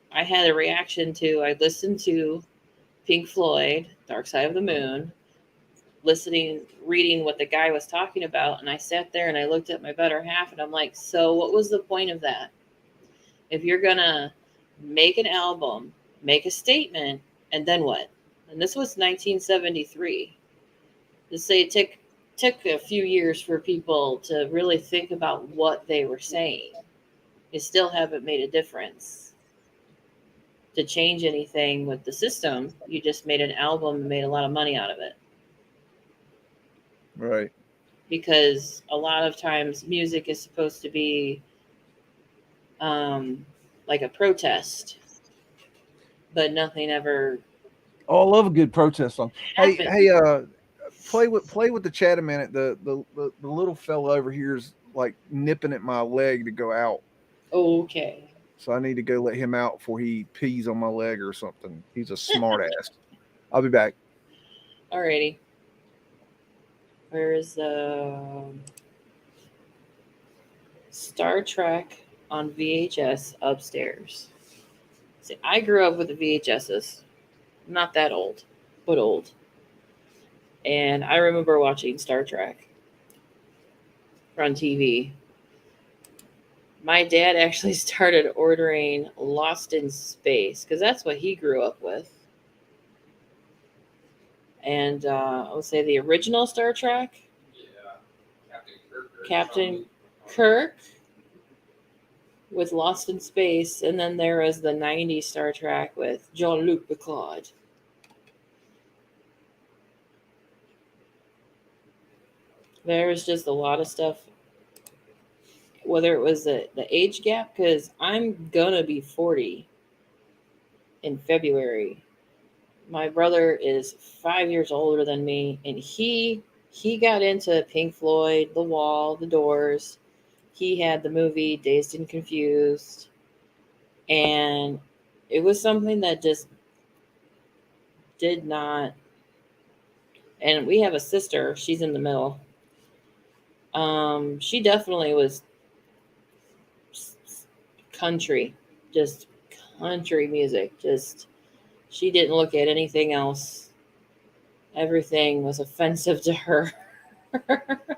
I had a reaction to, I listened to Pink Floyd, Dark Side of the Moon, reading what the guy was talking about. And I sat there and I looked at my better half and I'm like, so what was the point of that? If you're going to make an album, make a statement, and then what? And this was 1973. To say it took a few years for people to really think about what they were saying. You still haven't made a difference. to change anything with the system. You just made an album and made a lot of money out of it. Right. Because a lot of times music is supposed to be like a protest, but nothing ever Oh, I love a good protest song. happened. Hey, play with the chat a minute. The little fella over here is like nipping at my leg to go out. Okay. So I need to go let him out before he pees on my leg or something. He's a smart ass. I'll be back. Alrighty. Where is the Star Trek on VHS upstairs? See, I grew up with the VHSs. Not that old, but old. And I remember watching Star Trek on TV. My dad actually started ordering Lost in Space because that's what he grew up with. And I would say the original Star Trek, Captain Kirk with Lost in Space, and then there was the 90s Star Trek with Jean-Luc Picard. There was just a lot of stuff, whether it was the age gap, because I'm gonna be 40 in February. My brother is 5 years older than me, and he got into Pink Floyd, The Wall, The Doors. He had the movie Dazed and Confused, and it was something that just did not. And we have a sister; she's in the middle. She definitely was country, just country music. Just she didn't look at anything else. Everything was offensive to her.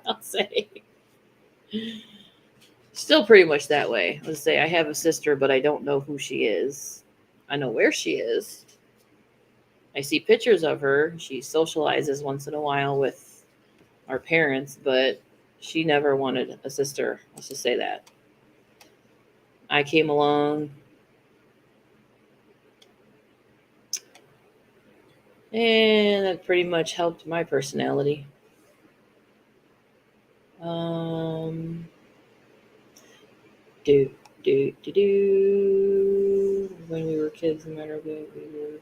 I'll say. Still pretty much that way. Let's say I have a sister, but I don't know who she is. I know where she is. I see pictures of her. She socializes once in a while with our parents, but she never wanted a sister. Let's just say that. I came along, and that pretty much helped my personality. Do do do do. When we were kids, no matter what we were.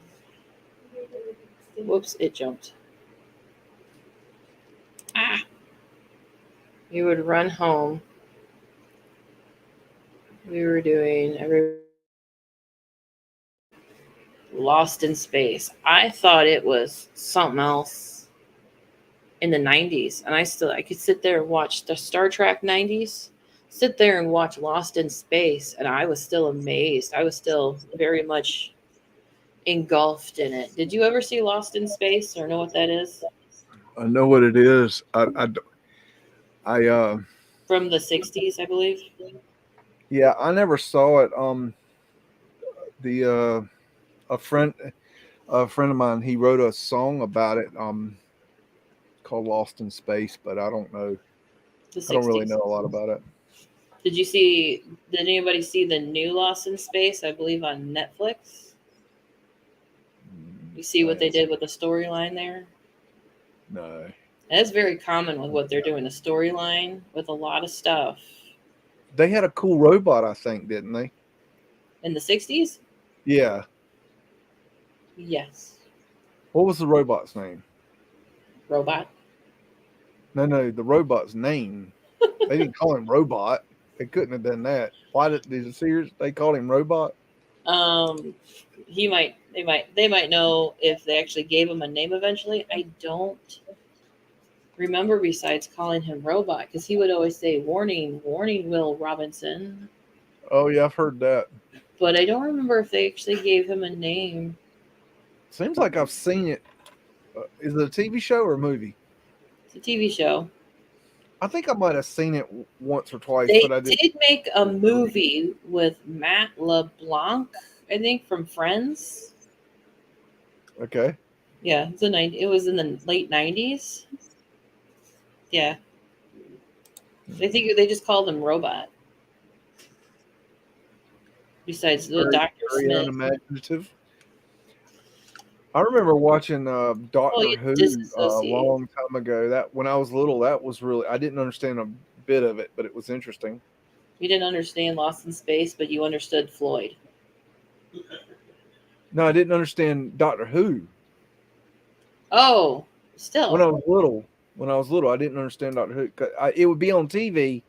Whoops! It jumped. Ah! We would run home. We were doing Lost in Space. I thought it was something else in the 90s, and I could sit there and watch the Star Trek 90s, sit there and watch Lost in Space, and I was still amazed. I was still very much engulfed in it. Did you ever see Lost in Space or know what that is? I know what it is. From the 60s, I believe. Yeah, I never saw it. The a friend of mine, he wrote a song about it. Called Lost in Space, but I don't know. The 60s. I don't really know a lot about it. Did anybody see the new Lost in Space, I believe on Netflix? You see what they did with the storyline there? No. That's very common with what they're doing, the storyline with a lot of stuff. They had a cool robot, I think, didn't they? In the 60s? Yeah. Yes. What was the robot's name? Robot. No, the robot's name. They didn't call him Robot. They couldn't have done that. Why did the Sears? They called him Robot. They might know if they actually gave him a name eventually. I don't remember besides calling him Robot, because he would always say warning, Will Robinson. Oh yeah, I've heard that. But I don't remember if they actually gave him a name. Seems like I've seen it. Is it a TV show or a movie? It's a TV show. I think I might have seen it once or twice, They but I didn't. did make a movie with Matt LeBlanc, I think, from Friends. Okay. Yeah, it was in the late 90s. Yeah. I think they just called him Robot. Besides the very, Dr. very Smith. unimaginative. I remember watching Doctor you Who a disassociate. long time ago. That when I was little, that was really I didn't understand a bit of it, but it was interesting. You didn't understand Lost in Space, but you understood Floyd. No, I didn't understand Doctor Who Oh, still. when I was little. When I was little, I didn't understand Doctor Who. 'Cause it would be on TV,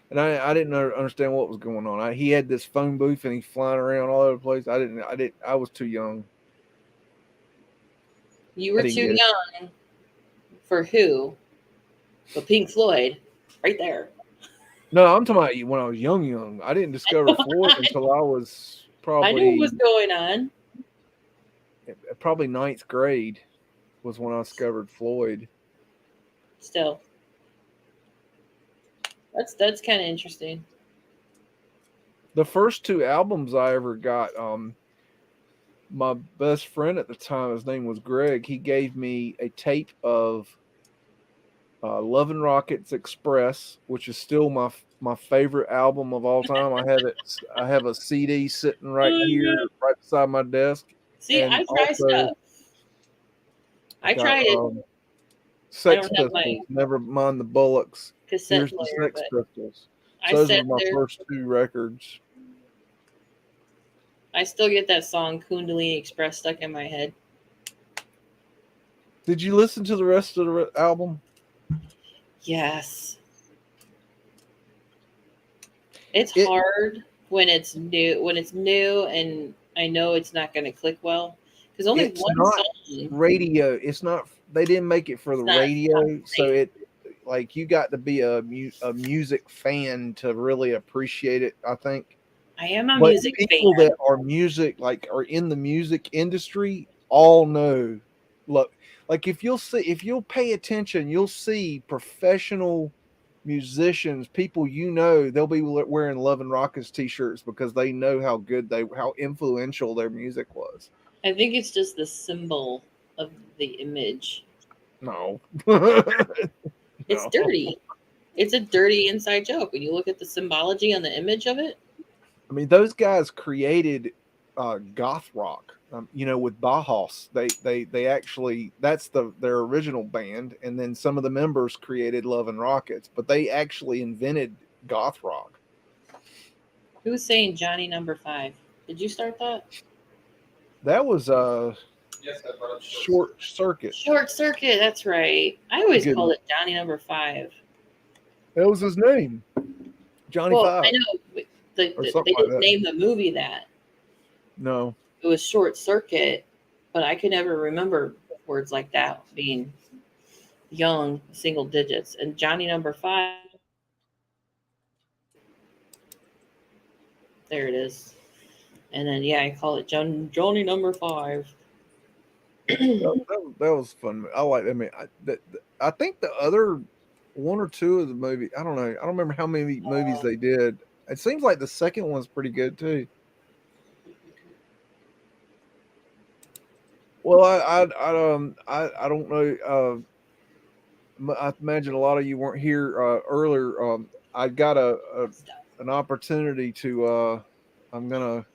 and I didn't understand what was going on. He had this phone booth, and he's flying around all over the place. I was too young. You I were didn't too get it. young for Who, but Pink Floyd, right there. No, I'm talking about when I was young. I didn't discover Floyd until I was I knew what was going on. probably ninth grade was when I discovered Floyd. Still, that's kind of interesting. The first two albums I ever got, my best friend at the time, his name was Greg. He gave me a tape of Love and Rockets Express, which is still my favorite album of all time. I have it. I have a CD sitting right here, right beside my desk. See, And I try also, stuff. I got, tried it. Sex don't have my Pistols, Never Mind the Bullocks. cassette Here's the player, Sex but Pistols. I So those sat were my there. first two records. I still get that song Kundalini Express stuck in my head. Did you listen to the rest of the album? Yes. It's hard when it's new and I know it's not going to click well because only It's one not song. radio. It's not. They didn't make it for the It's not radio, so it like you got to be a music fan to really appreciate it. I think. I am a But music people fan. that are are in the music industry all know. Look, like if you'll pay attention, you'll see professional musicians, people they'll be wearing Love and Rockets t-shirts because they know how influential their music was. I think it's just the symbol of the image. No. It's dirty. It's a dirty inside joke when you look at the symbology on the image of it. I mean, those guys created goth rock. With Bauhaus, they actually that's their original band, and then some of the members created Love and Rockets, but they actually invented goth rock. Who was saying Johnny Number 5? Did you start that? That was Yes, I brought up Short Circuit. Short Circuit. That's right. I always Good. called it Johnny Number 5. That was his name, Johnny Well, Five. I know they like didn't that. name the movie that. No, It was Short Circuit, but I could never remember words like that being young, single digits. And Johnny Number 5. There it is. And then I call it Johnny Number 5. that was fun. I like. I mean, I think the other one or two of the movie. I don't know. I don't remember how many movies they did. It seems like the second one's pretty good too. Well, I don't know. I imagine a lot of you weren't here earlier. I got an opportunity to. I'm gonna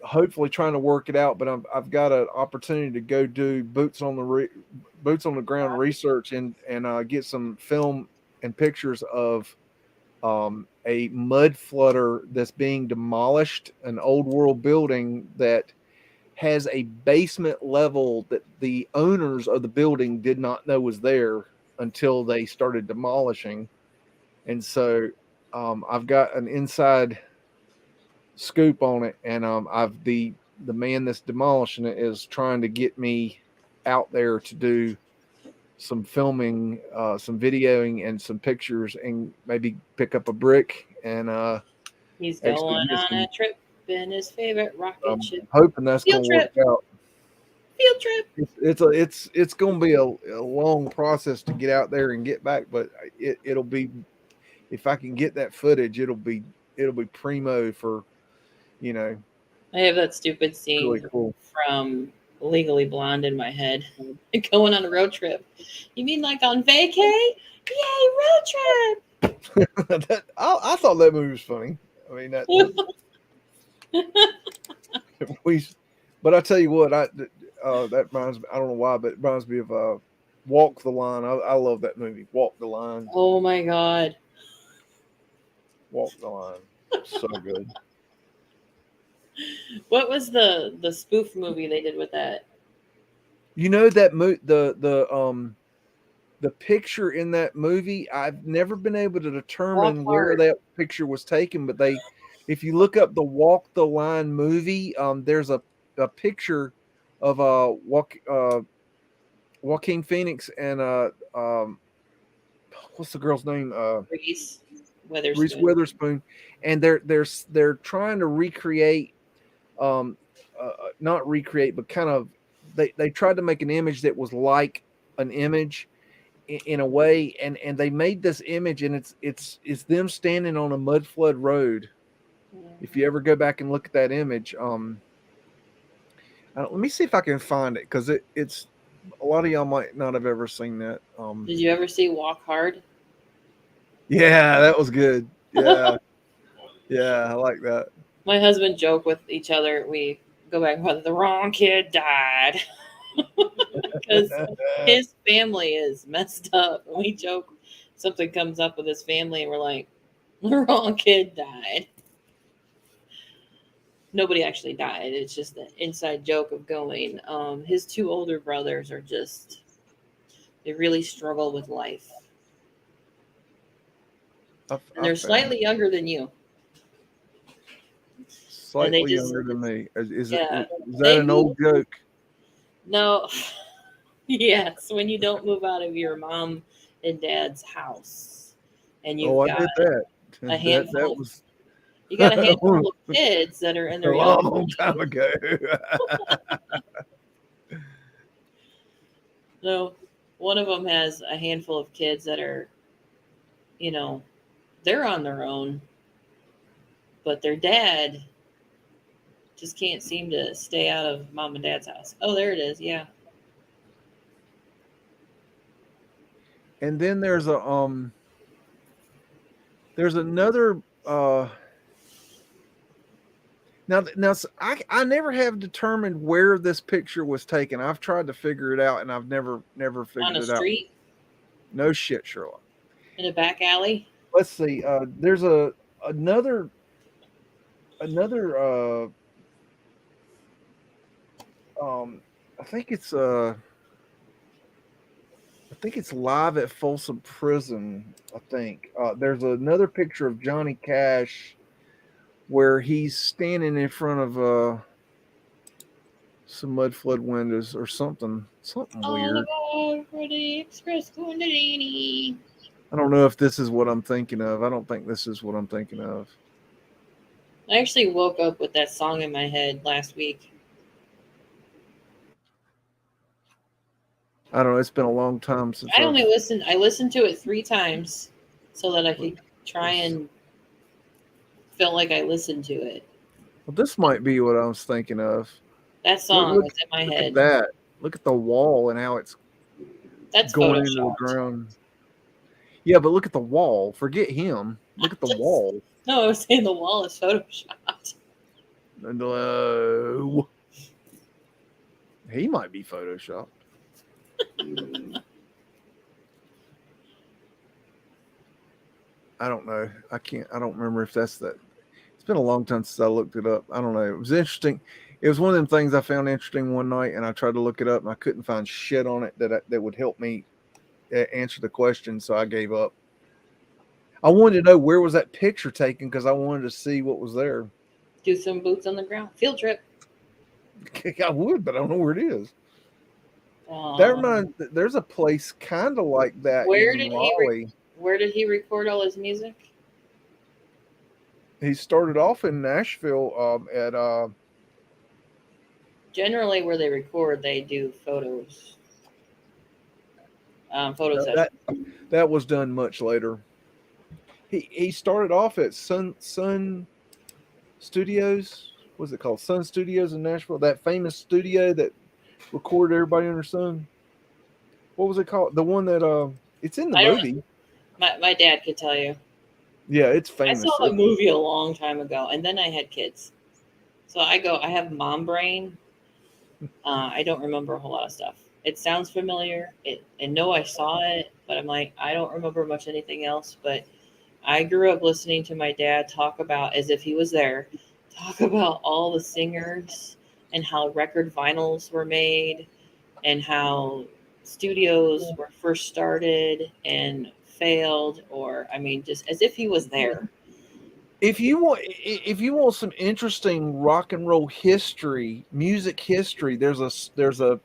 hopefully trying to work it out, but I've got an opportunity to go do boots on the ground research and get some film and pictures of a mud flutter that's being demolished, an old world building that has a basement level that the owners of the building did not know was there until they started demolishing. And so I've got an inside scoop on it, and the man that's demolishing it is trying to get me out there to do some filming, some videoing, and some pictures, and maybe pick up a brick and He's going on a trip in his favorite rocket ship. Hoping that's going to work out. Field trip. It's going to be a long process to get out there and get back, but it'll be, if I can get that footage, it'll be primo for, I have that stupid scene really cool. from Legally Blonde in my head. Going on a road trip. You mean like on vacay? Yay, road trip! I thought that movie was funny. I mean that. we, but I tell you what, that reminds me. I don't know why, but it reminds me of Walk the Line. I love that movie. Walk the Line. Oh my God. Walk the Line. So good. What was the spoof movie they did with that? You know that the picture in that movie, I've never been able to Walk determine where Hard. that picture was taken, but if you look up the Walk the Line movie, there's a picture of Joaquin Phoenix and what's the girl's name? Reese Reese Witherspoon. Witherspoon, and they're trying to recreate, not recreate, but kind of they tried to make an image that was like an image in a way, and they made this image, and it's them standing on a Mudflood road. If you ever go back and look at that image, let me see if I can find it, because it's a lot of y'all might not have ever seen that. Did you ever see Walk Hard? Yeah, that was good. Yeah, yeah, I like that. My husband joke with each other. We go back and forth. The wrong kid died because his family is messed up. And we joke something comes up with his family, and we're like, the wrong kid died. Nobody actually died. It's just the inside joke of going. His two older brothers are just, they really struggle with life. And they're slightly younger than you. Slightly just, younger than me. Is yeah, that an old joke? No. Yes, when you don't move out of your mom and dad's house, and you've I got did that. a handful. That was you got a handful of kids that are in their a long time ago. So one of them has a handful of kids that are, they're on their own, but their dad just can't seem to stay out of mom and dad's house. Oh, there it is. Yeah. And then there's another now I never have determined where this picture was taken. I've tried to figure it out, and I've never figured it out. On a street? No shit, Sherlock. In a back alley? Let's see. There's another I think it's live at Folsom Prison. I think there's another picture of Johnny Cash where he's standing in front of some Mudflood windows or something weird. For the Express Kundalini. I don't know if this is what I'm thinking of. I don't think this is what I'm thinking of. I actually woke up with that song in my head last week. I don't know. It's been a long time since I listened to it 3 times so that I could try and feel like I listened to it. Well, this might be what I was thinking of. That song was in my head. At that. Look at the wall and how it's going into the ground. Yeah, but look at the wall. Forget him. Look at the wall. No, I was saying the wall is photoshopped. No. He might be photoshopped. I don't know. I don't remember if that's that. It's been a long time since I looked it up. I don't know. It was interesting. It was one of them things I found interesting one night, and I tried to look it up, and I couldn't find shit on it that would help me answer the question, so I gave up. I wanted to know where was that picture taken, because I wanted to see what was there. Do some boots on the ground. Field trip. I would, but I don't know where it is. That reminds. There's a place kind of like that in Raleigh. Where did he record all his music? He started off in Nashville at. Generally, where they record, they do photos. Photos. That was done much later. He started off at Sun Studios. What's it called? Sun Studios in Nashville. That famous studio that recorded everybody under sun. What was it called? The one that it's in the movie. My dad could tell you. Yeah, it's I famous. saw the movie a long time ago, and then I had kids. So I have mom brain. I don't remember a whole lot of stuff. It sounds familiar. And no, I saw it, but I'm like, I don't remember much anything else. But I grew up listening to my dad talk about, as if he was there, talk about all the singers and how record vinyls were made and how studios were first started and failed, or I mean, just as if he was there. If you want some interesting rock and roll history, music history, there's a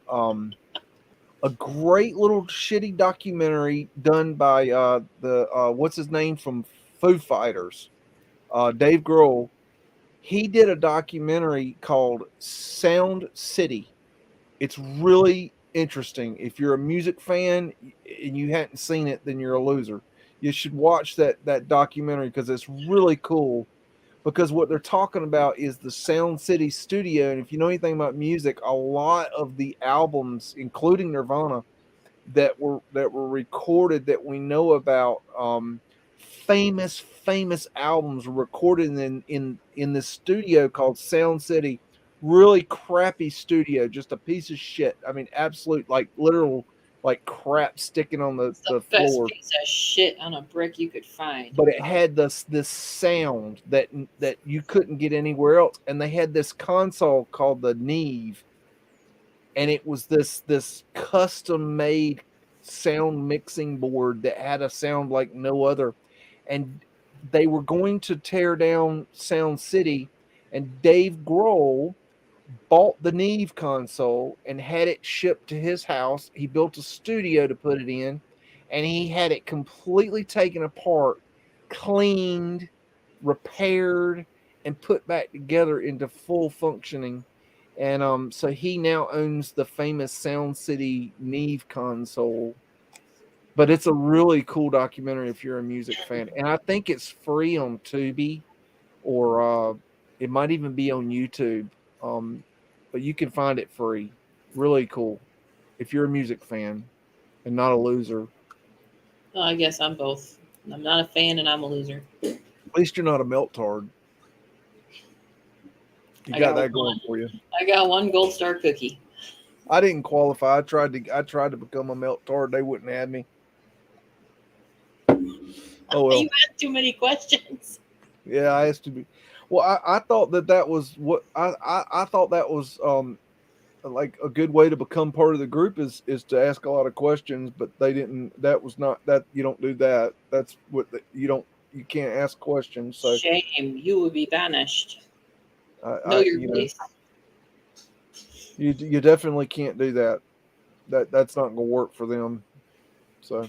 great little shitty documentary done by the what's his name from Foo Fighters, Dave Grohl. He did a documentary called Sound City. It's really interesting. If you're a music fan and you hadn't seen it, then you're a loser. You should watch that documentary because it's really cool. Because what they're talking about is the Sound City studio, and if you know anything about music, a lot of the albums, including Nirvana, that were recorded that we know about, famous albums were recorded in this studio called Sound City. Really crappy studio, just a piece of shit. I mean, absolute, like, literal, like, crap sticking on It's the the best floor. piece of shit on a brick you could find. But it had this sound that you couldn't get anywhere else, and they had this console called the Neve, and it was this custom made sound mixing board that had a sound like no other. And they were going to tear down Sound City, and Dave Grohl bought the Neve console and had it shipped to his house. He built a studio to put it in, and he had it completely taken apart, cleaned, repaired, and put back together into full functioning. And so he now owns the famous Sound City Neve console. But it's a really cool documentary if you're a music fan, and I think it's free on Tubi, or it might even be on YouTube. But you can find it free. Really cool if you're a music fan and not a loser. Well, I guess I'm both. I'm not a fan and I'm a loser. At least you're not a meltard. You I got got that going one. for you. I got one gold star cookie. I didn't qualify. I tried to become a meltard. They wouldn't have me. Oh well. You asked too many questions. Yeah, I asked to be. Well, I thought that was what I thought that was like a good way to become part of the group is to ask a lot of questions, but they didn't. That was not that. You don't do that. That's what you don't. You can't ask questions. So Shame. You will be banished. Know I your you know place. you definitely can't do that. That's not going to work for them. So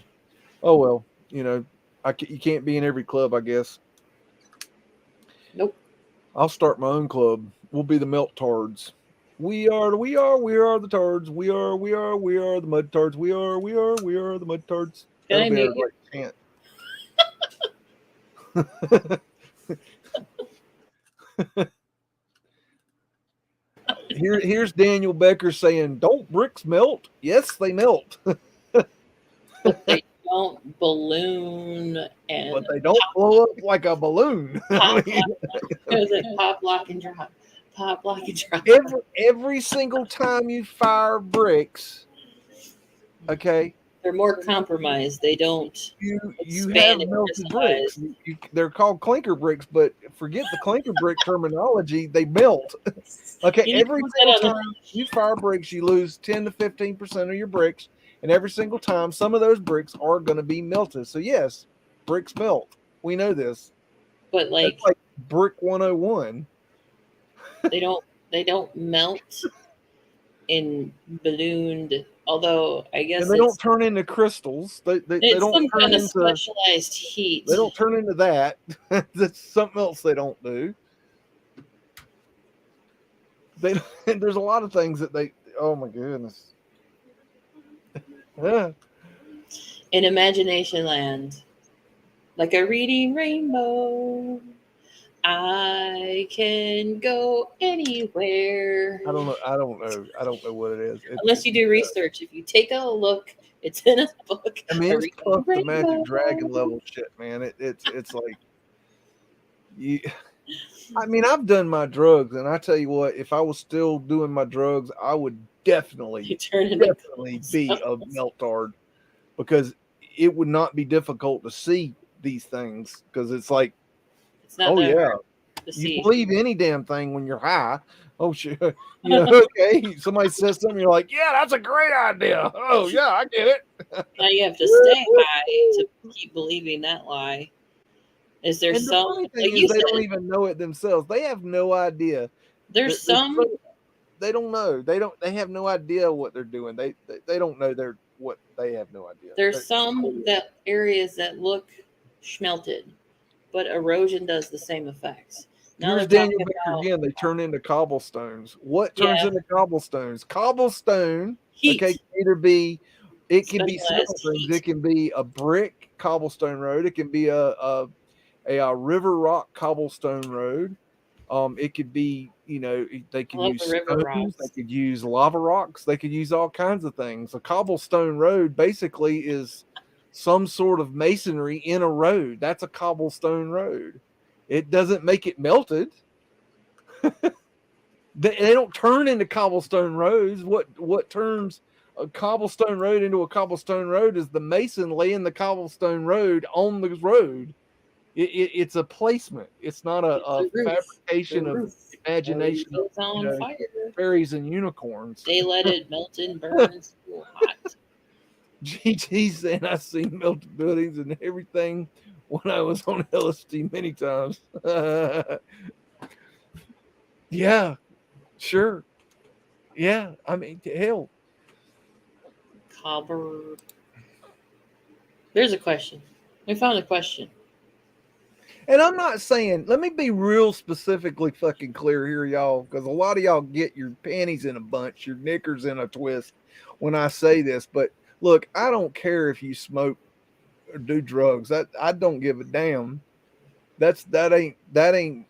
oh well, you can't be in every club, I guess. Nope. I'll start my own club. We'll be the Melt Tards. We are the tards. We are the mud tards. We are the mud tards. Can That'll I be our mute you? chant. Here's Daniel Becker saying, "Don't bricks melt? Yes, they melt, But they don't balloon and but they don't blow up like a balloon." pop. It was like pop, lock, and drop. Pop, lock, and drop. every single time you fire bricks, okay, They're more compromised. They don't you have expand and melted bricks. crystallize. They're called clinker bricks, but forget the clinker brick terminology. They melt. Okay, You need to every put that single on time you fire bricks, you lose 10 to 15% of your bricks, and every single time, some of those bricks are going to be melted. So yes, bricks melt. We know this. But like That's like brick 101. they don't melt in ballooned. Although I guess And they don't turn into crystals. They it's don't some turn kind of into specialized heat. they don't turn into that. That's something else they don't do. There's a lot of things that they. Oh my goodness. Yeah. In Imagination Land, like a reading rainbow, I can go anywhere. I don't know. I don't know what it is. Unless you do research. If you take a look, it's in a book. I mean, A it's reading Puff the Magic rainbow. Dragon level shit, man. It's like You, I mean, I've done my drugs, and I tell you what, if I was still doing my drugs, I would You definitely turn into be a meltard, because it would not be difficult to see these things, because it's like, It's not oh that yeah, hard to you see. believe any damn thing when you're high. Oh shit, you know, okay. Somebody says something, you're like, yeah, that's a great idea. Oh yeah, I get it. Now you have to stay high to keep believing that lie. Is there And the some, funny like thing you is, they don't said, even know it themselves. They have no idea. there's some They don't know. They have no idea what they're doing. They don't know what they have no idea. there's some that areas that look schmelted, but erosion does the same effects. Now Here's they're Daniel talking Baker about again. They turn into cobblestones. What turns yeah, into cobblestones? Cobblestone. heat, Okay, can either be. It can be several specialized things. heat. It can be a brick cobblestone road. It can be a river rock cobblestone road. It could be, you know, they I could love use the river stones, they rocks. could use lava rocks, they could use all kinds of things. A cobblestone road basically is some sort of masonry in a road. That's a cobblestone road. It doesn't make it melted. They don't turn into cobblestone roads. What turns a cobblestone road into a cobblestone road is the mason laying the cobblestone road on the road. It's a placement. It's not a The roof, fabrication the of roof always imagination of, goes you on know, fire. fairies and unicorns. They let it melt and burn. It's so hot. GG saying I've seen melted buildings and everything when I was on LSD many times. Yeah, sure. Yeah, I mean, hell. Cobber. There's a question. We found a question. And I'm not saying, let me be real specifically fucking clear here, y'all, because a lot of y'all get your panties in a bunch, your knickers in a twist when I say this. But look, I don't care if you smoke or do drugs. I don't give a damn. That ain't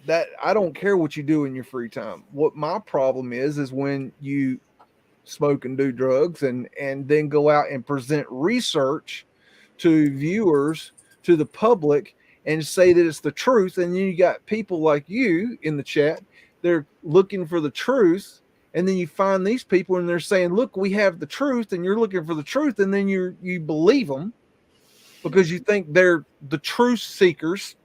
that I don't care what you do in your free time. What my problem is when you smoke and do drugs and then go out and present research to viewers, to the public, and say that it's the truth. And then you got people like you in the chat, they're looking for the truth. And then you find these people and they're saying, look, we have the truth, and you're looking for the truth, and then you believe them because you think they're the truth seekers.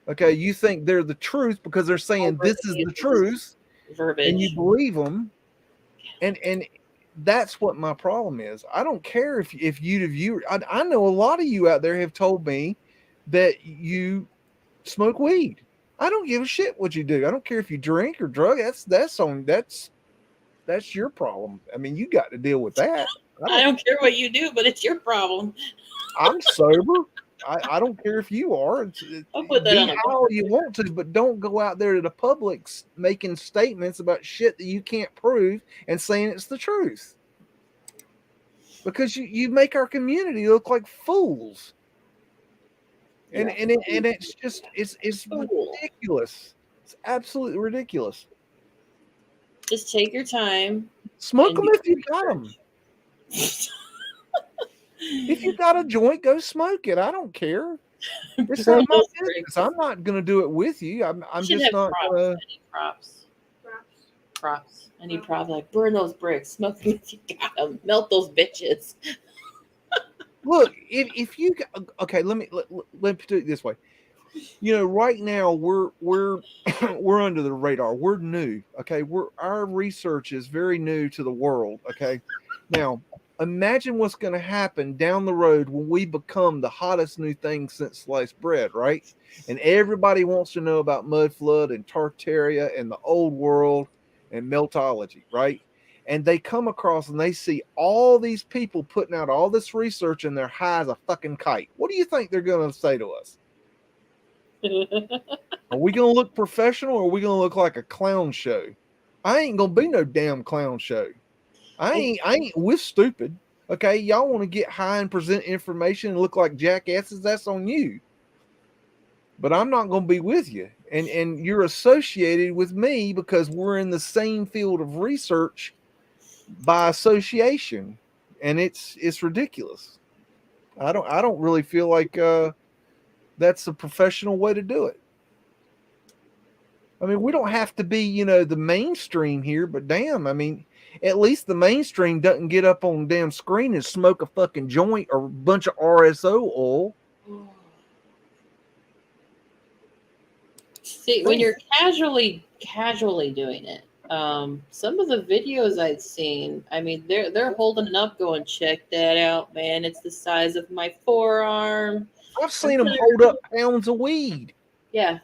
Okay, you think they're the truth because they're saying this is the truth, and you Verbiage. believe them. And that's what my problem is. I don't care if you the viewer. I know a lot of you out there have told me that you smoke weed. I don't give a shit what you do. I don't care if you drink or drug. That's your problem. I mean, you got to deal with that. I don't care what you do, but it's your problem. I'm sober. I don't care if you are. I'll put that Be on a how you want to, but don't go out there to the public making statements about shit that you can't prove and saying it's the truth. Because you make our community look like fools. And it's just it's ridiculous. It's absolutely ridiculous. Just take your time. Smoke And them if you got them. If you got a joint, go smoke it. I don't care. It's not my business. I'm not going to do it with you. I'm just not going to. I need props. Props. I need props. Like, burn those bricks. Smoke them if you got them. Melt those bitches. Look, if you okay, let me do it this way. You know, right now we're we're under the radar. We're new. Okay, our research is very new to the world. Okay, now imagine what's going to happen down the road when we become the hottest new thing since sliced bread, right? And everybody wants to know about Mudflood and Tartaria and the old world and Meltology, right? And they come across and they see all these people putting out all this research and they're high as a fucking kite. What do you think they're going to say to us? Are we going to look professional or are we going to look like a clown show? I ain't going to be no damn clown show. I ain't with stupid. Okay, y'all want to get high and present information and look like jackasses, that's on you. But I'm not going to be with you. And you're associated with me because we're in the same field of research by association. And it's ridiculous. I don't really feel like That's a professional way to do it. I mean, we don't have to be, you know, the mainstream here, but damn, I mean, at least the mainstream doesn't get up on the damn screen and smoke a fucking joint or a bunch of RSO oil. See, when you're casually doing it, some of the videos I'd seen, I mean, they're holding it up, going, check that out, man. It's the size of my forearm. I've seen them hold up pounds of weed. Yeah,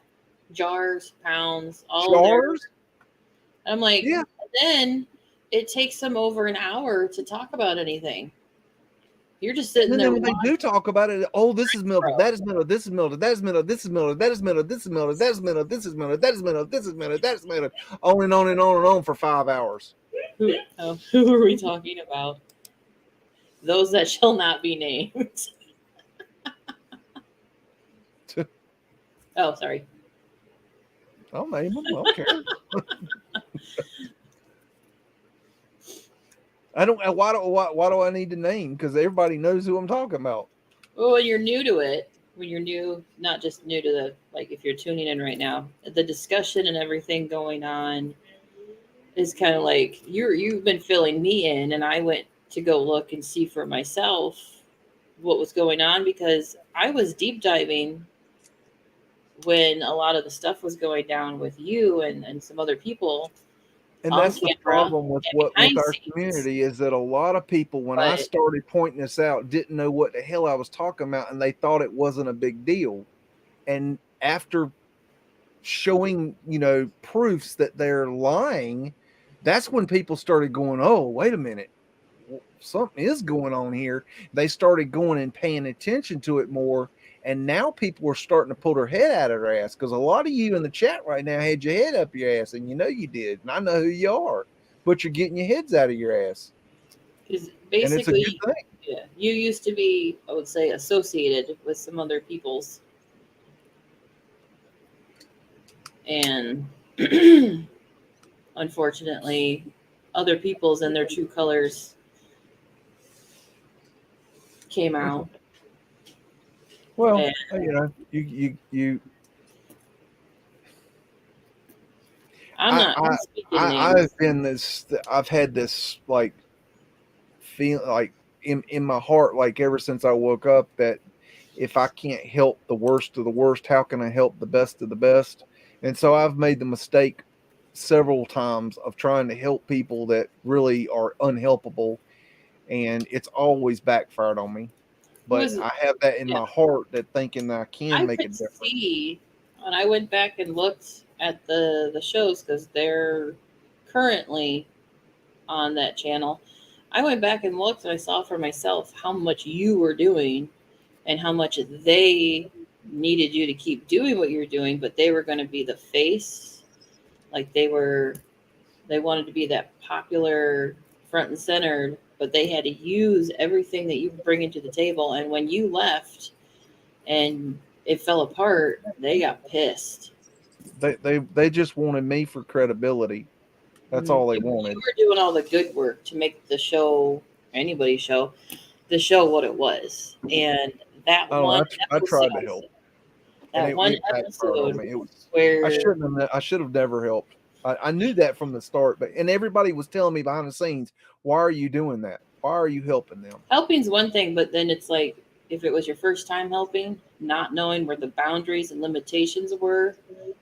jars, pounds, all Jars. I'm like, Yeah. then it takes them over an hour to talk about anything. You're just sitting And there. then when they do talk about it, oh, this is melted, Bro. that is melted, this is melted, that is melted, this is melted, that is melted, this is melted, that is melted, this is melted, that is melted, this is melted, that is melted, on and on and on and on for 5 hours. Who are we talking about? Those that shall not be named. Oh, sorry. I'll name them. I don't care. I don't. Why do I need to name? Because everybody knows who I'm talking about. Well, when you're new to it, when you're new, not just new to the, like, if you're tuning in right now, the discussion and everything going on is kind of like you've been filling me in, and I went to go look and see for myself what was going on, because I was deep diving when a lot of the stuff was going down with you and some other people. And that's the problem with our scenes. community, is that a lot of people, when I started pointing this out, didn't know what the hell I was talking about, and they thought it wasn't a big deal. And after showing, you know, proofs that they're lying, that's when people started going, oh, wait a minute, something is going on here. They started going and paying attention to it more. And now people are starting to pull their head out of their ass, because a lot of you in the chat right now had your head up your ass, and you know you did, and I know who you are, but you're getting your heads out of your ass. Because basically, and it's a good thing. Yeah, you used to be, I would say, associated with some other people's, and unfortunately, other people's and their true colors came out. Well, you know, you. I've been this. I've had this like feel like in my heart, like ever since I woke up, that if I can't help the worst of the worst, how can I help the best of the best? And so I've made the mistake several times of trying to help people that really are unhelpable, and it's always backfired on me. But I have that in my heart, that thinking that I can make a difference. When I went back and looked at the shows, because they're currently on that channel, I went back and looked, and I saw for myself how much you were doing and how much they needed you to keep doing what you're doing, but they were going to be the face. Like they wanted to be that popular front and center, but they had to use everything that you were bringing to the table. And when you left and it fell apart, they got pissed. They just wanted me for credibility. That's all they wanted. You were doing all the good work to make the show, anybody's show, the show what it was. And that one I tried to help. That one episode where I should have never helped. I knew that from the start, and everybody was telling me behind the scenes, why are you doing that? Why are you helping them? Helping's one thing, but then it's like, if it was your first time helping, not knowing where the boundaries and limitations were,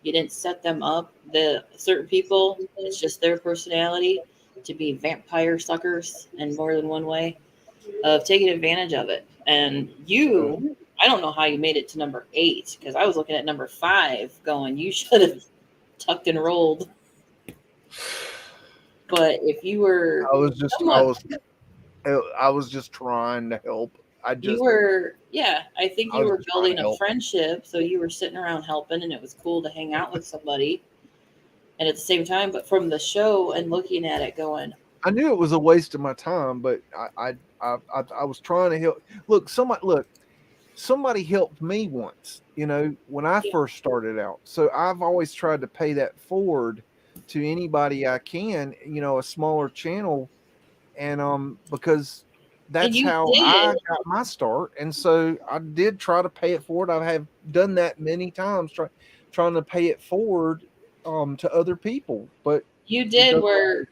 you didn't set them up. The certain people, it's just their personality to be vampire suckers in more than one way of taking advantage of it. And you, I don't know how you made it to number 8, because I was looking at number 5 going, you should have tucked and rolled. But if you were, I was just trying to help. I think you were building a friendship, so you were sitting around helping, and it was cool to hang out with somebody. And at the same time, but from the show and looking at it, going, I knew it was a waste of my time, but I was trying to help. Somebody helped me once, you know, when I first started out. So I've always tried to pay that forward to anybody I can, you know, a smaller channel, and because that's you how I did. got my start. And so I did try to pay it forward. I have done that many times, trying to pay it forward to other people, but You it did doesn't. where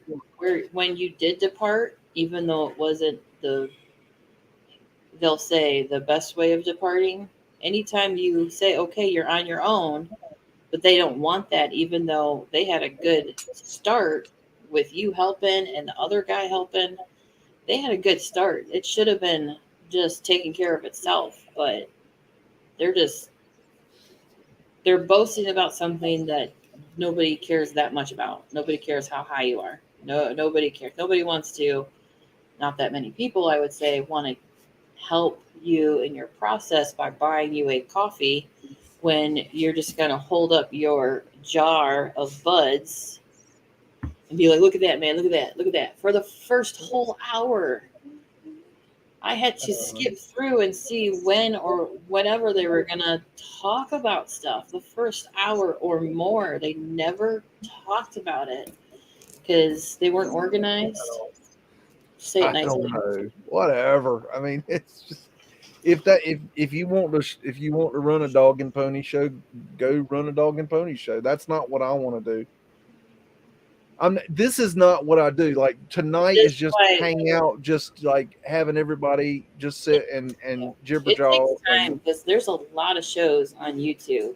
when you did depart, even though it wasn't they'll say the best way of departing. Anytime you say, okay, you're on your own, but they don't want that, even though they had a good start with you helping and the other guy helping. They had a good start. It should have been just taking care of itself, but they're just they're boasting about something that nobody cares that much about. Nobody cares how high you are. No, nobody cares. Nobody wants to. Not that many people, I would say, want to help you in your process by buying you a coffee when you're just going to hold up your jar of buds and be like, look at that, man, look at that, look at that. For the first whole hour, I had to skip through and see when or whenever they were going to talk about stuff. The first hour or more, they never talked about it because they weren't organized. Say it I don't nicely. know. Whatever. I mean, it's just if you want to run a dog and pony show, go run a dog and pony show. That's not what I want to do. This is not what I do. Like tonight This is is just why hang out, just like having everybody just sit and jibber it takes jaw time and because there's a lot of shows on YouTube.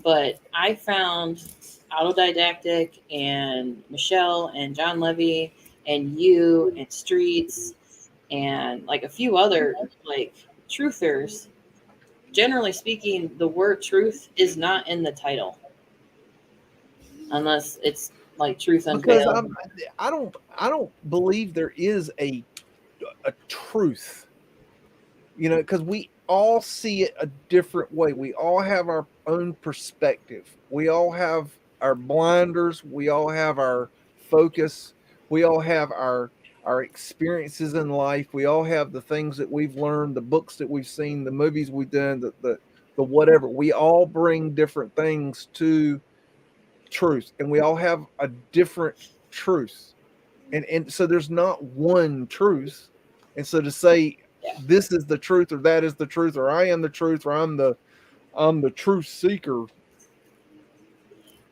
But I found Autodidactic and Michelle and John Levy and you and Streets and like a few other like truthers. Generally speaking, the word truth is not in the title unless it's like truth because unveiled. I don't believe there is a truth, because we all see it a different way. We all have our own perspective. We all have our blinders. We all have our focus. We all have our experiences in life. We all have the things that we've learned, the books that we've seen, the movies we've done, the whatever. We all bring different things to truth, and we all have a different truth. And so there's not one truth. And so to say Yeah. this is the truth or that is the truth or I am the truth or I'm the truth seeker.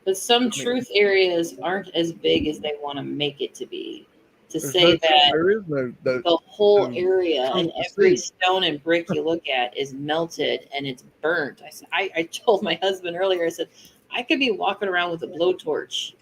But some I mean, truth areas aren't as big as they want to make it to be. To there's no say truth. that There is the whole no area and truth to every see. stone and brick you look at is melted and it's burnt. I told my husband earlier, I said, I could be walking around with a blowtorch,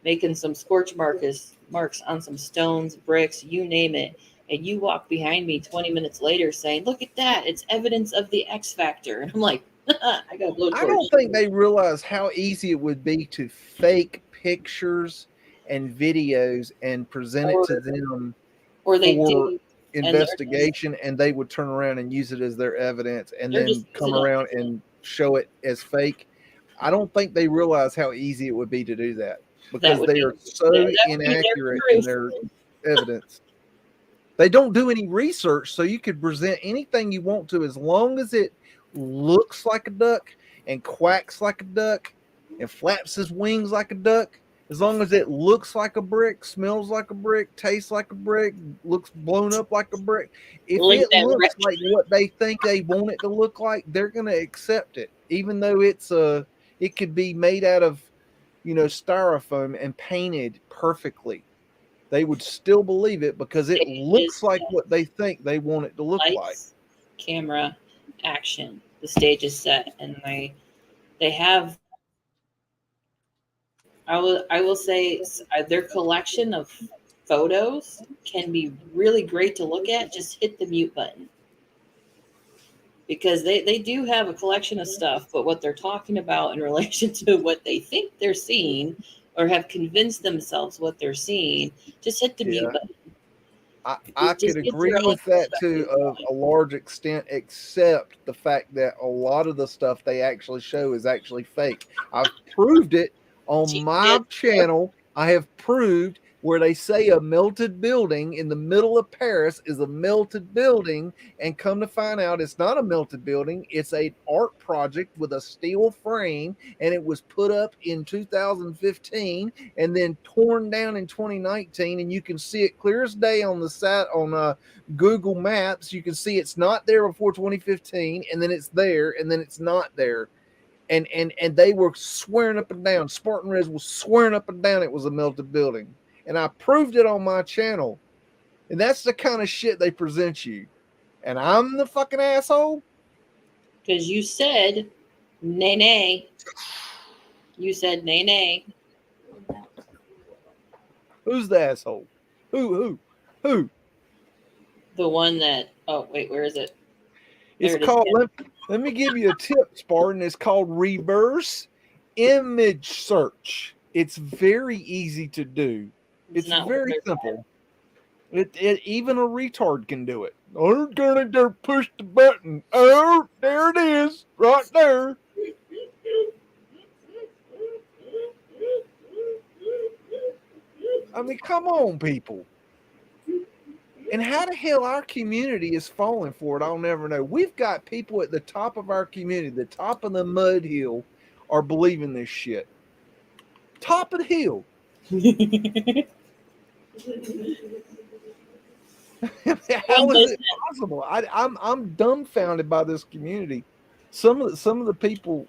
making some scorch marks on some stones, bricks, you name it. And you walk behind me 20 minutes later saying, look at that. It's evidence of the X factor. And I'm like, I got a I blowtorch. don't think they realize how easy it would be to fake pictures and videos and present it Or, to them or they for do. And investigation, and they would turn around and use it as their evidence and they're just then come using it. around and show it as fake. I don't think they realize how easy it would be to do that That because would they be are so that would be inaccurate their in truth. their evidence. They don't do any research, so you could present anything you want to as long as it looks like a duck and quacks like a duck and flaps his wings like a duck. As long as it looks like a brick, smells like a brick, tastes like a brick, looks blown up like a brick. If Look at it that looks wretch. like what they think they want it to look like, they're going to accept it, even though it could be made out of styrofoam and painted perfectly. They would still believe it because it It looks is like what they think they want it to look like. lights, camera, action. The stage is set, and they have. I will say their collection of photos can be really great to look at. Just hit the mute button because they do have a collection of stuff, but what they're talking about in relation to what they think they're seeing or have convinced themselves what they're seeing, just hit the mute Yeah. button. I Just could get your agree own with that perspective to going. a large extent, except the fact that a lot of the stuff they actually show is actually fake. I've proved it on She my did. channel. I have proved where they say a melted building in the middle of Paris is a melted building, and come to find out it's not a melted building, it's an art project with a steel frame, and it was put up in 2015 and then torn down in 2019, and you can see it clear as day on the site on Google Maps. You can see it's not there before 2015, and then it's there, and then it's not there. And they were swearing up and down. Spartan Reds was swearing up and down it was a melted building. And I proved it on my channel. And that's the kind of shit they present you. And I'm the fucking asshole? Because you said nay nay. You said nay nay. Who's the asshole? Who? The one that, oh wait, where is it? It's There it is. called, let me give you a tip, Spartan. It's called reverse image search. It's very easy to do. It's not very what they're simple. It even a retard can do it. I'm gonna go push the button. Oh, there it is, right there. I mean, come on, people. And how the hell our community is falling for it, I'll never know. We've got people at the top of our community, the top of the mud hill, are believing this shit. Top of the hill. How is it possible? I'm dumbfounded by this community. Some of the people,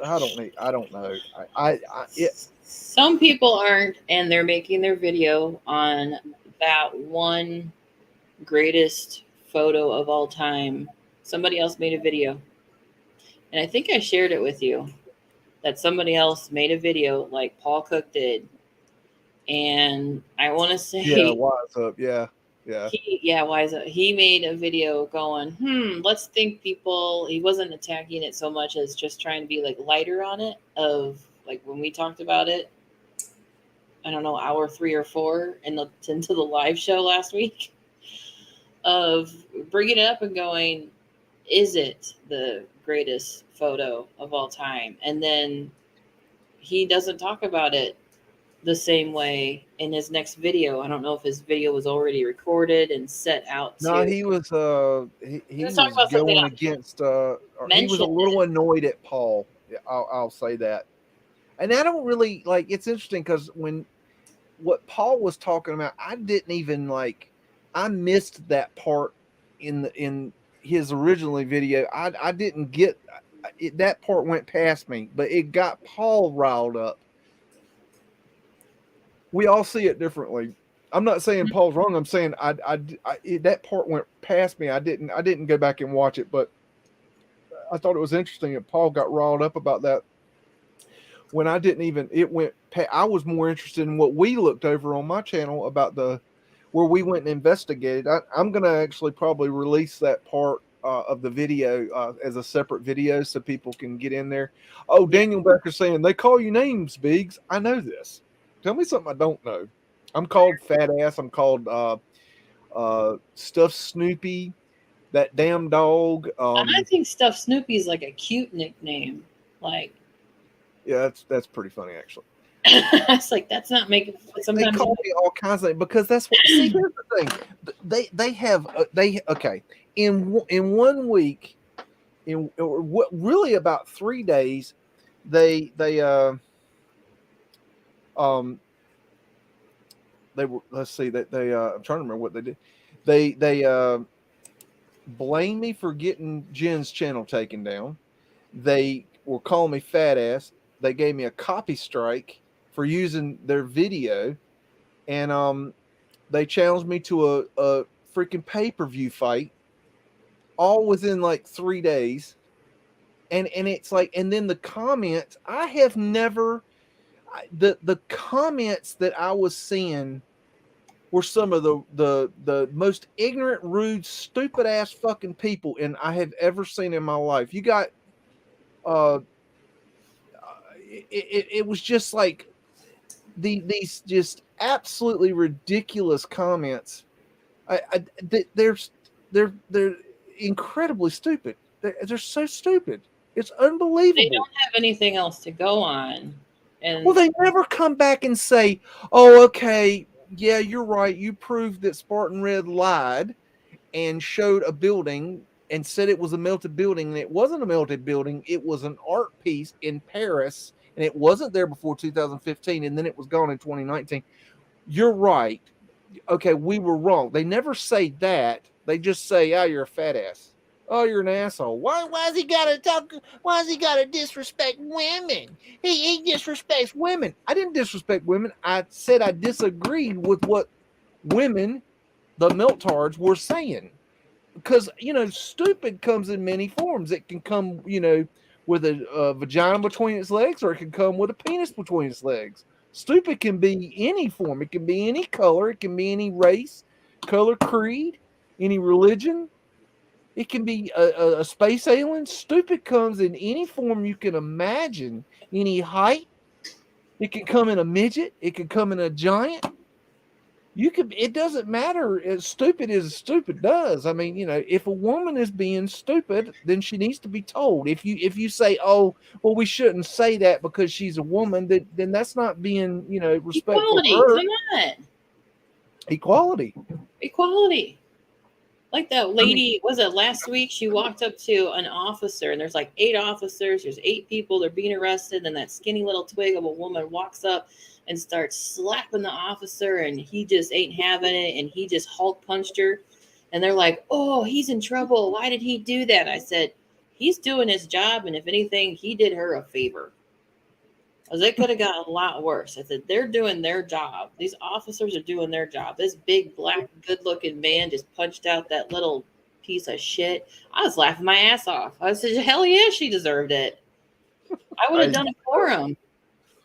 I don't know. Some people aren't, and they're making their video on that one greatest photo of all time. Somebody else made a video, and I think I shared it with you, that somebody else made a video like Paul Cook did. And I want to say, yeah, what's up? Yeah. He made a video going, let's think people. He wasn't attacking it so much as just trying to be like lighter on it. Of like when we talked about it, I don't know, hour 3 or 4 into the live show last week, of bringing it up and going, is it the greatest photo of all time? And then he doesn't talk about it the same way in his next video. I don't know if his video was already recorded and set out to. No, he was he was going against he was a little annoyed at Paul. I'll say that. And I don't really like, it's interesting because when what Paul was talking about, I didn't even like, I missed that part in his originally video. I didn't get it, that part went past me, but it got Paul riled up. We all see it differently. I'm not saying Paul's wrong. I'm saying that part went past me. I didn't go back and watch it, but I thought it was interesting that Paul got riled up about that. When I didn't even, it went. I was more interested in what we looked over on my channel about where we went and investigated. I'm going to actually probably release that part of the video as a separate video so people can get in there. Oh, Daniel Becker saying they call you names, Beags. I know this. Tell me something I don't know. I'm called fat ass. I'm called Stuffed Snoopy. That damn dog. I think Stuffed Snoopy is like a cute nickname. Like, yeah, that's pretty funny actually. It's like, that's not making. Sometimes they call me all kinds of, because that's what. See, here's the thing. They have okay in 1 week, in what really about 3 days, they were, let's see, that they I'm trying to remember what they did. They blamed me for getting Jen's channel taken down. They were calling me fat ass. They gave me a copy strike for using their video, and they challenged me to a freaking pay-per-view fight, all within like 3 days. And it's like, and then the comments, I have never, the comments that I was seeing were some of the most ignorant, rude, stupid ass fucking people I have ever seen in my life. You got it was just like these just absolutely ridiculous comments. They're incredibly stupid. They're so stupid. It's unbelievable. they don't have anything else to go on. And well, they never come back and say, "Oh, okay, yeah, you're right. You proved that Spartan Red lied and showed a building and said it was a melted building, and it wasn't a melted building. It was an art piece in Paris, and it wasn't there before 2015, and then it was gone in 2019. You're right. Okay, we were wrong. They never say that. They just say, "Oh, you're a fat ass. Oh, you're an asshole. Why's he gotta talk? Why's he gotta disrespect women? He disrespects women. I didn't disrespect women. I said I disagreed with what women, the Meltards, were saying. Because stupid comes in many forms. It can come, with a vagina between its legs, or it can come with a penis between its legs. Stupid can be any form. It can be any color. It can be any race, color, creed, any religion. It can be a space alien. Stupid comes in any form you can imagine, any height. It can come in a midget. It can come in a giant. It doesn't matter as stupid as stupid does. I mean, if a woman is being stupid, then she needs to be told. If you say, oh, well, we shouldn't say that because she's a woman, then that's not being, respectful Equality. of her. Come on. Equality. Like that lady, was it last week? She walked up to an officer, and there's like 8 officers. There's 8 people. They're being arrested. And that skinny little twig of a woman walks up and starts slapping the officer, and he just ain't having it. And he just Hulk punched her. And they're like, oh, he's in trouble. Why did he do that? I said, he's doing his job. And if anything, he did her a favor. Because it could have gotten a lot worse. I said, they're doing their job. These officers are doing their job. This big, black, good-looking man just punched out that little piece of shit. I was laughing my ass off. I said, hell yeah, she deserved it. I would have done it for him.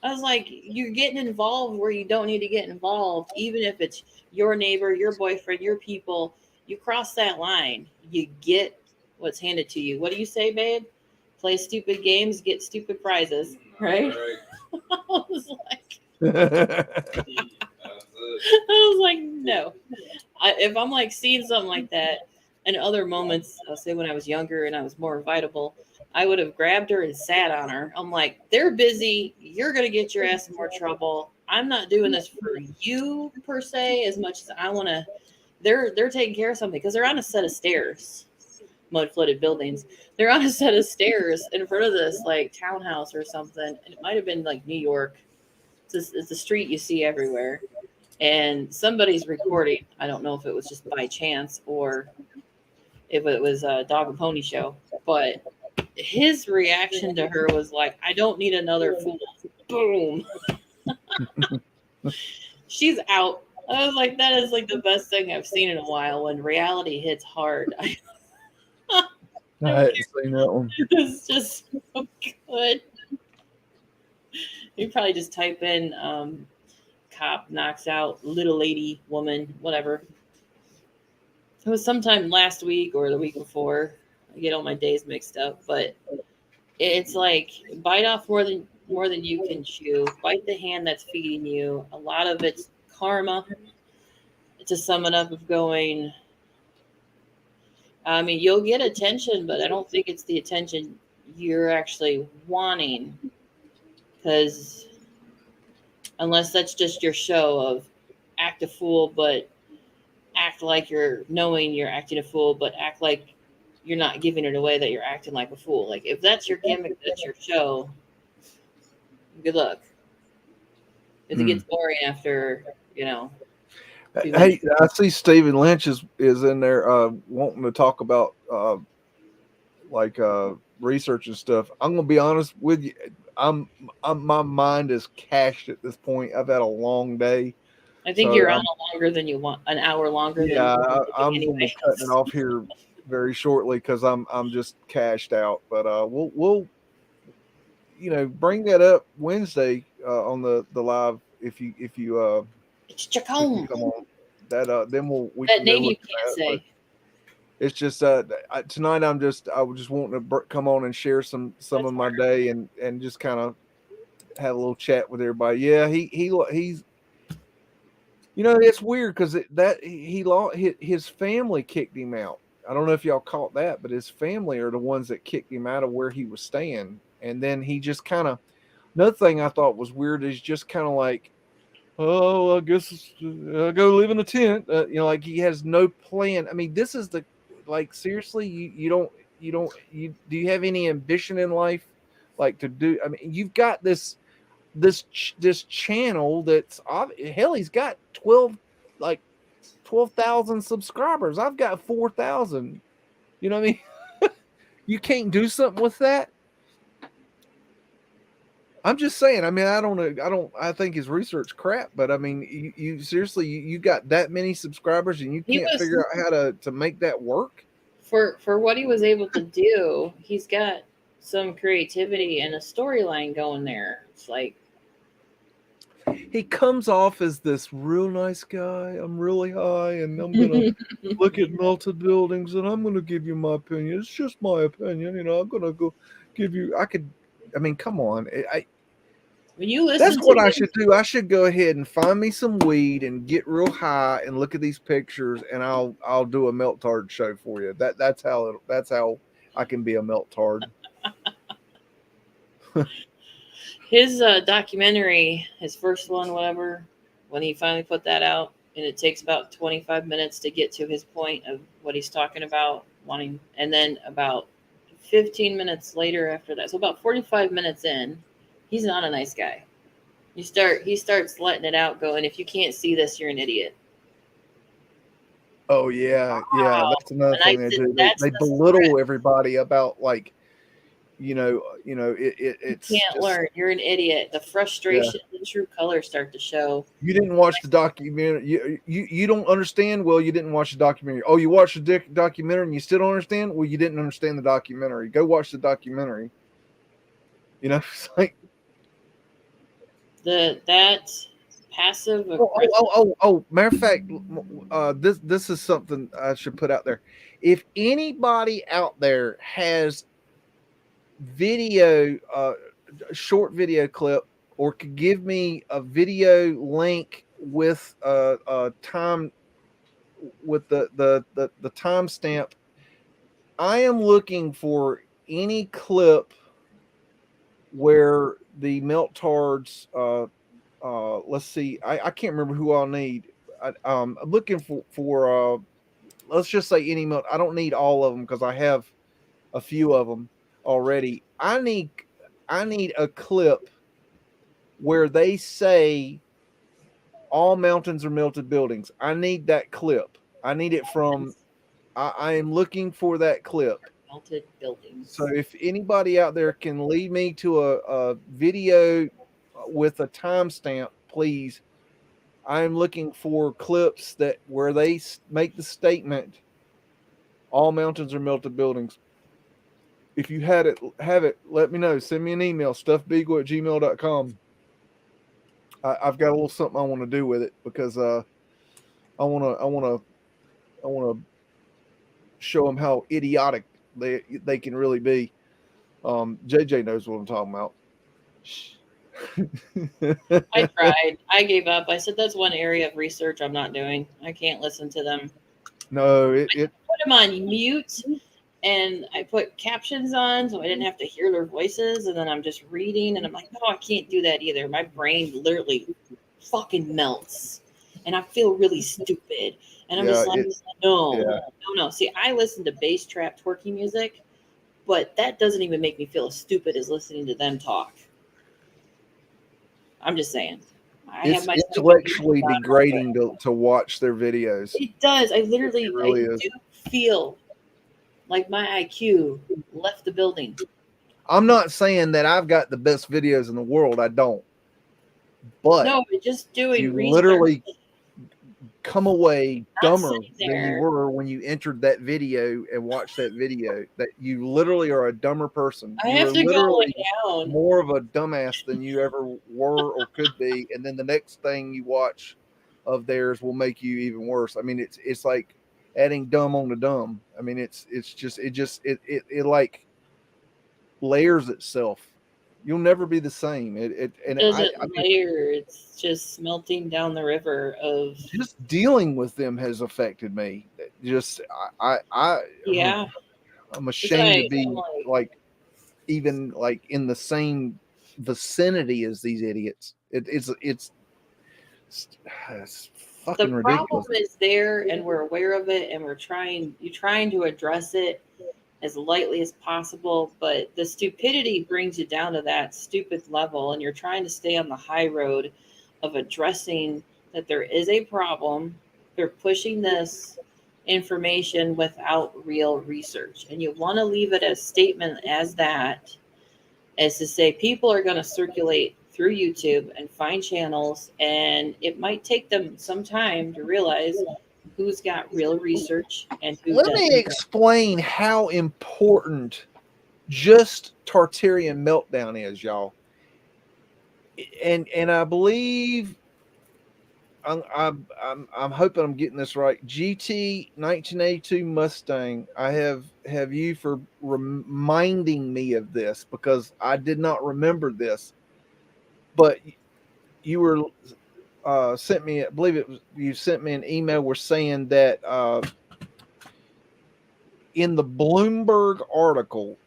I was like, you're getting involved where you don't need to get involved, even if it's your neighbor, your boyfriend, your people. You cross that line, you get what's handed to you. What do you say, babe? Play stupid games, get stupid prizes, right? I was like, no. If I'm like seeing something like that, and other moments, I'll say when I was younger and I was more invitable, I would have grabbed her and sat on her. I'm like, they're busy. You're gonna get your ass in more trouble. I'm not doing this for you per se, as much as I want to. They're taking care of something because they're on a set of stairs, mud flooded buildings. They're on a set of stairs in front of this like townhouse or something. And it might have been like New York. It's a street you see everywhere. And somebody's recording. I don't know if it was just by chance or if it was a dog and pony show. But his reaction to her was like, I don't need another fool. Boom. She's out. I was like, that is like the best thing I've seen in a while when reality hits hard. I hadn't seen that one. It's just so good. You probably just type in cop knocks out little lady, woman, whatever. It was sometime last week or the week before. I get all my days mixed up, but it's like bite off more than you can chew. Bite the hand that's feeding you. A lot of it's karma. To sum it up, of going, I mean, you'll get attention, but I don't think it's the attention you're actually wanting. Because unless that's just your show of act a fool, but act like you're knowing you're acting a fool, but act like you're not giving it away that you're acting like a fool. Like if that's your gimmick, that's your show, good luck. If it gets boring after, Hey, I see Stephen Lynch is in there wanting to talk about research and stuff. I'm gonna be honest with you. I'm my mind is cashed at this point. I've had a long day. I think you're on longer than you want, an hour longer. Yeah, I'm anyway. gonna be cutting it off here very shortly because I'm just cashed out. But we'll bring that up Wednesday on the live if you it's Chacon. come on. Then we that can name you look can't say. It's just tonight I was just wanting to come on and share some of my day and just kind of have a little chat with everybody. Yeah, he's it's weird because his family kicked him out. I don't know if y'all caught that, but his family are the ones that kicked him out of where he was staying. And then he just kind of, another thing I thought was weird is just kind of like, oh, I guess I'll go live in a tent. Like he has no plan. I mean, this is the like seriously, do you have any ambition in life, like to do? I mean, you've got this channel hell, he's got 12,000 subscribers. I've got 4,000. You know what I mean? You can't do something with that. I'm just saying. I mean, I don't know. I think his research crap, but I mean, you seriously, you got that many subscribers and you He can't was figure out how to make that work. for what he was able to do. He's got some creativity and a storyline going there. It's like He comes off as this real nice guy. I'm really high, and I'm gonna look at melted buildings, and I'm gonna give you my opinion. It's just my opinion, I'm gonna go give you. I mean, come on. when you That's listen to what I him, should do. I should go ahead and find me some weed and get real high and look at these pictures, and I'll do a melt tard show for you. That's how I can be a melt tard. his documentary, his first one, whatever, when he finally put that out, and it takes about 25 minutes to get to his point of what he's talking about, wanting, and then about 15 minutes later after that, so about 45 minutes in, he's not a nice guy. He starts letting it out, going, if you can't see this, you're an idiot. Oh yeah, Wow. that's another And I thing they said, do. that's They the belittle script. everybody about like, You it's can't just learn. You're an idiot. The yeah. frustration, the true colors start to show. You didn't watch the documentary. You don't understand. Well, you didn't watch the documentary. Oh, you watched the documentary and you still don't understand. Well, you didn't understand the documentary. Go watch the documentary. It's like That passive oh aggressive. Matter of fact, this is something I should put out there. If anybody out there has video, short video clip, or could give me a video link with a time with the timestamp, I am looking for any clip where the melt tards. Let's see. I can't remember who I'll need. I'm looking for let's just say any melt. I don't need all of them because I have a few of them already. I need a clip where they say all mountains are melted buildings. I need that clip. I need it from. I am looking for that clip. Melted buildings. So if anybody out there can lead me to a video with a timestamp, please. I am looking for clips where they make the statement, "All mountains are melted buildings." If you have it, let me know. Send me an email, stuffbeagle@gmail.com. I've got a little something I want to do with it because I want to show them how idiotic they can really be. JJ knows what I'm talking about. I tried. I gave up. I said that's one area of research I'm not doing. I can't listen to them. No, I put them on mute, and I put captions on so I didn't have to hear their voices. And then I'm just reading, and I'm like, no, I can't do that either. My brain literally fucking melts, and I feel really stupid. And I'm just like, no. See, I listen to bass trap twerky music, but that doesn't even make me feel as stupid as listening to them talk. I'm just saying. It's intellectually degrading to watch their videos. It does. I literally do feel like my IQ left the building. I'm not saying that I've got the best videos in the world. I don't. But no, just doing you research. Literally come away dumber than you were when you entered that video and watched that video. That you literally are a dumber person. I have to go down. More of a dumbass than you ever were or could be. And then the next thing you watch of theirs will make you even worse. I mean, it's like adding dumb on to dumb. I mean, it like layers itself. You'll never be the same. It doesn't layer. It's just melting down the river of just dealing with them has affected me. Just yeah. I'm ashamed to be like even like in the same vicinity as these idiots. It's It's The fucking problem ridiculous. is there, and we're aware of it, and you're trying to address it as lightly as possible, but the stupidity brings you down to that stupid level, and you're trying to stay on the high road of addressing that there is a problem. They're pushing this information without real research, and you want to leave it as statement as that, as to say people are going to circulate through YouTube and find channels, and it might take them some time to realize who's got real research and who Let me doesn't. explain how important just Tartarian Meltdown is, y'all. And I believe I'm hoping I'm getting this right. GT 1982 Mustang. I have you for reminding me of this because I did not remember this. But you were sent me, I believe it was you sent me an email. We're saying that in the Bloomberg article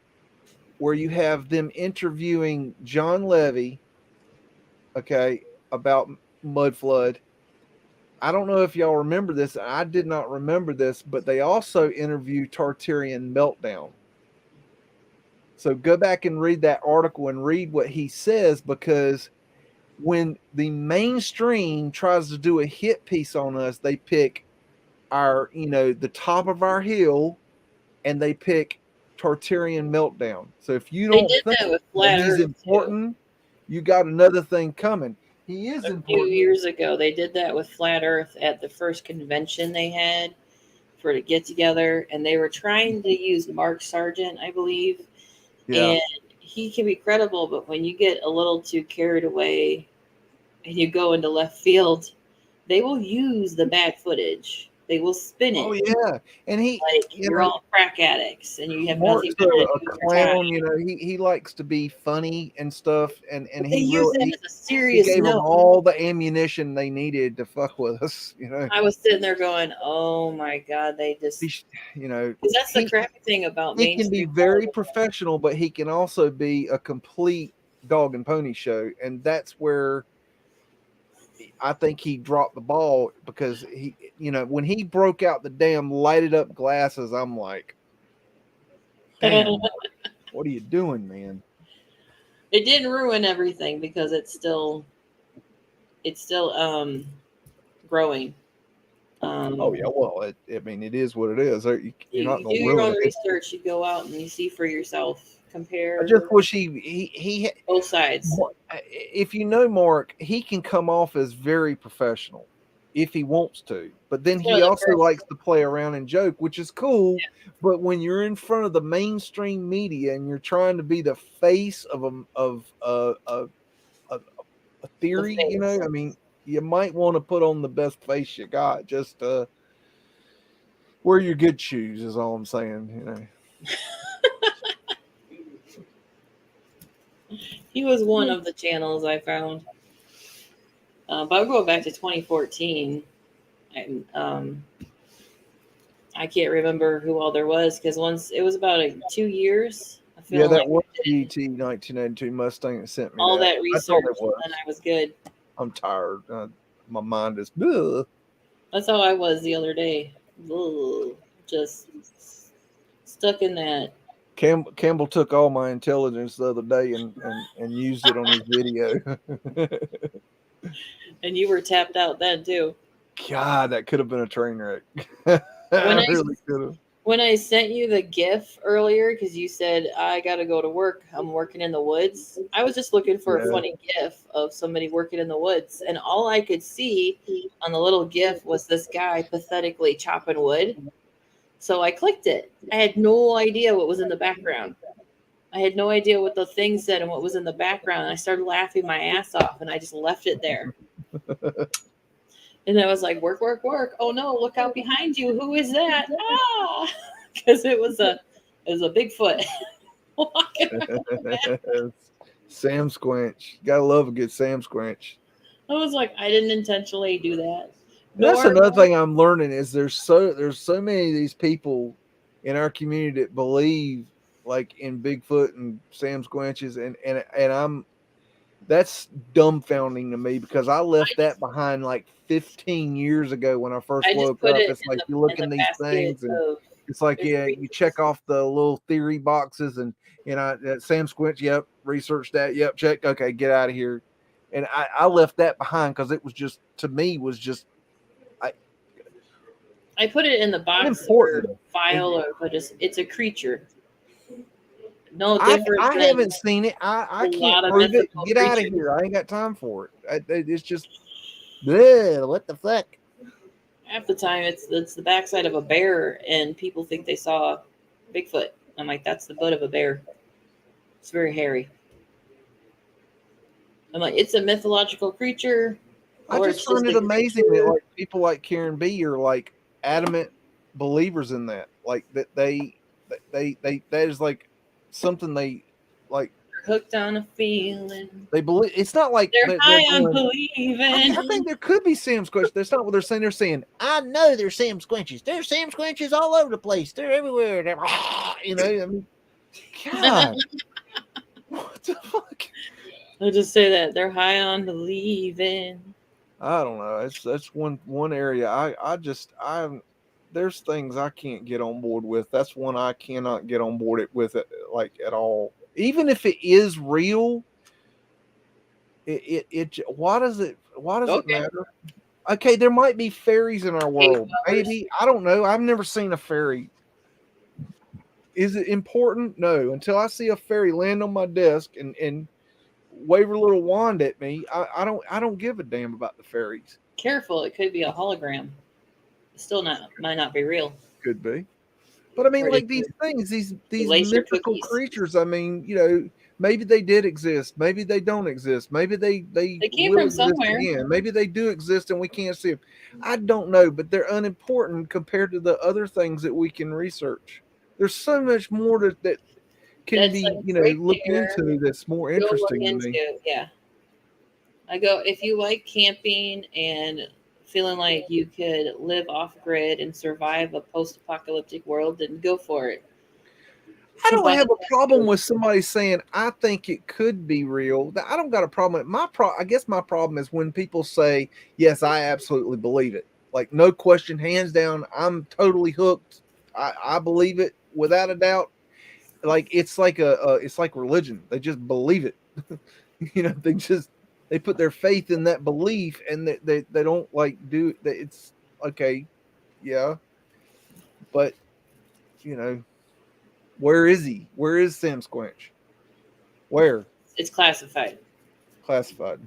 where you have them interviewing John Levy, okay, about Mudflood. I don't know if y'all remember this. I did not remember this, but they also interview Tartarian Meltdown. So go back and read that article and read what he says, because when the mainstream tries to do a hit piece on us, they pick our, the top of our hill, and they pick Tartarian Meltdown. So if you They don't did think that with that Flat he's Earth too. important, you got another thing coming. He is A few important. years ago, they did that with Flat Earth at the first convention they had for to get together, and they were trying to use Mark Sargent, I believe. Yeah. And he can be credible, but when you get a little too carried away and you go into left field, they will use the bad footage. They will spin it Oh yeah, and like you're all crack addicts and you have nothing Mark's better to a do with your time. clown. He likes to be funny and stuff, and But they he use really it as a he serious gave them note. all the ammunition they needed to fuck with us. I was sitting there going, "Oh my god!" They just because that's the he crappy thing about he can be mainstream very television. professional, but he can also be a complete dog and pony show, and that's where I think he dropped the ball, because when he broke out the damn lighted up glasses, I'm like, damn, what are you doing, man? It didn't ruin everything because it's still growing. Oh yeah, well, it is what it is. You're not You do gonna your ruin own it. research. You go out and you see for yourself. I Compare just wish he both sides. if you know Mark, he can come off as very professional if he wants to, but then It's one he of the also first. likes to play around and joke, which is cool. But when you're in front of the mainstream media and you're trying to be the face of a The theory, face. I mean, you might want to put on the best face you got. Just wear your good shoes is all I'm saying. He was one of the channels I found. But I'm going back to 2014. I can't remember who all there was because once it was about 2 years. I Yeah, feel that like was I did GT 1992 Mustang that sent me all that. that I thought research, it was. and I was good. I'm tired. My mind is. Ugh. That's how I was the other day. Ugh, just stuck in that. Campbell took all my intelligence the other day and used it on his video. And you were tapped out then too. God, that could have been a train wreck. I really could have. When I sent you the GIF earlier, because you said I gotta go to work, I'm working in the woods. I was just looking for a funny GIF of somebody working in the woods, and all I could see on the little GIF was this guy pathetically chopping wood. So I clicked it. I had no idea what was in the background. I had no idea what the thing said and what was in the background. I started laughing my ass off, and I just left it there. And I was like, work, work, work. Oh no, look out behind you. Who is that? Ah, because it was a Bigfoot walking around. Sam Squinch. Gotta love a good Sam Squinch. I was like, I didn't intentionally do that. That's another thing I'm learning is there's so many of these people in our community that believe like in Bigfoot and Sam Squinches, and That's dumbfounding to me because I left that behind like 15 years ago when I first I just woke put up. it It's like you look in in the these basket things and of it's like, there's yeah, you check research. off the little theory boxes and, Sam Squinch, yep, research that, yep, check, okay, get out of here. And I left that behind because it was just, to me, was just I put it in the box or unimportant. file or just it's a creature. No I different I than haven't seen it. I a can't lot of prove it. mythical Get out of creatures. here. I ain't got time for it. It's just, bleh, what the fuck? Half the time it's the backside of a bear and people think they saw Bigfoot. I'm like, that's the butt of a bear. It's very hairy. I'm like, it's a mythological creature I or just it's just find it a amazing that creature. like people like Karen B are like adamant believers in that. Like that they that is like something they like Hooked on a feeling. they believe. It's not like They're they're high on going. I believing. think there could be Sam Squinch. That's not what they're saying. They're saying, I know there's Sam Squinches. There's Sam Squinches all over the place. They're everywhere. They're, I mean, God, what the fuck? I'll just say that they're high on believing. I don't know. That's one area. I there's things I can't get on board with. That's one I cannot get on board with it like at all. Even if it is real, why does it Okay. matter? Okay, there might be fairies in our Cave world. dwellers. Maybe. I don't know. I've never seen a fairy. Is it important? No. Until I see a fairy land on my desk and wave a little wand at me, I don't give a damn about the fairies. Careful, it could be a hologram. Still not might not be real. Could be. But I mean, Or is like these things, these laser mythical cookies. creatures. I mean, maybe they did exist. Maybe they don't exist. Maybe they They came will from exist somewhere. again. Maybe they do exist and we can't see them. I don't know, but they're unimportant compared to the other things that we can research. There's so much more that can That's be, like right looked there. into that's more Go look interesting to me. into. Yeah. I go if you like camping and feeling like you could live off grid and survive a post apocalyptic world, then go for it. I don't But have a problem with somebody saying I think it could be real. I don't got a problem. I guess my problem is when people say, "Yes, I absolutely believe it." Like no question, hands down, I'm totally hooked. I believe it without a doubt. Like it's like it's like religion. They just believe it. They put their faith in that belief, and they don't like do. It's okay, yeah, but you know, where is he? Where is Sam Squinch? Where? it's classified. Classified.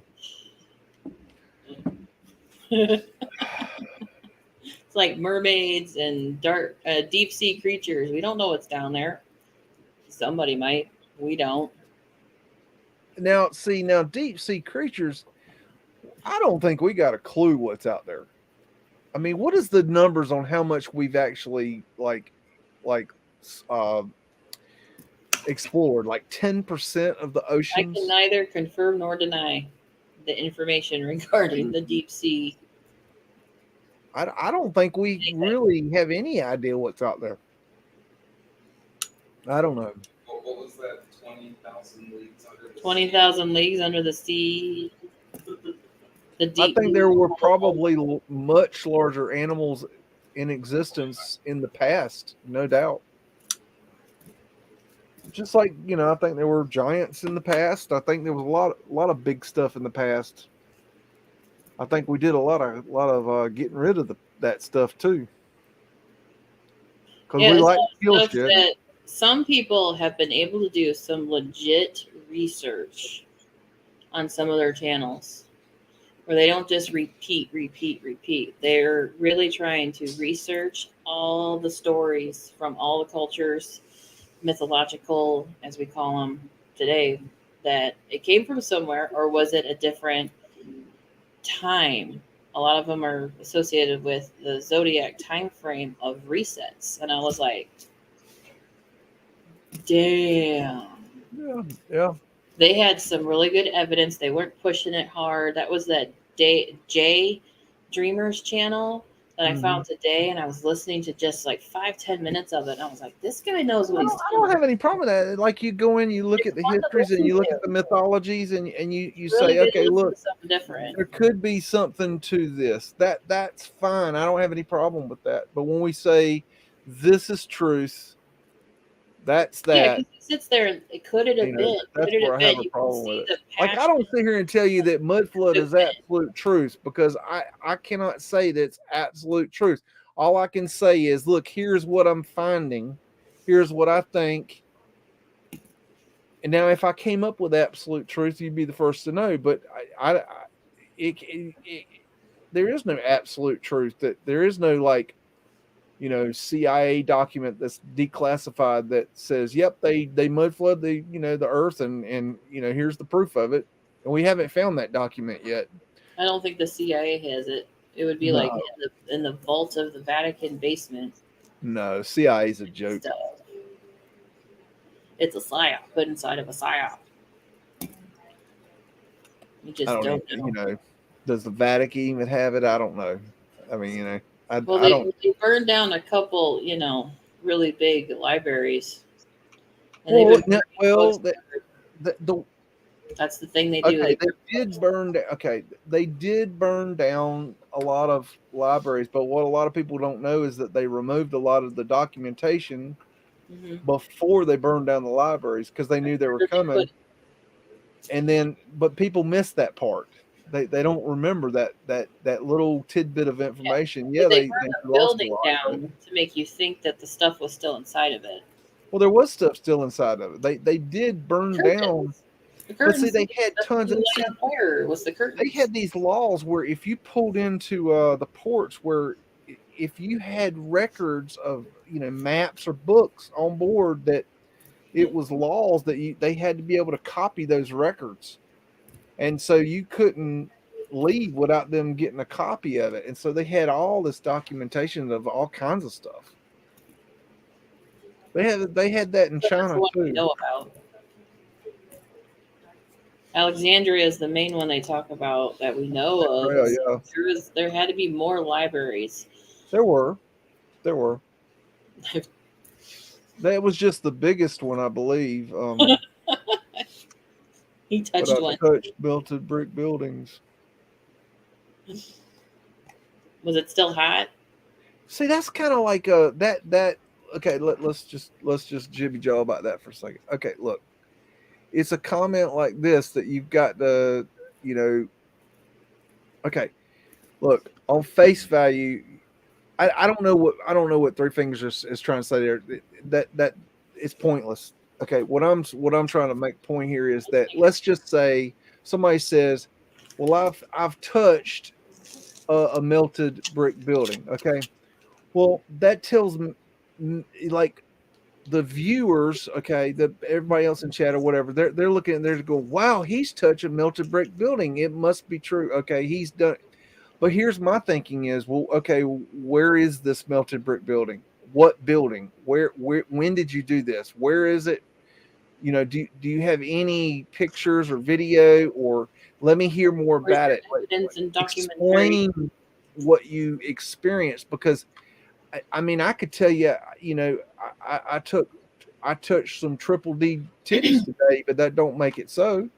It's like mermaids and dark, deep sea creatures. We don't know what's down there. Somebody might. We don't. Now, see, deep sea creatures, I don't think we got a clue what's out there. I mean, what is the numbers on how much we've actually like uh explored? Like 10% of the I can oceans? neither confirm nor deny the information regarding the deep sea. I don't think we really have any idea what's out there. I don't know. What was that? 20,000 leagues under the 20,000 leagues under the sea. The I deep think there blue. were probably much larger animals in existence in the past, no doubt. Just like I think there were giants in the past. I think there was a lot of big stuff in the past. I think we did a lot of getting rid of that stuff too, because Yeah, we it's like all to kill stuff shit. that some people have been able to do some legit research on some of their channels where they don't just repeat. They're really trying to research all the stories from all the cultures, mythological, as we call them today, that it came from somewhere, or was it a different time? A lot of them are associated with the zodiac time frame of resets. And I was like, damn. Yeah. They had some really good evidence. They weren't pushing it hard. That was that Jay Dreamer's channel. that I found today, and I was listening to just like 5-10 minutes of it. And I was like, this guy knows what he's I doing. don't have any problem with that. Like you go in, you look It's at the fun to histories and listen you look to. at the mythologies, and you Really say, good to okay, listen look, to something different. there could be something to this. That's fine. I don't have any problem with that. But when we say this is truth, that's Yeah, that. because he sits there and could it You have know, been? that's Could it where have I have been? a You can problem with see it. the Like I passion. don't sit here and tell you that Mudflood Could is have been. absolute truth because I cannot say that's absolute truth. All I can say is, look, here's what I'm finding, here's what I think. And now, if I came up with absolute truth, you'd be the first to know. But there is no absolute truth. That there is no like, CIA document that's declassified that says, "Yep, they mud flood the earth, and here's the proof of it." And we haven't found that document yet. I don't think the CIA has it. It would be like No, in the vault of the Vatican basement no, CIA is a joke. stuff. It's a psyop put inside of a psyop. You I just don't don't even, know. does the Vatican even have it? I don't know. I mean, Well, I don't. they burned down a couple, really big libraries, and they've Well, been burning well, books. the That's the thing they do. okay, They they burn did books. burn. Okay, they did burn down a lot of libraries, but what a lot of people don't know is that they removed a lot of the documentation Mm-hmm. before they burned down the libraries because they knew they were Where they coming. put And then, but people miss that part. They don't remember that little tidbit of yeah. information. Yeah, Did they they burn a lost a building lot of it. down to make you think that the stuff was still inside of it? Well, there was stuff still inside of it. They did burn down, Curtains. The but see, curtains. they had That's what tons. you And light see, on fire was the they curtains. had these laws where if you pulled into the ports, where if you had records of maps or books on board, that it was laws that they had to be able to copy those records, and so you couldn't leave without them getting a copy of it. And so they had all this documentation of all kinds of stuff. They had that in But that's the China one we too. know about. Alexandria is the main one they talk about that we know of. Yeah, yeah. There had to be more libraries. There were. That was just the biggest one, I believe. He But touched I've one. touched melted brick buildings. Was it still hot? See, that's kind of like that. Okay, let's just jibby jaw about that for a second. Okay, look, it's a comment like this that you've got to, you know. Okay, look, on face value, I don't know what Three Fingers is trying to say there. That it's pointless. Okay, what I'm trying to make point here is that let's just say somebody says, "Well, I've touched a melted brick building." Okay, well that tells me like the viewers, okay, everybody else in chat or whatever, they're looking, they're going, "Wow, he's touched a melted brick building. It must be true." Okay, he's done. But here's my thinking is, well, okay, where is this melted brick building? What building? Where when did you do this? Where is it? Do you have any pictures or video, or let me hear more Or is about there it? evidence and documentary? Explain what you experienced, because I mean, I could tell you, I touched some triple D titties today, but that don't make it so.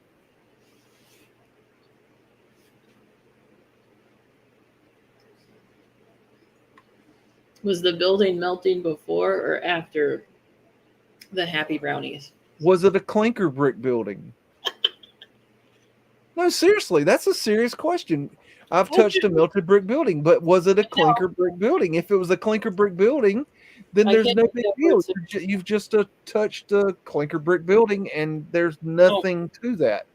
Was the building melting before or after the happy brownies? Was it a clinker brick building? No, seriously, that's a serious question. I've touched a melted brick building, but was it a clinker brick building? If it was a clinker brick building, then I there's can't no think big of deal. words. You've just touched a clinker brick building, and there's nothing to that.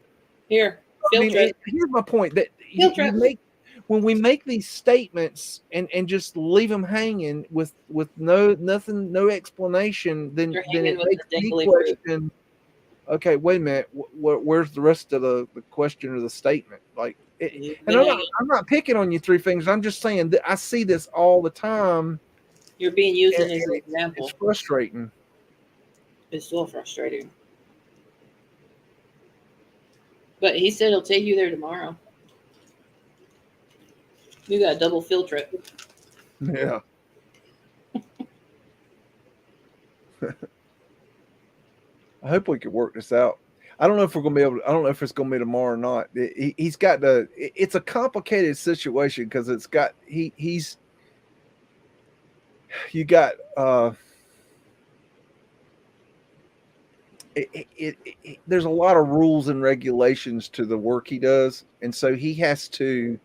Here, I field mean, trip. here's my point: that Field you trip. make when we make these statements and just leave them hanging with nothing, no explanation, then You're hanging it with makes the me dangly fruit. question. Okay, wait a minute. Where's the rest of the question or the statement? Like, You've and been hanging. I'm not picking on you, Three Fingers. I'm just saying that I see this all the time, You're being used and as an it's example. frustrating. It's so frustrating. But he said he'll take you there tomorrow. You got a double field trip. Yeah. I hope we could work this out. I don't know if we're going to be able to, I don't know if it's going to be tomorrow or not. He's got to, it's a complicated situation because it's got, he's, you got, there's a lot of rules and regulations to the work he does. And so he has to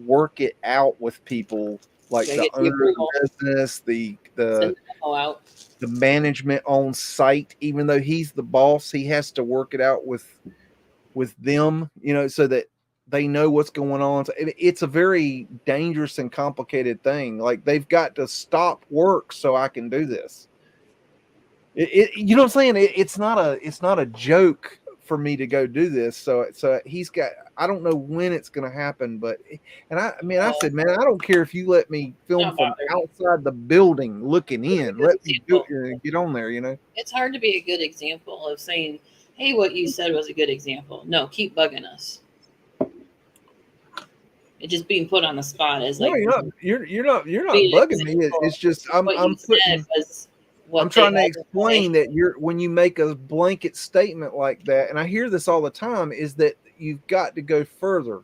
work it out with people like Gotta the get the owner of approval. the business, the Send the memo out. the management on site. Even though he's the boss, he has to work it out with them, so that they know what's going on. So it's a very dangerous and complicated thing. Like they've got to stop work so I can do this. You know what I'm saying? It's not a joke for me to go do this. So he's got. I don't know when it's going to happen, but I said, man, I don't care if you let me film from outside the building looking in. Let me do it, get on there. It's hard to be a good example of saying, "Hey, what you said was a good example." No, keep bugging us. It just being put on the spot is like, no, you're not bugging me. It's just I'm trying to explain that when you make a blanket statement like that, and I hear this all the time, is that you've got to go further.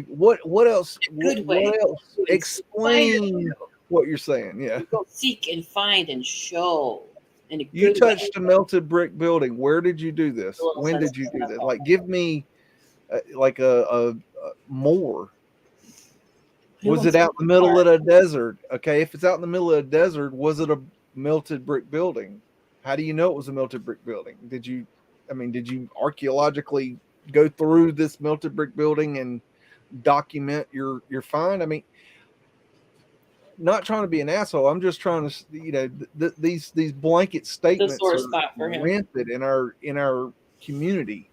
What else? What else? Explain what you're saying. Yeah. Go seek and find and show. You touched a melted brick building. Where did you do this? When did you do this? Like, give me like a more. Was it out in the middle of the desert? Okay, if it's out in the middle of the desert, was it a melted brick building? How do you know it was a melted brick building? Did you archaeologically go through this melted brick building and document your find? I mean, not trying to be an asshole. I'm just trying to, these blanket statements are rampant in our community.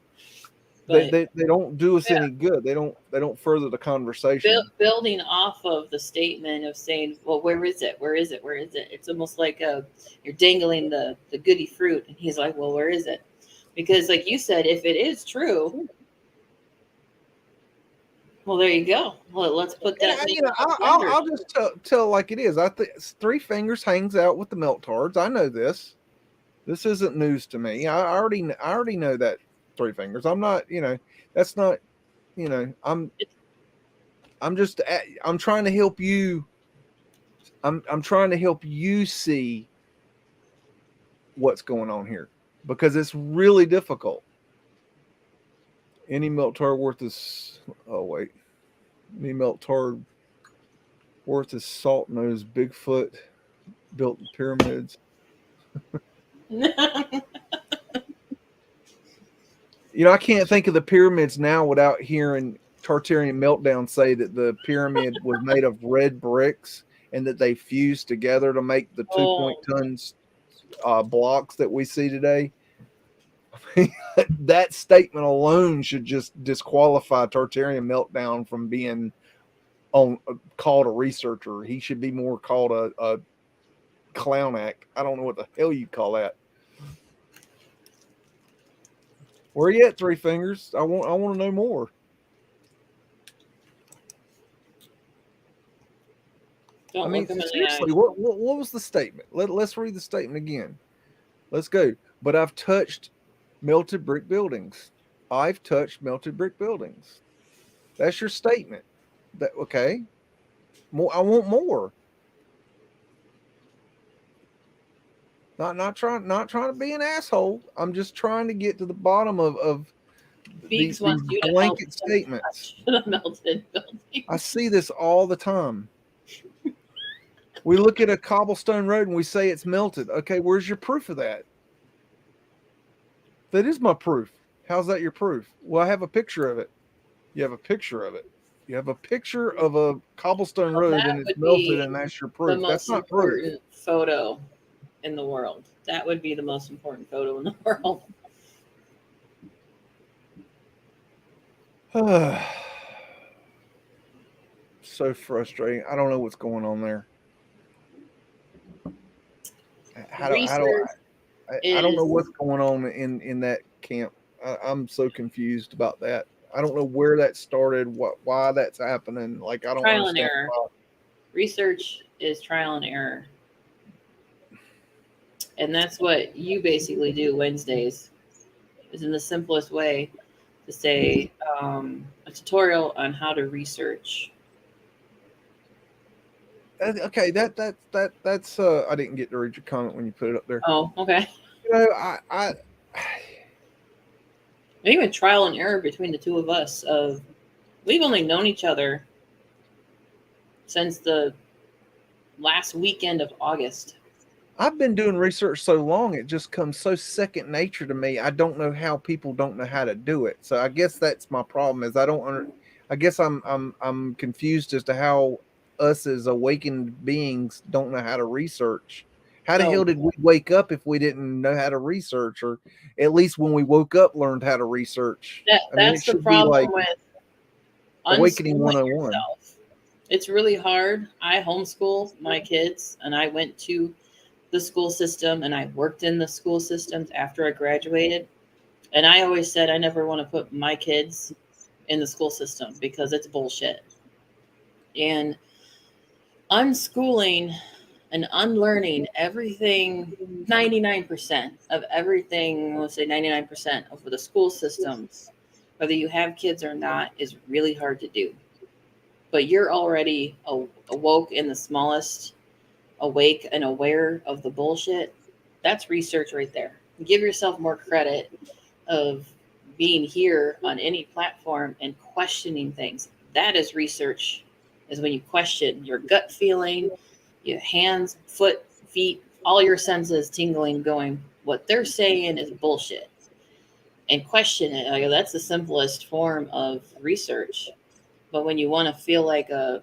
They don't do us any good. They don't further the conversation. Building off of the statement of saying, well, where is it? Where is it? Where is it? It's almost like you're dangling the goody fruit. And he's like, well, where is it? Because like you said, if it is true, well, there you go. Well, let's put that. I'll just tell like it is. I think Three Fingers hangs out with the Meltards. I know this. This isn't news to me. I already know that. Three Fingers. I'm not, that's not, I'm trying to help you. I'm trying to help you see what's going on here because it's really difficult. Any Meltard worth his, any Meltard worth his salt nosed Bigfoot built the pyramids. I can't think of the pyramids now without hearing Tartarian Meltdown say that the pyramid was made of red bricks and that they fused together to make the 2-point-tons blocks that we see today. That statement alone should just disqualify Tartarian Meltdown from being called a researcher. He should be more called a clown act. I don't know what the hell you call that. Where are you at, Three Fingers? I want to know more. Seriously, what was the statement? Let's read the statement again. Let's go. But I've touched melted brick buildings. I've touched melted brick buildings. That's your statement. Okay? More. I want more. Not trying to be an asshole. I'm just trying to get to the bottom of these blanket statements. I see this all the time. We look at a cobblestone road and we say it's melted. Okay, where's your proof of that? That is my proof. How's that your proof? Well, I have a picture of it. You have a picture of it. You have a picture of a cobblestone road and it's melted, and that's your proof. That's not proof. Photo in the world. That would be the most important photo in the world. So frustrating. I don't know what's going on there. I don't know what's going on in that camp. I'm so confused about that. I don't know where that started, why that's happening. Like, I don't trial and error. Research is trial and error. And that's what you basically do Wednesdays, is in the simplest way to say a tutorial on how to research. Okay, that's I didn't get to read your comment when you put it up there. Oh, okay. You know, I Even trial and error between the two of us. Of we've only known each other since the last weekend of August. I've been doing research so long, it just comes so second nature to me. I don't know how people don't know how to do it. So I guess that's my problem. Is I guess I'm confused as to how us as awakened beings don't know how to research. How the No. hell did we wake up if we didn't know how to research, or at least when we woke up learned how to research? I mean, it That's the should be like problem with Awakening unschooling 101. yourself. It's really hard. I homeschool my kids, and I went to the school system, and I worked in the school systems after I graduated. And I always said I never want to put my kids in the school system because it's bullshit. And unschooling and unlearning everything, 99% of everything, let's say 99% of the school systems, whether you have kids or not, is really hard to do. But you're already awoke in the smallest, awake and aware of the bullshit. That's research right there. Give yourself more credit of being here on any platform and questioning things. That is research, is when you question your gut feeling, your hands, foot, feet, all your senses tingling, going, what they're saying is bullshit. And question it. Like, that's the simplest form of research. But when you want to feel like a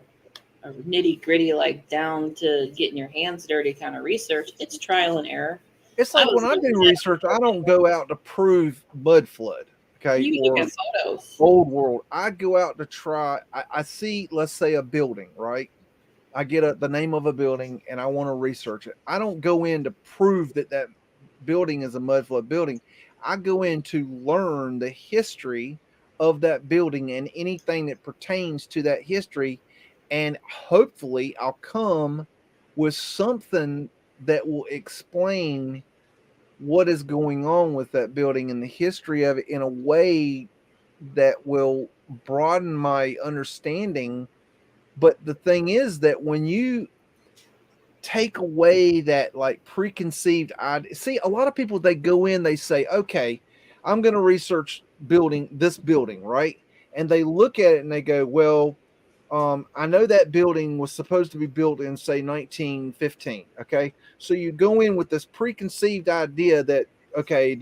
nitty gritty, like down to getting your hands dirty kind of research, it's trial and error. It's like when I do research, I don't go out to prove Mudflood, okay, You or look at photos. Old World. I go out to try. I see, let's say, a building, right? I get the name of a building and I want to research it. I don't go in to prove that building is a Mudflood building. I go in to learn the history of that building and anything that pertains to that history, and hopefully I'll come with something that will explain what is going on with that building and the history of it in a way that will broaden my understanding. But the thing is that when you take away that like preconceived idea, see, a lot of people, they go in, they say, okay, I'm going to research this building, right? And they look at it and they go, well, I know that building was supposed to be built in, say, 1915. Okay, so you go in with this preconceived idea that, okay,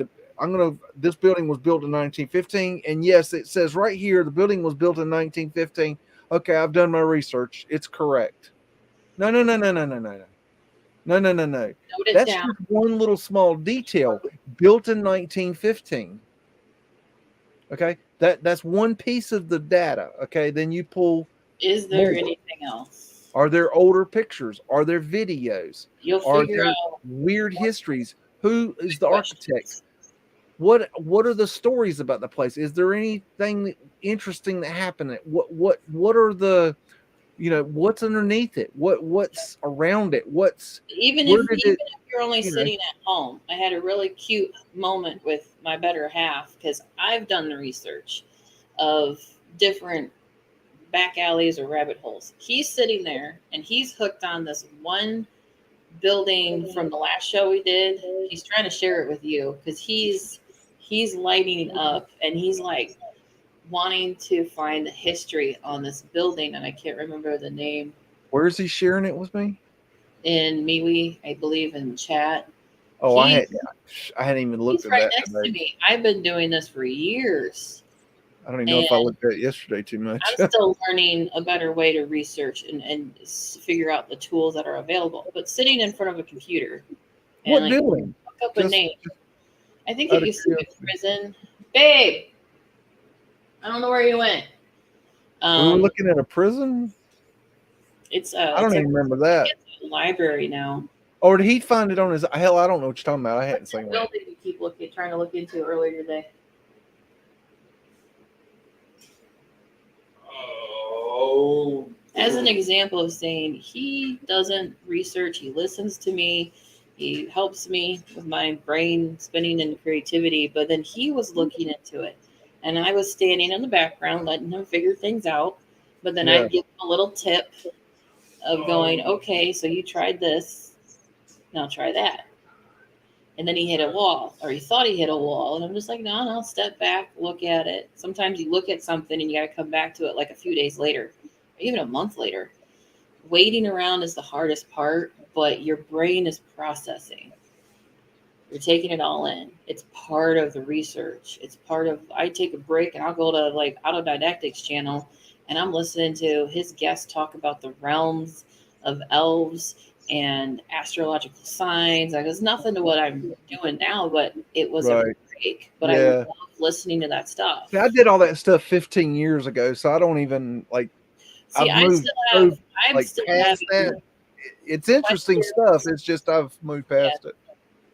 this building was built in 1915, and yes, it says right here the building was built in 1915. Okay, I've done my research. It's correct. No, no, no, no, no, no, no, no. No, no, no, no. That's just one little small detail. Built in 1915. Okay, that's one piece of the data. Okay, then you pull. Is there anything else? Are there older pictures? Are there videos? You'll figure out weird histories. Who is the architect? What are the stories about the place? Is there anything interesting that happened? What are the, what's underneath it? What's around it? Even if you're only sitting at home. I had a really cute moment with my better half because I've done the research of different back alleys or rabbit holes. He's sitting there and he's hooked on this one building from the last show we did. He's trying to share it with you because he's lighting up and he's like wanting to find the history on this building, and I can't remember the name. Where is he sharing it with me? In MeWe, I believe, in chat. Oh, I hadn't even looked at that. He's right next to me. I've been doing this for years. I don't even know if I looked at it yesterday too much. I'm still learning a better way to research and figure out the tools that are available. But sitting in front of a computer and what building? Look up a name. I think it used to be a prison. Babe, I don't know where you went. We were looking at a prison. It's I don't even remember that. It's a library now. Or did he find it on his? Hell, I don't know what you're talking about. I hadn't seen it. Building you keep trying to look into earlier today. Oh. as an example of saying he doesn't research, he listens to me, he helps me with my brain spinning and creativity, but then he was looking into it. And I was standing in the background letting him figure things out. But then Yeah. I'd give him a little tip of going, okay, so you tried this, now try that. And then he hit a wall, or he thought he hit a wall. And I'm just like, no, step back, look at it. Sometimes you look at something and you got to come back to it like a few days later, or even a month later. Waiting around is the hardest part, but your brain is processing. You're taking it all in. It's part of the research. It's part of, I take a break and I'll go to like Autodidactics channel and I'm listening to his guests talk about the realms of elves and astrological signs. Like, there's nothing to what I'm doing now, but it was a Right. break. But I Yeah. love listening to that stuff. See, I did all that stuff 15 years ago, so I don't even like. See, I've I moved still have, I'm like still past having that. It's interesting questions. stuff. It's just I've moved past it.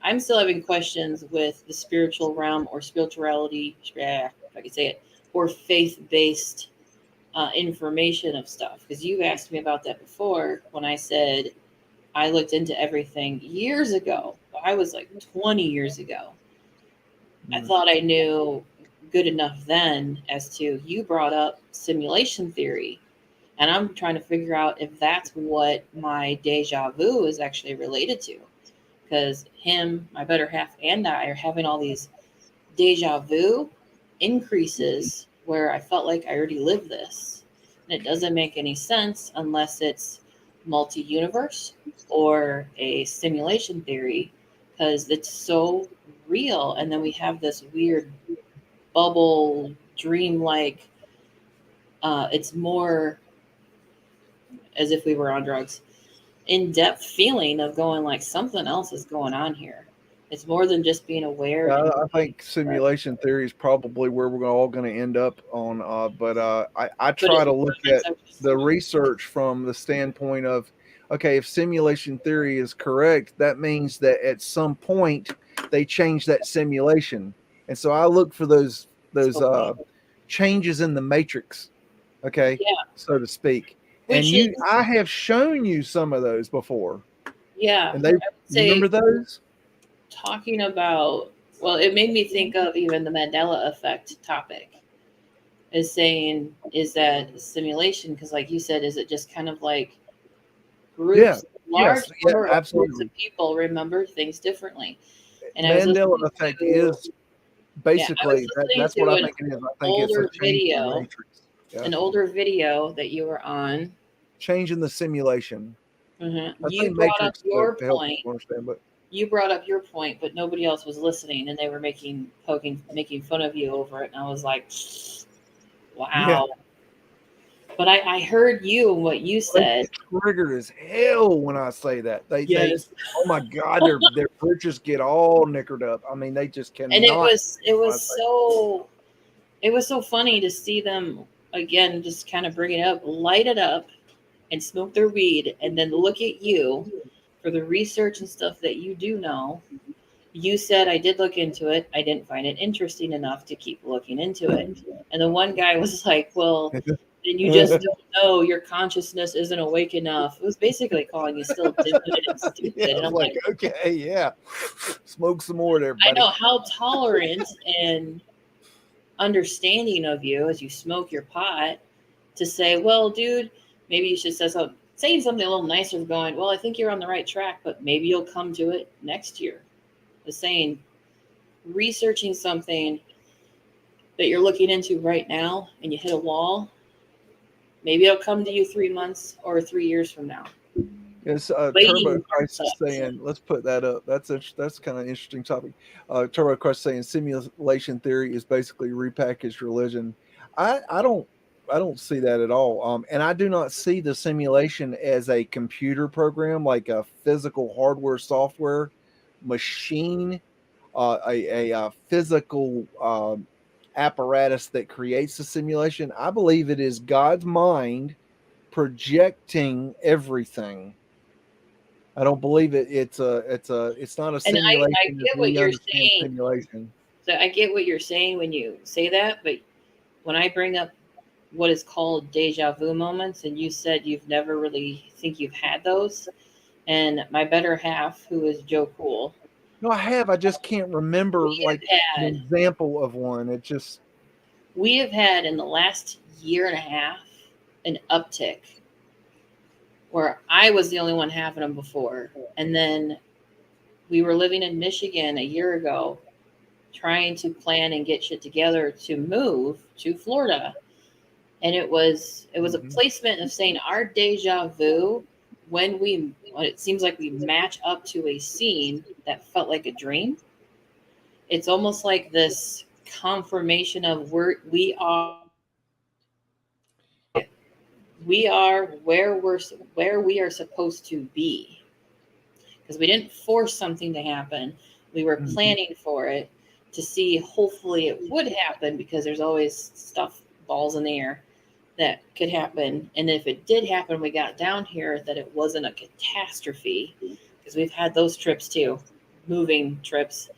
I'm still having questions with the spiritual realm or spirituality, if I could say it, or faith-based information of stuff. Because you asked me about that before when I said I looked into everything years ago. I was like 20 years ago. I thought I knew good enough then as to, you brought up simulation theory. And I'm trying to figure out if that's what my deja vu is actually related to. Because him, my better half, and I are having all these deja vu increases where I felt like I already lived this. And it doesn't make any sense unless it's multi-universe or a simulation theory, because it's so real. And then we have this weird bubble, dream-like, it's more as if we were on drugs, in-depth feeling of going like something else is going on here. It's more than just being aware. I think simulation theory is probably where we're all going to end up on. But I try to look at the research from the standpoint of, okay, if simulation theory is correct, that means that at some point they change that simulation, and so I look for those changes in the matrix, okay, so to speak. Which And is, I have shown you some of those before. yeah, And you remember those? Talking about, well, it made me think of even the Mandela effect topic. Is saying, is that simulation? Because, like you said, is it just kind of like groups, large number of groups of people remember things differently? And Mandela effect is basically that's what I think it is. I think it's a change in the matrix. Yeah. An older video that you were on, changing the simulation. You brought up your point. You brought up your point, but nobody else was listening, and they were making fun of you over it. And I was like, wow. Yeah. But I heard you and what you said. Triggered as hell when I say that. They oh my God, their britches get all knickered up. I mean, they just cannot. And it was so funny to see them again, just kind of bring it up, light it up, and smoke their weed, and then look at you for the research and stuff that you do know. You said, I did look into it. I didn't find it interesting enough to keep looking into it. And the one guy was like, well, then you just don't know. Your consciousness isn't awake enough. It was basically calling you still and stupid. And I'm like, okay, yeah. Smoke some more there, buddy. I know how tolerant and understanding of you as you smoke your pot to say, well, dude, maybe you should say saying something a little nicer, going, well, I think you're on the right track, but maybe you'll come to it next year. The saying, researching something that you're looking into right now and you hit a wall, maybe it'll come to you 3 months or 3 years from now. Yes, Turbo Christ is saying, let's put that up. That's kind of an interesting topic. Turbo Christ saying simulation theory is basically repackaged religion. I don't see that at all. And I do not see the simulation as a computer program, like a physical hardware, software machine, a physical apparatus that creates the simulation. I believe it is God's mind projecting everything. I don't believe it's not a simulation. And I get what you're saying. Simulation. So I get what you're saying when you say that, but when I bring up what is called deja vu moments, and you said you've never really think you've had those. And my better half, who is Joe Cool, No, I have. I just can't remember we like have an had example of one. It just we have had in the last year and a half an uptick where I was the only one having them before, and then we were living in Michigan a year ago, trying to plan and get shit together to move to Florida. And it was a placement of saying our deja vu when it seems like we match up to a scene that felt like a dream. It's almost like this confirmation of we are where we are supposed to be, because we didn't force something to happen. We were planning for it to see, hopefully it would happen, because there's always stuff, balls in the air, that could happen. And if it did happen, we got down here, that it wasn't a catastrophe, because we've had those trips too, moving trips.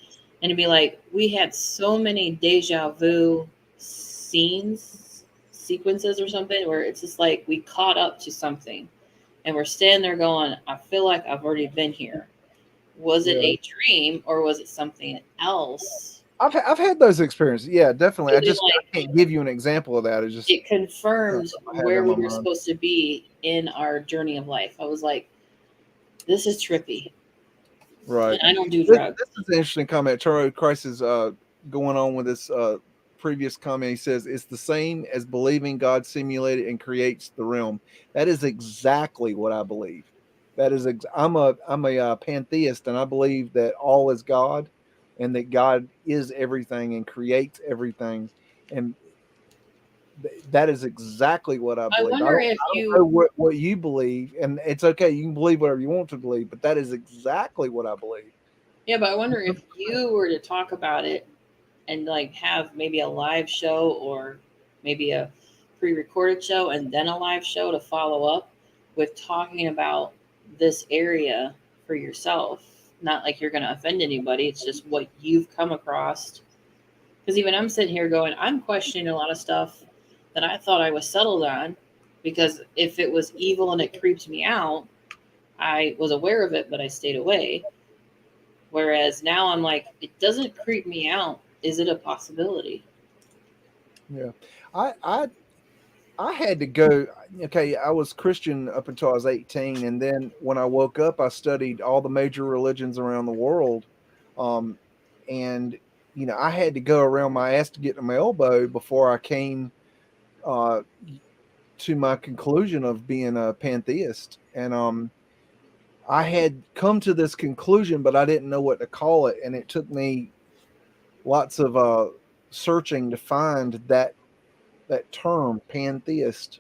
And it'd be like, we had so many deja vu sequences or something, where it's just like we caught up to something and we're standing there going, I feel like I've already been here. Was it a dream or was it something else? I've had those experiences. Yeah, definitely. I Like, can't give you an example of that. It's just it confirmed I had it where in we my were mind. supposed to be in our journey of life. I was like, this is trippy. Right. And I don't do This drugs. is an interesting comment. Charlie Christ is going on with this previous comment. He says it's the same as believing God simulated and creates the realm. That is exactly what I believe. That is I'm a pantheist, and I believe that all is God, and that God is everything and creates everything, and that is exactly what I I believe. wonder if I don't know you, what you believe, and it's okay. You can believe whatever you want to believe, but that is exactly what I believe. yeah, but I wonder if you were to talk about it and like have maybe a live show, or maybe a pre-recorded show and then a live show to follow up with talking about this area for yourself. Not like you're going to offend anybody. It's just what you've come across. Because even I'm sitting here going, I'm questioning a lot of stuff that I thought I was settled on. Because if it was evil and it creeped me out, I was aware of it, but I stayed away. Whereas now I'm like, it doesn't creep me out. Is it a possibility? Yeah, I I I had to go. Okay, I was Christian up until I was 18, and then when I woke up, I studied all the major religions around the world, um, and I had to go around my ass to get to my elbow before I came uh, to my conclusion of being a pantheist, and I had come to this conclusion, but I didn't know what to call it, and it took me lots of searching to find that term, pantheism,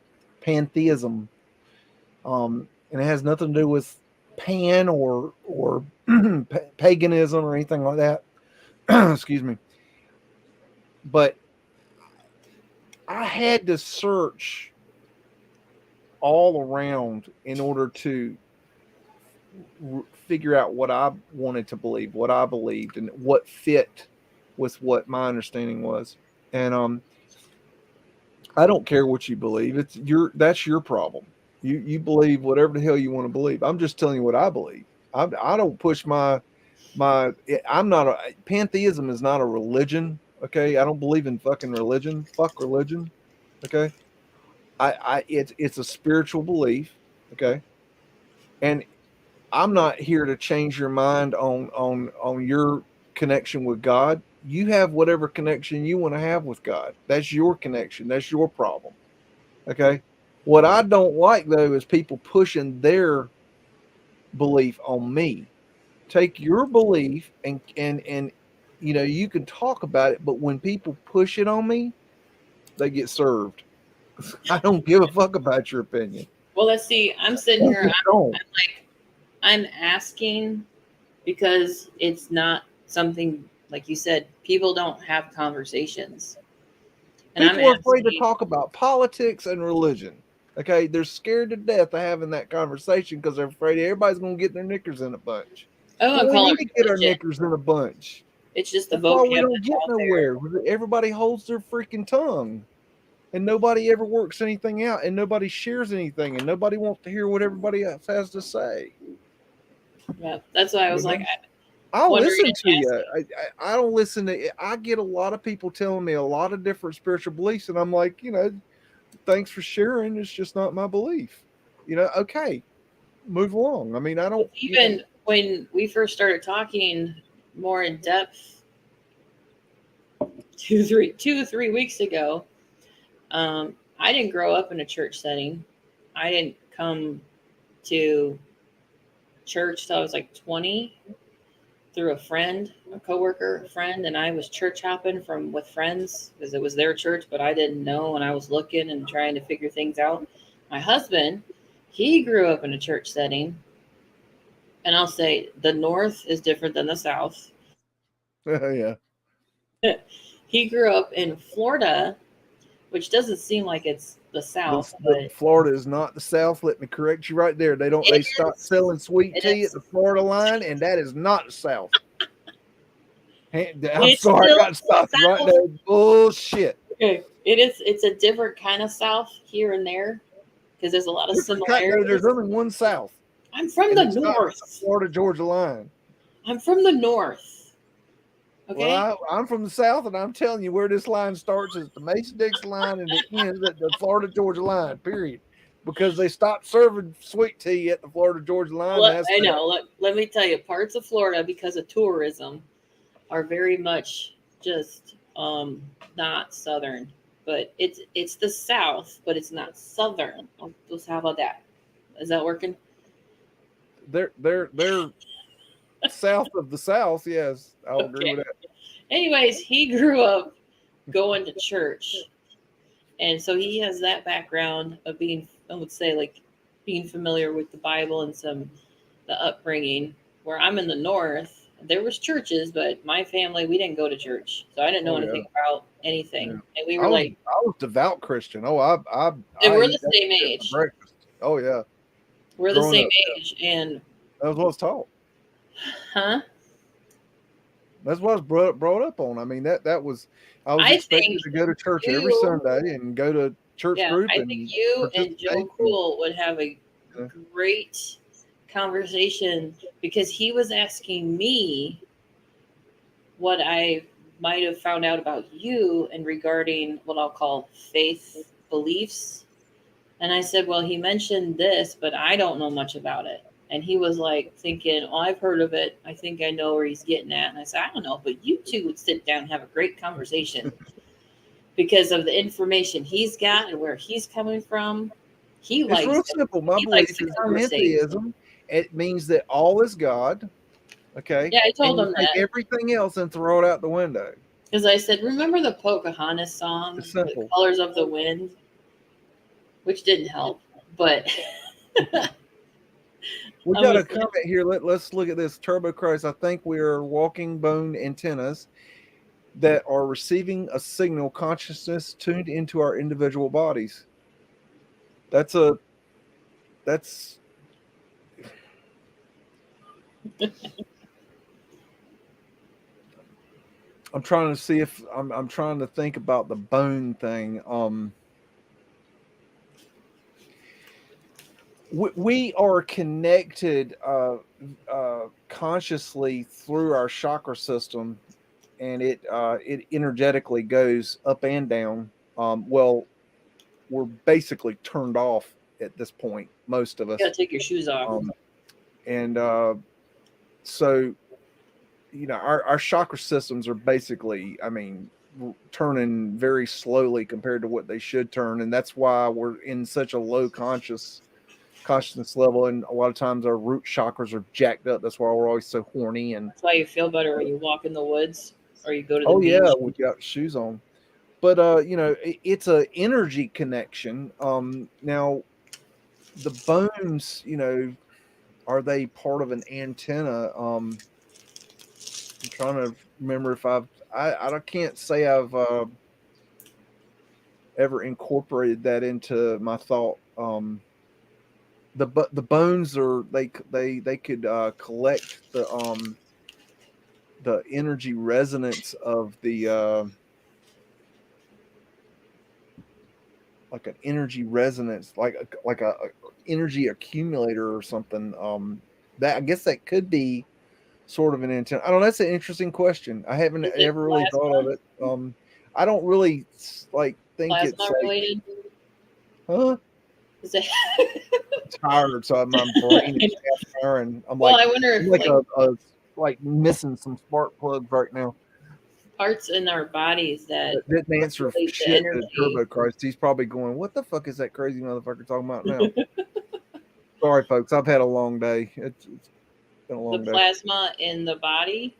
and it has nothing to do with pan or paganism or anything like that. Excuse me, but I had to search all around in order to figure out what I wanted to believe, what I believed, and what fit with what my understanding was. And I don't care what you believe. That's your problem. You believe whatever the hell you want to believe. I'm just telling you what I believe. I don't push I'm not pantheism is not a religion. Okay, I don't believe in fucking religion. Fuck religion. Okay, it's a spiritual belief. Okay, and I'm not here to change your mind on your connection with God. You have whatever connection you want to have with God. That's your connection. That's your problem. Okay. What I don't like though is people pushing their belief on me. Take your belief and you can talk about it, but when people push it on me, they get served. I don't give a fuck about your opinion. Well, let's see. I'm sitting I here. just don't. I'm like, I'm asking because it's not something, like you said, people don't have conversations. And I'm People are afraid to asking, talk about politics and religion. Okay, they're scared to death of having that conversation because they're afraid everybody's going to get their knickers in a bunch. I don't want Well, to we call need it to get our religion. knickers in a bunch. It's just the That's why vocab we don't that's get out there. nowhere. Everybody holds their freaking tongue. and nobody ever works anything out, and nobody shares anything, and nobody wants to hear what everybody else has to say. Yeah, that's why I was like, I'll wondering listen and to you. asking. I don't listen to. I get a lot of people telling me a lot of different spiritual beliefs, and I'm like, thanks for sharing. It's just not my belief. Okay, move along. I mean, I don't. Even when we first started talking more in depth 2 or 3 weeks ago, I didn't grow up in a church setting. I didn't come to church till I was like 20 through a friend, a coworker, a friend, and I was church hopping with friends because it was their church, but I didn't know, and I was looking and trying to figure things out. My husband, he grew up in a church setting, and I'll say the North is different than the South. Yeah. He grew up in Florida, which doesn't seem like it's the South, but Florida is not the South. Let me correct you right there. They stopped selling sweet tea at the Florida line, and that is not the South. I'm sorry, I got to stop you right there. Bullshit. Okay. It's a different kind of South here and there because there's a lot of similarities. There's only one South. I'm from the North. The Florida Georgia line. I'm from the North. Okay. Well, I'm from the South, and I'm telling you where this line starts is the Mason-Dixon line, and it ends at the Florida Georgia line. Period. Because they stopped serving sweet tea at the Florida Georgia line. I know. Let me tell you, parts of Florida, because of tourism, are very much just not Southern. But it's the South, but it's not Southern. How about that? Is that working? They're south of the South. Yes, I'll agree with that. Anyways, he grew up going to church, and so he has that background of being, I would say, like being familiar with the Bible and the upbringing. Where I'm in the North, there was churches, but my family, we didn't go to church, so I didn't know anything about anything. Yeah. And we were I was devout Christian. Oh, and we're the same age. Oh yeah, we're the same age, and that was what I was taught. Huh? That's what I was brought up on. I mean, that was I was expected to go to church every Sunday and go to church group. I think you and Joe Cool would have a great conversation because he was asking me what I might have found out about you and regarding what I'll call faith beliefs. And I said, well, he mentioned this, but I don't know much about it. And he was like thinking, oh, I've heard of it. I think I know where he's getting at. And I said, I don't know, but you two would sit down and have a great conversation because of the information he's got and where he's coming from. It's real simple. My belief is pantheism. It means that all is God. Okay. Yeah, I told him that. Everything else and throw it out the window. Because I said, remember the Pocahontas song, The Colors of the Wind? Which didn't help, but... We got a comment here. Let's look at this. Turbo Christ. I think we are walking bone antennas that are receiving a signal consciousness tuned into our individual bodies. That's I'm trying to see if I'm trying to think about the bone thing. We are connected consciously through our chakra system, and it energetically goes up and down. Well, we're basically turned off at this point, most of us. You gotta take your shoes off. So, our chakra systems are basically, turning very slowly compared to what they should turn, and that's why we're in such a low consciousness level, and a lot of times our root chakras are jacked up. That's why we're always so horny, and that's why you feel better when you walk in the woods or you go to the beach. Yeah, we got shoes on. But it's a energy connection. Now the bones, are they part of an antenna? I'm trying to remember if I can't say I've ever incorporated that into my thought. The bones are they could collect the energy resonance of the like an energy resonance, like a energy accumulator or something. That I guess that could be sort of an intent. I don't know. That's an interesting question. I haven't Is it ever really thought of plasma? it. I don't really like think it's Plasma like, related? huh? Is it? Tired, so my brain is half firing. Well, I wonder I'm if like like a like missing some spark plugs right now. parts in our bodies that That didn't answer regulate the shit to energy. Turbo Christ. He's probably going, "What the fuck is that crazy motherfucker talking about now?" Sorry, folks. I've had a long day. It's been a The long day. plasma in the body,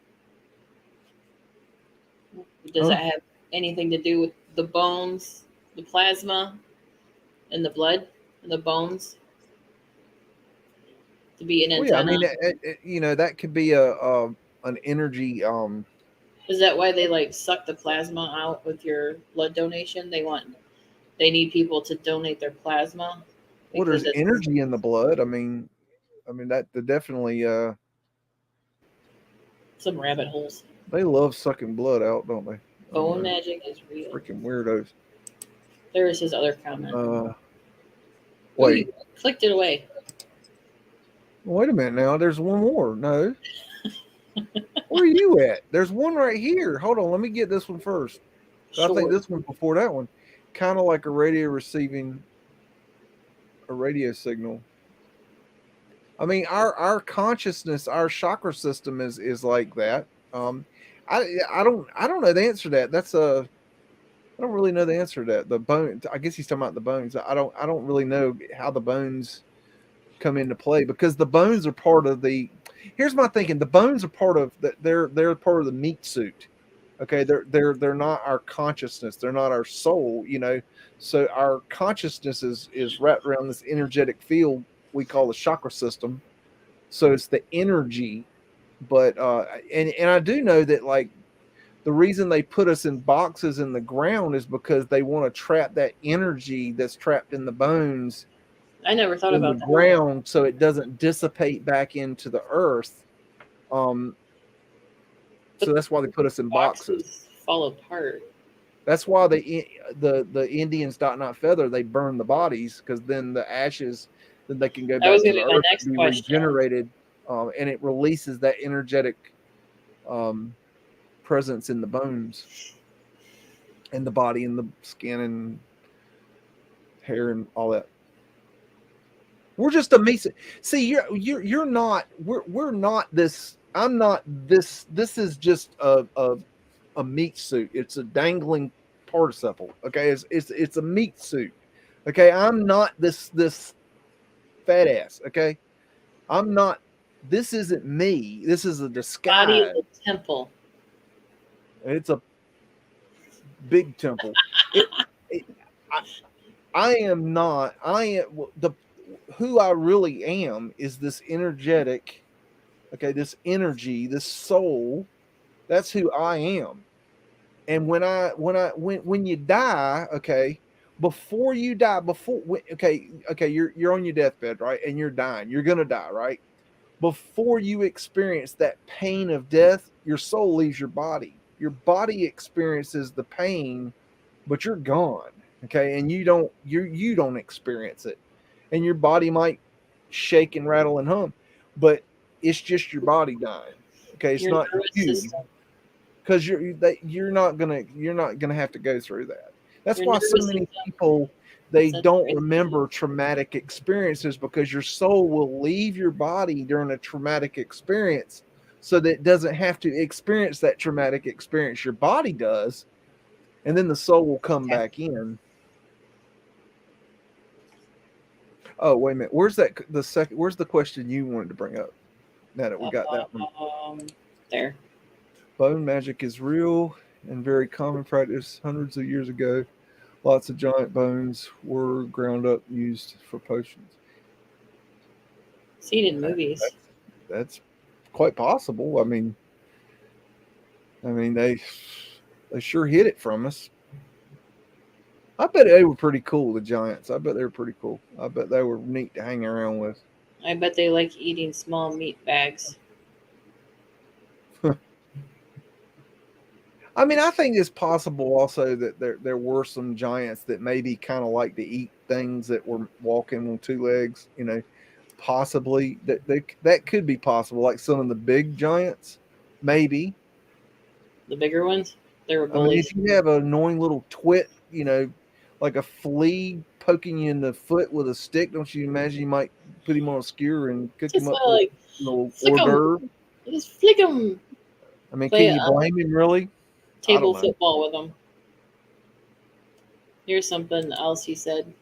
does Huh? that have anything to do with the bones, the plasma, and the blood, and the bones to be an Well, yeah. I antenna? mean, you know, that could be a an energy. Is that why they like suck the plasma out with your blood donation? They need people to donate their plasma Well, because there's it's energy in the blood. I mean that definitely. some rabbit holes. They love sucking blood out, don't they? I don't Bone know. magic is real. Freaking weirdos. There is his other comment. Uh, Oh, wait. you clicked it away. Wait a minute now. There's one more. No. Where are you at? There's one right here. Hold on. Let me get this one first. I think Sure. this one before that one. Kind of like a radio receiving a radio signal. I mean, our consciousness, our chakra system is like that. Um, I don't know the answer to that. I don't really know the answer to that. The bone. I guess he's talking about the bones. I don't really know how the bones come into play because the bones are part of the. Here's my thinking: the bones are part of the, they're part of the meat suit. Okay, they're not our consciousness. They're not our soul. You know, so our consciousness is wrapped around this energetic field we call the chakra system. So it's the energy, but and I do know that like the reason they put us in boxes in the ground is because they want to trap that energy that's trapped in the bones I never thought in the about that. ground so it doesn't dissipate back into the earth. Um, so that's why they put us in boxes. Boxes fall apart. That's why the Indians dot not feather they burn the bodies because then the ashes then they can go That was back to going the to be my earth next and be question. regenerated, and it releases that energetic um, presence in the bones and the body and the skin and hair and all that. We're just a meat. See, you're not. We're not this. I'm not this. This is just a meat suit. It's a dangling participle. Okay, it's a meat suit. Okay, I'm not this fat ass. Okay, I'm not. This isn't me. This is a Body disguise. is a temple. It's a big temple. It, it, I am not. I am the who I really am is this energetic. Okay, this energy, this soul. That's who I am. And when you die, okay, before you die, okay, you're on your deathbed, right, and you're dying. You're gonna die, right? Before you experience that pain of death, your soul leaves your body. Your body experiences the pain, but you're gone. Okay, and you don't experience it, and your body might shake and rattle and hum, but it's just your body dying. Okay, it's Your not nervous you system. because you're not gonna have to go through that. That's Your why so nervous many system people they don't separates. remember traumatic experiences because your soul will leave your body during a traumatic experience so that it doesn't have to experience that traumatic experience. Your body does, and then the soul will come back in. Oh, wait a minute. Where's where's the question you wanted to bring up? Now that we got that one. There. Bone magic is real and very common practice hundreds of years ago. Lots of giant bones were ground up used for potions. Seen in movies. That's quite possible. I mean they sure hid it from us. I bet they were pretty cool, the giants. I bet they were pretty cool. I bet they were neat to hang around with. I bet they like eating small meat bags. I mean, I think it's possible also that there were some giants that maybe kind of like to eat things that were walking on two legs. You know, possibly that could be possible. Like some of the big giants, maybe. The bigger ones, they were I mean, bullies. if you have an annoying little twit, you know, like a flea poking you in the foot with a stick, don't you imagine you might put him on a skewer and cook him Just up for like a little flick hors them, d'oeuvre? just flick them. I mean, Play can you blame him really? I don't table know. football with them. Here's something else he said.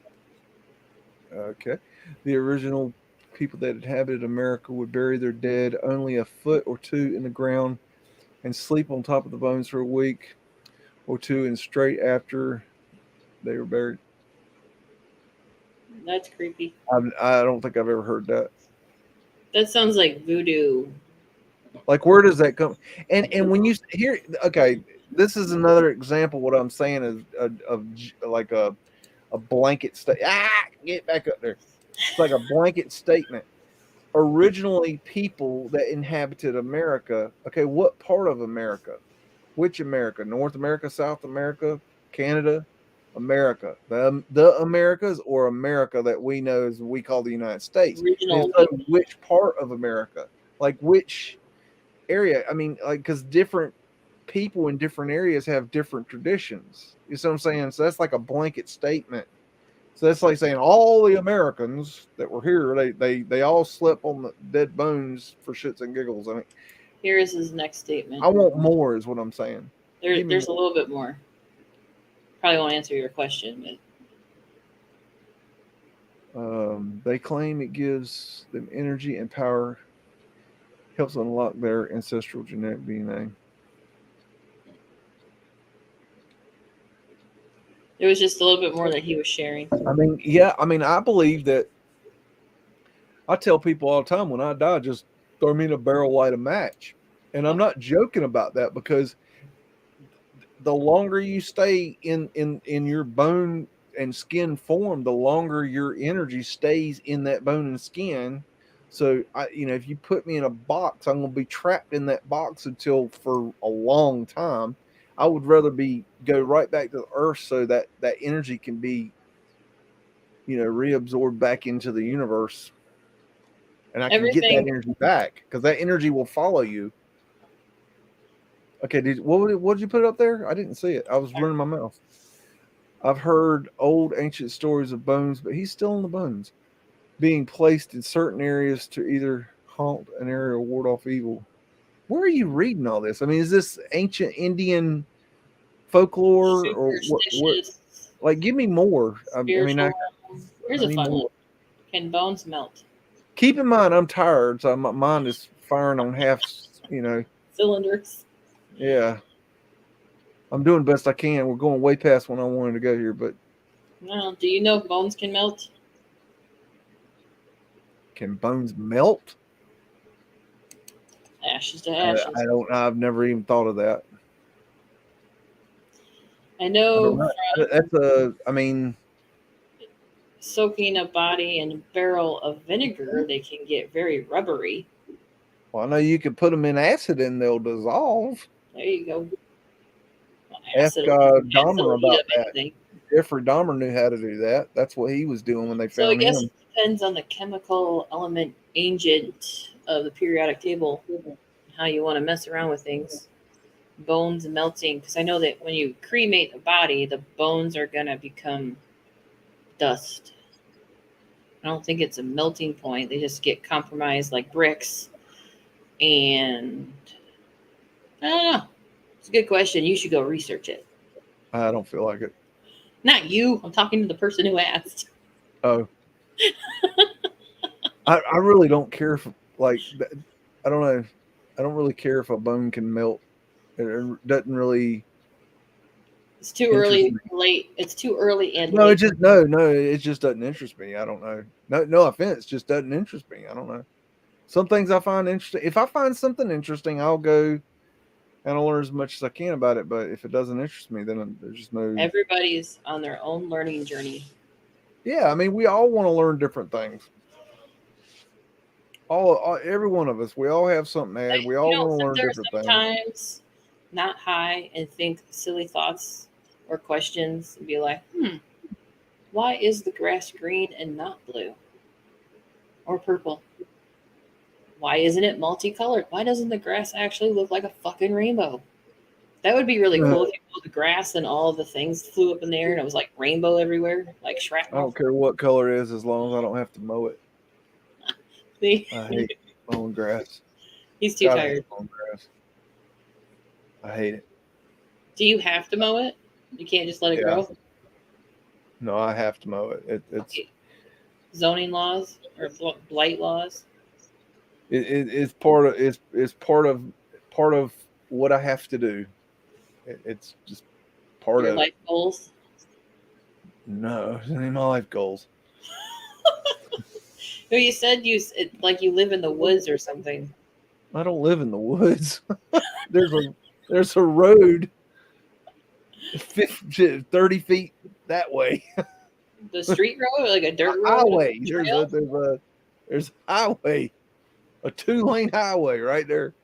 Okay. The original people that inhabited America would bury their dead only a foot or two in the ground and sleep on top of the bones for a week or two and straight after they were buried. That's creepy. I don't think I've ever heard that. That sounds like voodoo. Like, where does that come? And when you hear, okay, this is another example. What I'm saying is like a blanket statement. Get back up there. It's like a blanket statement. Originally, people that inhabited America. Okay, what part of America? Which America? North America, South America, Canada, America, the Americas, or America that we know as we call the United States. And Original so, people. which part of America? Like which area? I mean, like because different people in different areas have different traditions. You see what I'm saying? So that's like a blanket statement. So that's like saying all the Americans that were here, they all slept on the dead bones for shits and giggles. I mean, Here is his next statement. I want more, is what I'm saying. There's a little bit more. Probably won't answer your question, but They claim it gives them energy and power, helps unlock their ancestral genetic DNA. there was just a little bit more that he was sharing. I mean, yeah, I mean, I believe that. I tell people all the time when I die, just throw me in a barrel, light a match. And I'm not joking about that because the longer you stay in your bone and skin form, the longer your energy stays in that bone and skin. So if you put me in a box, I'm going to be trapped in that box until for a long time. I would rather go right back to the earth so that that energy can be, reabsorbed back into the universe, and I can get that Everything. energy back because that energy will follow you. Okay, what did you put up there? I didn't see it. I was running my mouth. I've heard old ancient stories of bones, but he's still in the bones, being placed in certain areas to either haunt an area or ward off evil. Where are you reading all this? I mean, is this ancient Indian folklore or what? Superstitious, Like, give me more. I mean, spiritual. Here's I a need fun more. one. Can bones melt? Keep in mind, I'm tired, so my mind is firing on half. Cylinders. Yeah, I'm doing the best I can. We're going way past when I wanted to go here, but No. Do you know if bones can melt? can bones melt? Ashes to ashes. I don't. I've never even thought of that. I know. I mean, Soaking a body in a barrel of vinegar, they can get very rubbery. well, I know you can put them in acid and they'll dissolve. There you go. Well, Ask acid Dahmer will heat about up that. anything. Jeffrey Dahmer knew how to do that. That's what he was doing when they So I found guess him. it depends on the chemical element agent of the periodic table, how you want to mess around with things. Bones melting, because I know that when you cremate the body, the bones are going to become dust. I don't think it's a melting point. They just get compromised like bricks. And I don't know. It's a good question. You should go research it. I don't feel like it. Not you. I'm talking to the person who asked. Oh, I really don't care if I don't know. I don't really care if a bone can melt. It doesn't really. It's too early, late. It's too early and No, late. it just doesn't interest me. I don't know. No offense, just doesn't interest me. I don't know. Some things I find interesting. If I find something interesting, I'll go and I'll learn as much as I can about it. But if it doesn't interest me, then there's just no. Everybody's on their own learning journey. Yeah, I mean, we all want to learn different things. Every one of us, we all have something to add. We all want to learn different things. Sometimes not high and think silly thoughts or questions and be like, why is the grass green and not blue or purple? Why isn't it multicolored? Why doesn't the grass actually look like a fucking rainbow? That would be really cool if you pulled the grass and all the things flew up in the air and it was like rainbow everywhere, like I shrapnel. don't care what color it is as long as I don't have to mow it. See? I hate mowing grass. He's too God, I hate tired. mowing grass. I hate it. Do you have to mow it? You can't just let it grow? No, I have to mow it. It's Zoning laws or blight laws? it's part of what I have to do. It's just part Your of life it. goals? No, it's not my life goals. No, you said like you live in the woods or something. I don't live in the woods. there's a road 30 feet that way. The street road or like a dirt road? Highway. Trail? There's a highway. A 2-lane highway right there.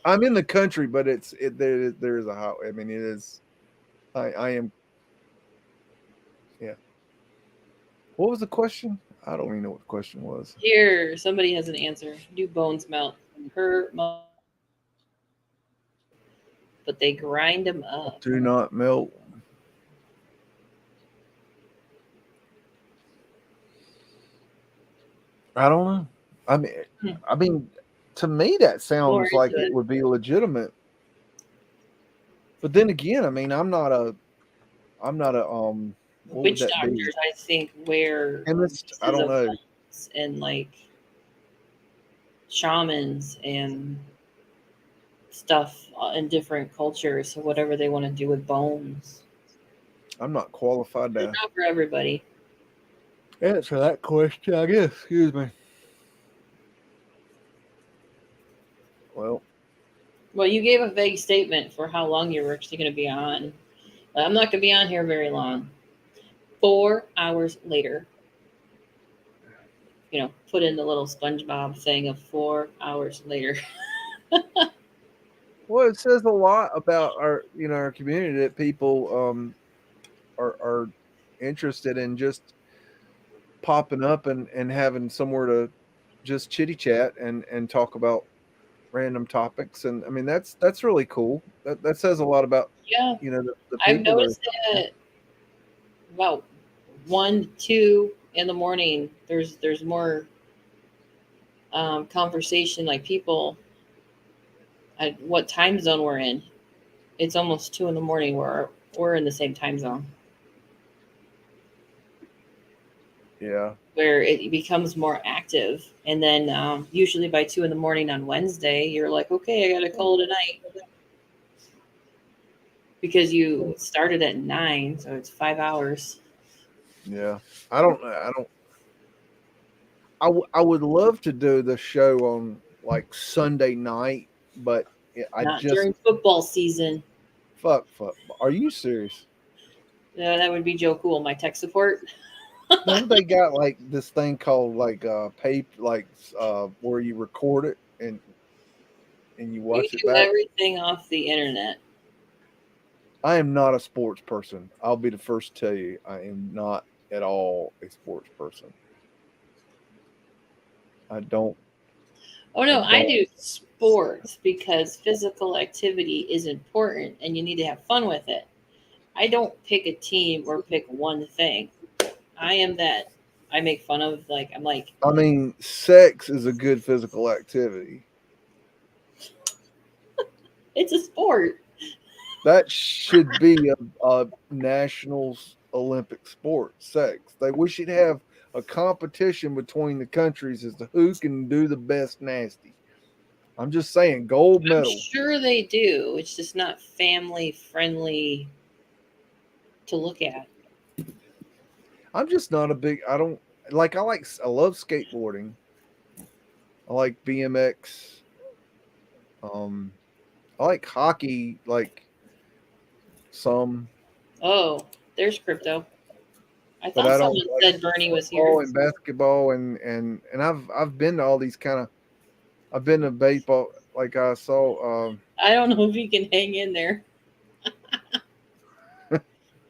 I'm in the country, but there is a highway. I mean, it is. I am. Yeah. What was the question? I don't even know what the question was. Here, somebody has an answer. Do bones melt? But they grind them up. Do not melt. I don't know. I mean, to me that sounds like it would be legitimate. But then again, I mean, I'm not a witch doctors, I think, wear chemist. I don't know. And like shamans and stuff in different cultures, so whatever they want to do with bones. I'm not qualified to not for everybody. Answer that question, I guess. Excuse me. Well, you gave a vague statement for how long you were actually going to be on. I'm not going to be on here very long. 4 hours later. Put in the little SpongeBob thing of 4 hours later. Well, it says a lot about our community that people are interested in just popping up and having somewhere to just chitty chat and talk about random topics. And I mean, that's really cool. That says a lot about the people. I've noticed that about 1, 2 in the morning, there's more conversation, like people at what time zone we're in. It's almost 2 in the morning. We're in the same time zone. Yeah. Where it becomes more active. And then usually by 2 in the morning on Wednesday, you're like, okay, I got to call it a night. Because you started at 9, so it's 5 hours. Yeah. I would love to do the show on like Sunday night, but Not during football season. Fuck. Are you serious? No, that would be Joe Cool, my tech support. Don't they got like this thing called like where you record it and you watch it back? Everything off the internet. I am not a sports person. I'll be the first to tell you, I am not at all a sports person. I don't. Oh no, I do sports because physical activity is important and you need to have fun with it. I don't pick a team or pick one thing. I am that. I make fun of, I mean, sex is a good physical activity. It's a sport. That should be a national Olympic sport, sex. We should have a competition between the countries as to who can do the best nasty. I'm just saying, gold medal. I'm sure they do. It's just not family friendly to look at. I'm just not a big. I love skateboarding. I like BMX. I like hockey, some. Oh, there's crypto. I thought someone said Bernie was here. And basketball and I've been to all these kind of I've been to baseball. Like I saw. I don't know if he can hang in there.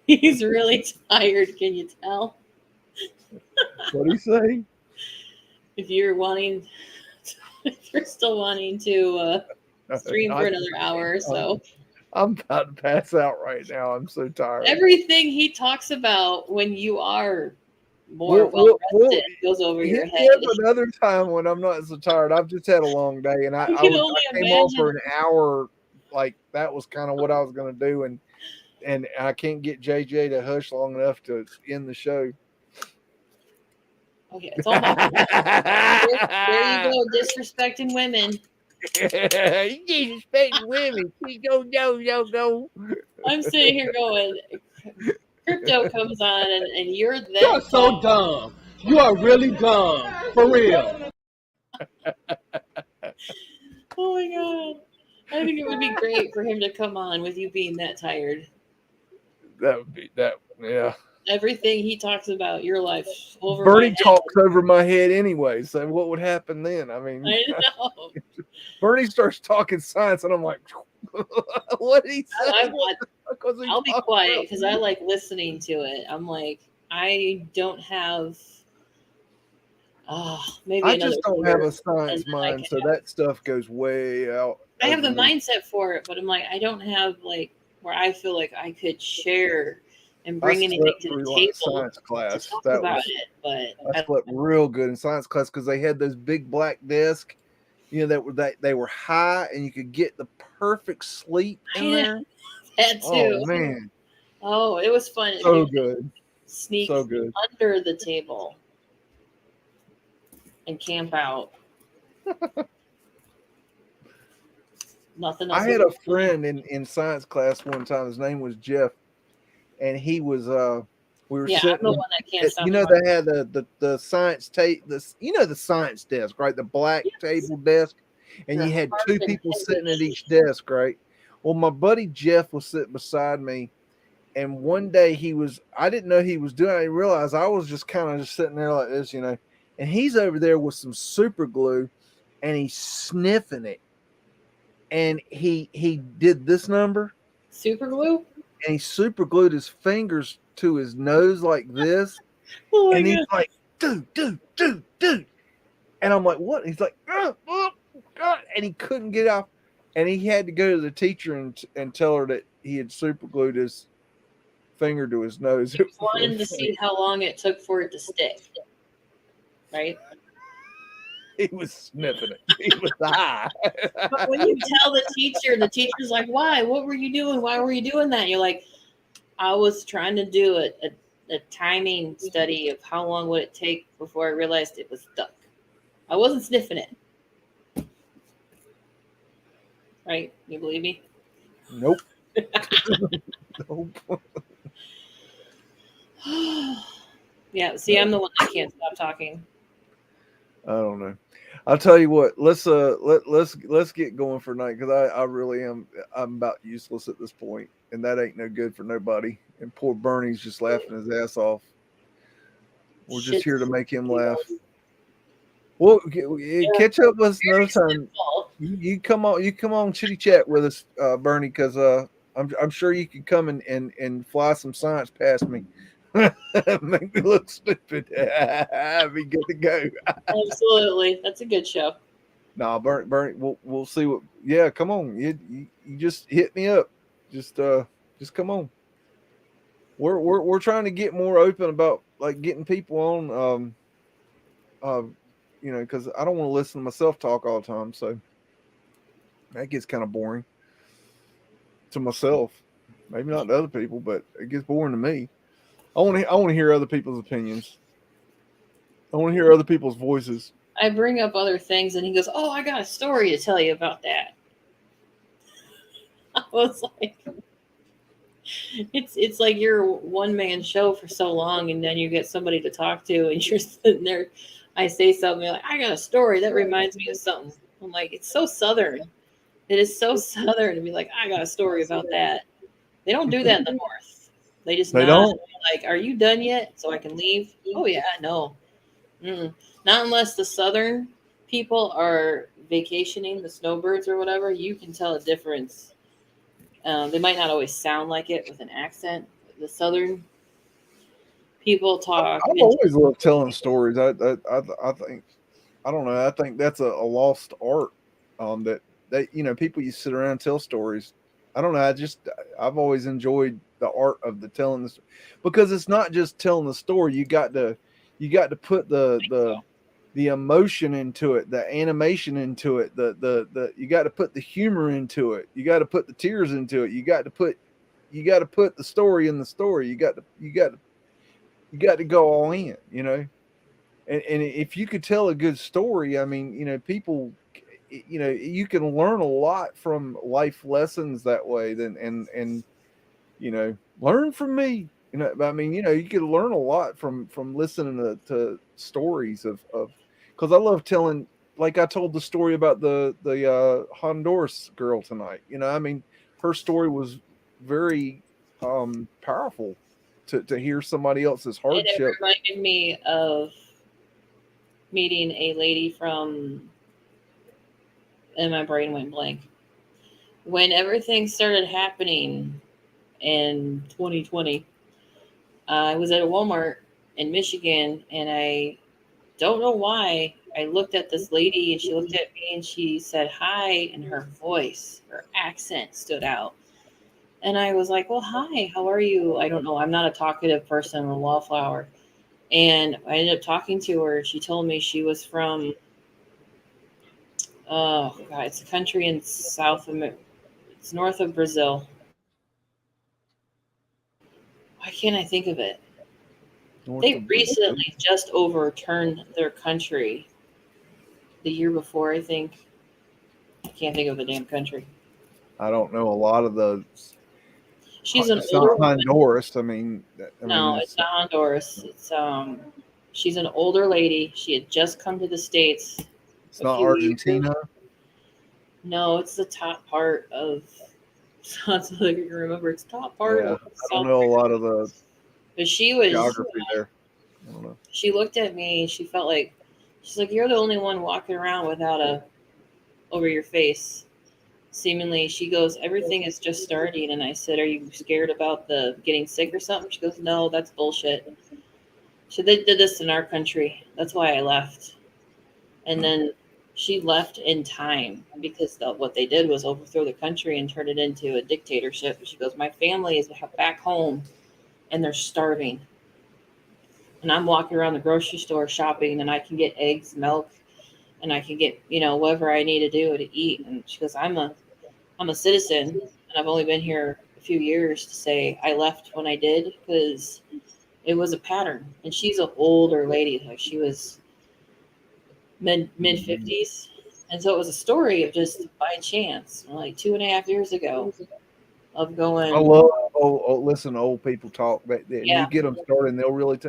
He's really tired. Can you tell? What do you say? If you're wanting, if you're still wanting to stream for another hour or so. I'm about to pass out right now. I'm so tired. Everything he talks about when you are more well rested goes over your head. Yeah, another time when I'm not so tired. I've just had a long day, and I came on for an hour. Like that was kind of what I was going to do, and I can't get JJ to hush long enough to end the show. Okay, it's all about there you go, disrespecting women. You disrespecting women. Go. I'm sitting here going, Crypto comes on, and you're that. You're so dumb. You are really dumb. For real. Oh my god. I think it would be great for him to come on with you being that tired. That would be that. Yeah. Everything he talks about your life over Bernie talks over my head anyway, so what would happen then? I mean, I know. Bernie starts talking science, and I'm like, what did he say? I'll be quiet because I like listening to it. I'm like, I don't have. Maybe I just don't have a science mind, so that stuff goes way out. I have the mindset for it, but I'm like, I don't have like where I feel like I could share and bring anything to the table. Science class. To talk about it, but I slept real good in science class because they had those big black desks, you know, that they were high and you could get the perfect sleep in there. That too. Oh man. Oh, it was fun. So good. Sneak so good. Under the table and camp out. Nothing else. I had a friend in science class one time. His name was Jeff, and he was we were sitting. I'm the one that can't stop. You know, they had the science the science desk, right? The black table desk, and you had two people sitting at each desk, right? Well, my buddy Jeff was sitting beside me, and one day I didn't know he was doing it. I didn't realize I was just kind of just sitting there like this, you know, and he's over there with some super glue, and he's sniffing it. And he did this number, super glue, and he super glued his fingers to his nose like this. And he's like, dude. And I'm like, what? He's like, God. And he couldn't get off. And he had to go to the teacher and tell her that he had super glued his finger to his nose. He wanted to see how long it took for it to stick. Right? He was sniffing it. He was high. But when you tell the teacher's like, why? What were you doing? Why were you doing that? You're like, I was trying to do a timing study of how long would it take before I realized it was stuck. I wasn't sniffing it. Right? You believe me? Nope. Nope. Yeah, see, I'm the one that can't stop talking. I don't know. I'll tell you what. Let's get going for tonight because I really am. I'm about useless at this point, and that ain't no good for nobody. And poor Bernie's just laughing his ass off. We're just here to make him laugh. Well, catch up with us another time. You come on, chitty chat with us, Bernie, because I'm sure you could come and fly some science past me. Make me look stupid. Be good to go. Absolutely, that's a good show. Nah, Bernie, we'll see what. Yeah, come on. You just hit me up. Just come on. We're trying to get more open about like getting people on. You know, because I don't want to listen to myself talk all the time. So that gets kind of boring to myself. Maybe not to other people, but it gets boring to me. I want to hear other people's opinions. I want to hear other people's voices. I bring up other things, and he goes, "Oh, I got a story to tell you about that." I was like, "It's like you're one man show for so long, and then you get somebody to talk to, and you're sitting there. I say something like, I got a story that reminds me of something. I'm like, it's so Southern. It is so Southern to be like, I got a story about that. They don't do that in the North. They just don't. Like, are you done yet? So I can leave? Oh yeah, no. Not unless the Southern people are vacationing, the snowbirds or whatever, you can tell a difference. They might not always sound like it with an accent. The southern people talk. I've always loved telling stories. I think, I don't know. I think that's a lost art. That people you sit around and tell stories. I don't know. I've always enjoyed the art of the telling this, because it's not just telling the story. You got to put the emotion into it, the animation into it, the you got to put the humor into it. You got to put the tears into it. You got to put the story in the story. You got to go all in. And if you could tell a good story, I mean, people, you can learn a lot from life lessons that way. And learn from me. I mean, you could learn a lot from listening to stories of, because I love telling. Like I told the story about the Honduras girl tonight. I mean, her story was very powerful to hear somebody else's It hardship. reminded me of meeting a lady from, and my brain went blank. When everything started happening in 2020, I was at a Walmart in Michigan, and I don't know why. I looked at this lady, and she looked at me, and she said hi, and her voice, her accent stood out. And I was like, well, hi, how are you? I don't know. I'm not a talkative person, I'm a wallflower. And I ended up talking to her. She told me she was from, oh, God, it's a country in South America. It's north of Brazil. Why can't I think of it? North They of Brazil. recently just overturned their country the year before, I think. I can't think of the damn country. I don't know a lot of the. She's an It's older not woman. Honduras. I mean, No, it's not Honduras. She's an older lady. She had just come to the States it's a not few years. Argentina. No, it's the top part of. Sounds like I can remember. It's top part Yeah, of I don't South know a America. lot of the But she was. geography there. I don't know. She looked at me. She felt like she's like, you're the only one walking around without a over your face. Seemingly, she goes, everything is just starting. And I said, are you scared about the getting sick or something? She goes, no, that's bullshit. So they did this in our country. That's why I left. And then she left in time because what they did was overthrow the country and turn it into a dictatorship. She goes, my family is back home and they're starving. And I'm walking around the grocery store shopping, and I can get eggs, milk, and I can get, whatever I need to do to eat. And she goes, I'm a citizen, and I've only been here a few years to say I left when I did because it was a pattern. And she's an older lady, like she was mid 50s, and so it was a story of just by chance, like 2.5 years ago, of I going, love listen to old people talk, and you yeah, get them started, and they'll really.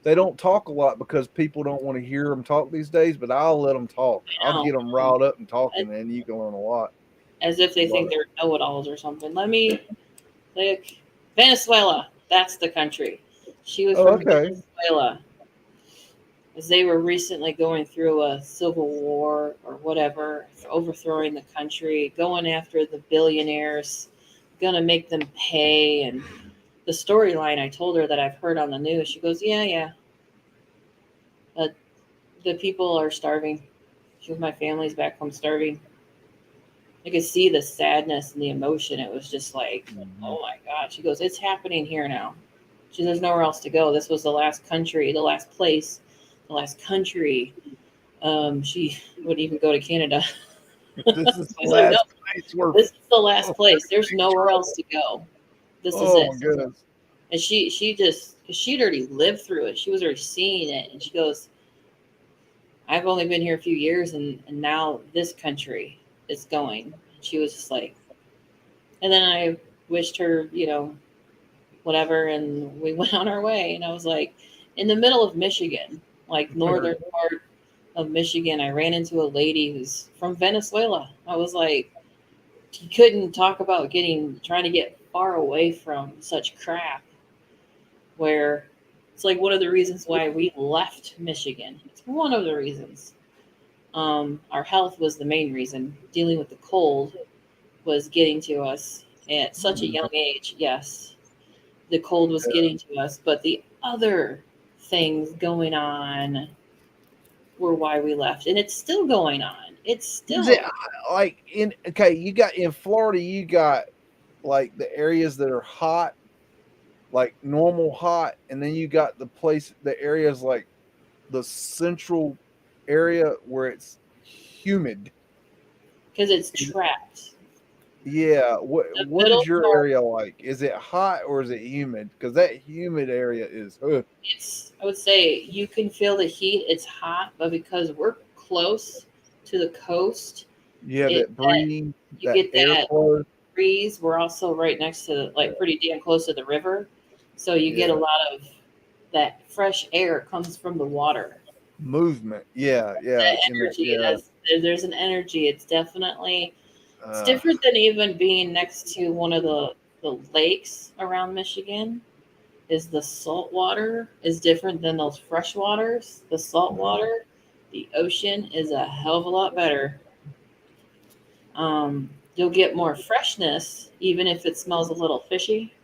They don't talk a lot because people don't want to hear them talk these days. But I'll let them talk. I I'll know, get them riled up and talking, and you can learn a lot. as if they Love think they're know-it-alls or something. Let me like Venezuela. That's the country. She was Oh, from okay. Venezuela, as they were recently going through a civil war or whatever, overthrowing the country, going after the billionaires, gonna make them pay. And the storyline I told her that I've heard on the news, she goes, yeah. But the people are starving. She goes, my family's back home starving. I could see the sadness and the emotion. It was just like, oh my God. She goes, it's happening here now. She says, there's nowhere else to go. This was the last country, the last place, the last country. She would even go to Canada. This is the She's like, no, last place where. this is the last Oh, place. There's nowhere else to go. This is oh it. my goodness. And she just, because she'd already lived through it. She was already seeing it. And she goes, I've only been here a few years, and now this country is going. She was just like, and then I wished her, whatever, and we went on our way. And I was like, in the middle of Michigan, like northern part of Michigan, I ran into a lady who's from Venezuela. I was like, you couldn't talk about trying to get far away from such crap, where it's like one of the reasons why we left Michigan. It's one of the reasons. Our health was the main reason. Dealing with the cold was getting to us at such a young age. Yes, the cold was getting to us, but the other things going on were why we left, and it's still going on. It's still like you got in Florida, you got like the areas that are hot, like normal hot, and then you got the areas like the central area where it's humid because it's trapped. Yeah, The what middle is your part, area like? Is it hot or is it humid? Because that humid area is I would say you can feel the heat. It's hot, but because we're close to the coast, you have it that breeze, you that get that airflow. breeze. We're also right next to like pretty damn close to the river, so you get a Yeah, lot of that fresh air comes from the water. movement. Yeah, That in the energy, there's an energy. It's definitely it's uh, different than even being next to one of the lakes around Michigan. Is the salt water is different than those fresh waters. The salt water, the ocean is a hell of a lot better. You'll get more freshness, even if it smells a little fishy,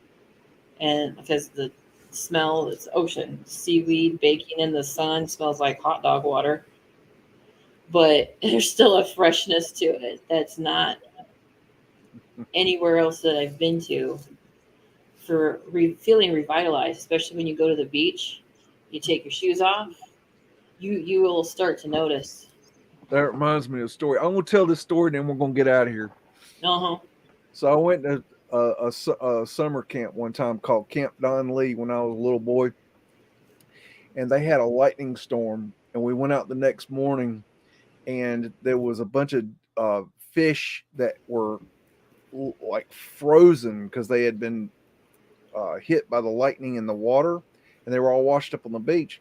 and because the smell, it's ocean seaweed baking in the sun, smells like hot dog water. But there's still a freshness to it that's not anywhere else that I've been to for feeling revitalized, especially when you go to the beach, you take your shoes off, you will start to notice. that reminds me of a story. I'm gonna tell this story, then we're gonna get out of here. Uh-huh. So I went to a summer camp one time called Camp Don Lee when I was a little boy, and they had a lightning storm, and we went out the next morning, and there was a bunch of fish that were like frozen because they had been hit by the lightning in the water, and they were all washed up on the beach.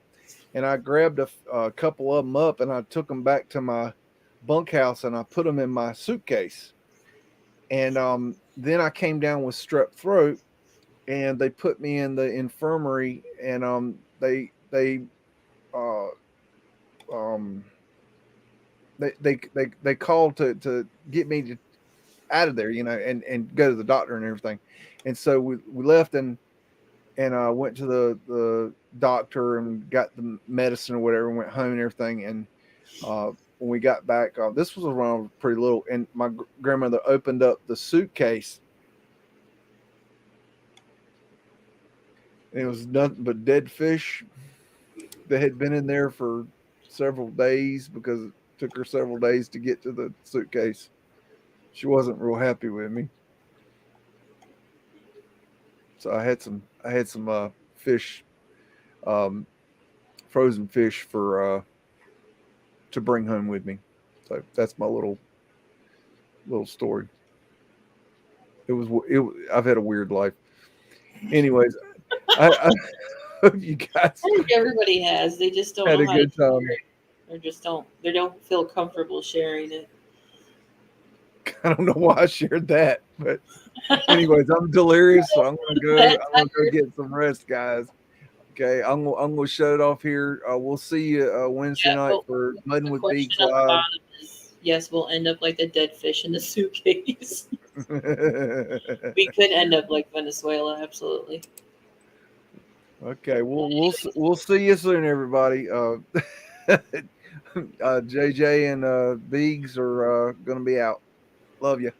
And I grabbed a couple of them up, and I took them back to my bunkhouse, and I put them in my suitcase. And then I came down with strep throat, and they put me in the infirmary, and uh, um, they called to get me out of there, and go to the doctor and everything. And so we left and went to the doctor and got the medicine or whatever, and went home and everything. And when we got back, this was when I was pretty little, and my grandmother opened up the suitcase, and it was nothing but dead fish that had been in there for several days, because it took her several days to get to the suitcase. She wasn't real happy with me. So I had some fish, frozen fish for to bring home with me. So that's my little story. I've had a weird life. Anyways, I hope you guys I think everybody has. They just don't had know a how good to share time. it. Or just they don't feel comfortable sharing it. I don't know why I shared that, but anyways, I'm delirious, so I'm gonna go get some rest, guys. Okay, I'm gonna shut it off here. We'll see you Wednesday Yeah, night well, for Mudding the with question Beags at the Live. bottom is yes, we'll end up like the dead fish in the suitcase. We could end up like Venezuela, absolutely. Okay, we'll see you soon, everybody. JJ and Beags are gonna be out. Love you.